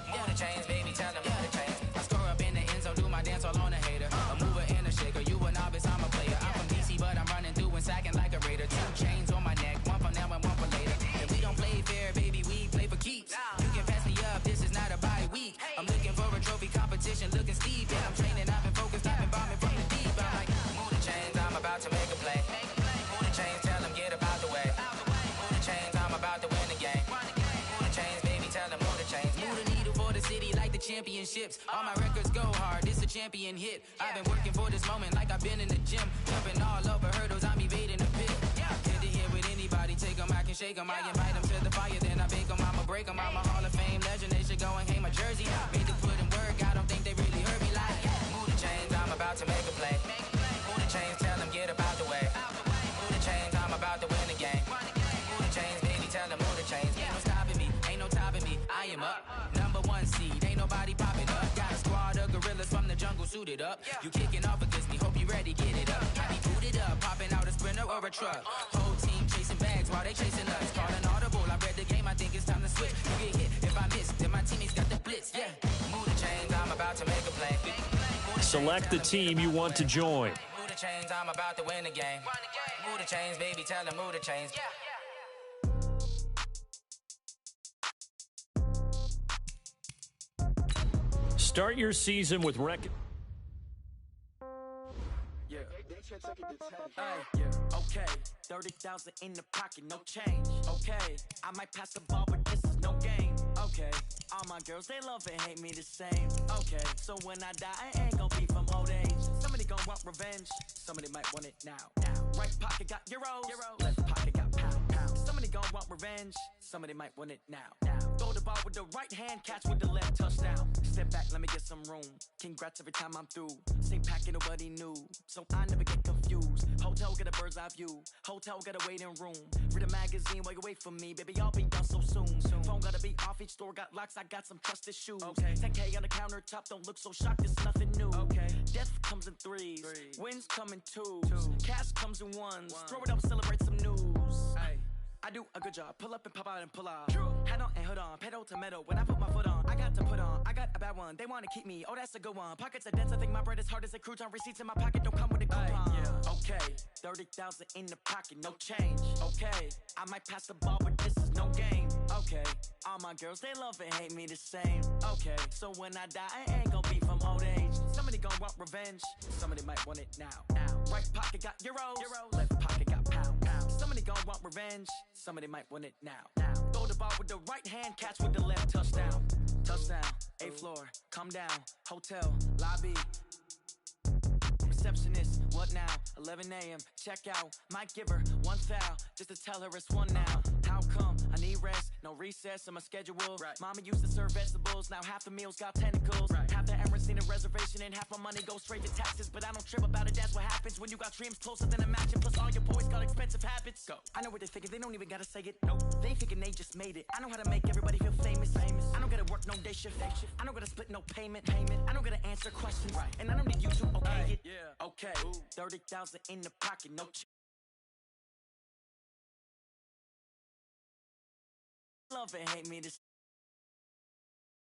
Move the chains, baby, tell them move the chains. I score up in the end zone, do my dance all on a hater. A mover and a shaker, you a novice, I'm a player. I'm from DC, but I'm running through and sacking like a raider. 2 chains on my neck, one for now and one for later. And we don't play fair, baby, we play for keeps. You can pass me up, this is not a bye week. I'm looking for a trophy competition, looking steep. And I'm training, I've been focused, I've been bombing from the deep. I'm like, move the chains, I'm about to make a play. Move the chains, tell them get up out the way. Move the chains, I'm about to win the game. Move the chains, baby, tell them move the chains. Move the needle for the city like the championships. All my records go hard, this a champion hit. I've been working for this moment like I've been in the gym. Jumping all over hurdles, I'm evading the pit. Hit it here with anybody, take them, I can shake them. I invite them to the fire, then I bake them, I'ma break them. I'm a Hall of Fame legend, they should go and hang my jersey. Made them put in work, I don't think they really heard me like. Move the chains, I'm about to make a play. Move the chains, tell them get up out the way. Move the chains, I'm about to win the game. Move the chains, baby, tell them move the chains. Ain't no stopping me, ain't no topping me, I am up. #1 seed, ain't nobody popping up. Got a squad of gorillas from the jungle suited up. You kicking off against me, hope you ready, get it up. I be booted up, popping out a Sprinter or a truck. Whole team chasing bags while they chasing us. Call an audible, I read the game, I think it's time to switch. You get hit, if I miss, then my teammates got the blitz, yeah. Move the chains, I'm about to make a play. Select the team you want to join. Move the chains, I'm about to win the game. Move the chains, baby, tell them move the chains. Start your season with record. Yeah. Yeah. Okay. 30,000 in the pocket, no change. Okay. I might pass the ball, but this is no game. Okay. All my girls, they love and hate me the same. Okay. So when I die, I ain't gonna be from old age. Somebody gonna want revenge. Somebody might want it now. Right pocket got euros. Left pocket got pound. Somebody gonna want revenge. Somebody might want it now. Throw the ball with the right hand, catch with the left, touchdown. Step back, let me get some room. Congrats every time I'm through. Same packet, nobody knew, so I never get confused. Hotel get a bird's eye view. Hotel get a waiting room. Read a magazine while you wait for me, baby. I'll be done so soon. Phone gotta be off, each store got locks. I got some trusted shoes. 10K on the countertop, don't look so shocked. It's nothing new. Death comes in threes. Wins come in twos. Cash comes in ones. Throw it up, celebrate some news. I do a good job. Pull up and pop out and pull out. Head on and hood on. Pedal to metal. When I put my foot on, I got to put on. I got a bad one. They want to keep me. Oh, that's a good one. Pockets are dense. I think my bread is hard as a crouton. Receipts in my pocket don't come with a coupon. Okay. 30,000 in the pocket. No change. Okay. I might pass the ball, but this is no game. Okay. All my girls, they love and hate me the same. Okay. So when I die, I ain't gonna be from old age. Somebody gonna want revenge. Somebody might want it now. Right pocket got euros. Left pocket got pound. Somebody gonna want revenge. Somebody might want it now. Throw the ball with the right hand, catch with the left, touchdown. Touchdown, 8th floor, come down, hotel, lobby. Receptionist, what now? 11 a.m., check out. Might give her one foul, just to tell her it's one now. How come? I need rest, no recess in my schedule. Mama used to serve vegetables, now half the meals got tentacles. Half the errands need a reservation and half my money goes straight to taxes. But I don't trip about it, that's what happens when you got dreams closer than a match. And plus all your boys got expensive habits. Go. I know what they're thinking, they don't even gotta say it. Nope. They thinking they just made it. I know how to make everybody feel famous. I don't gotta work no day shift. I don't gotta split no payment. I don't gotta answer questions. And I don't need you to okay it. Okay, 30,000 in the pocket, no love and hate me this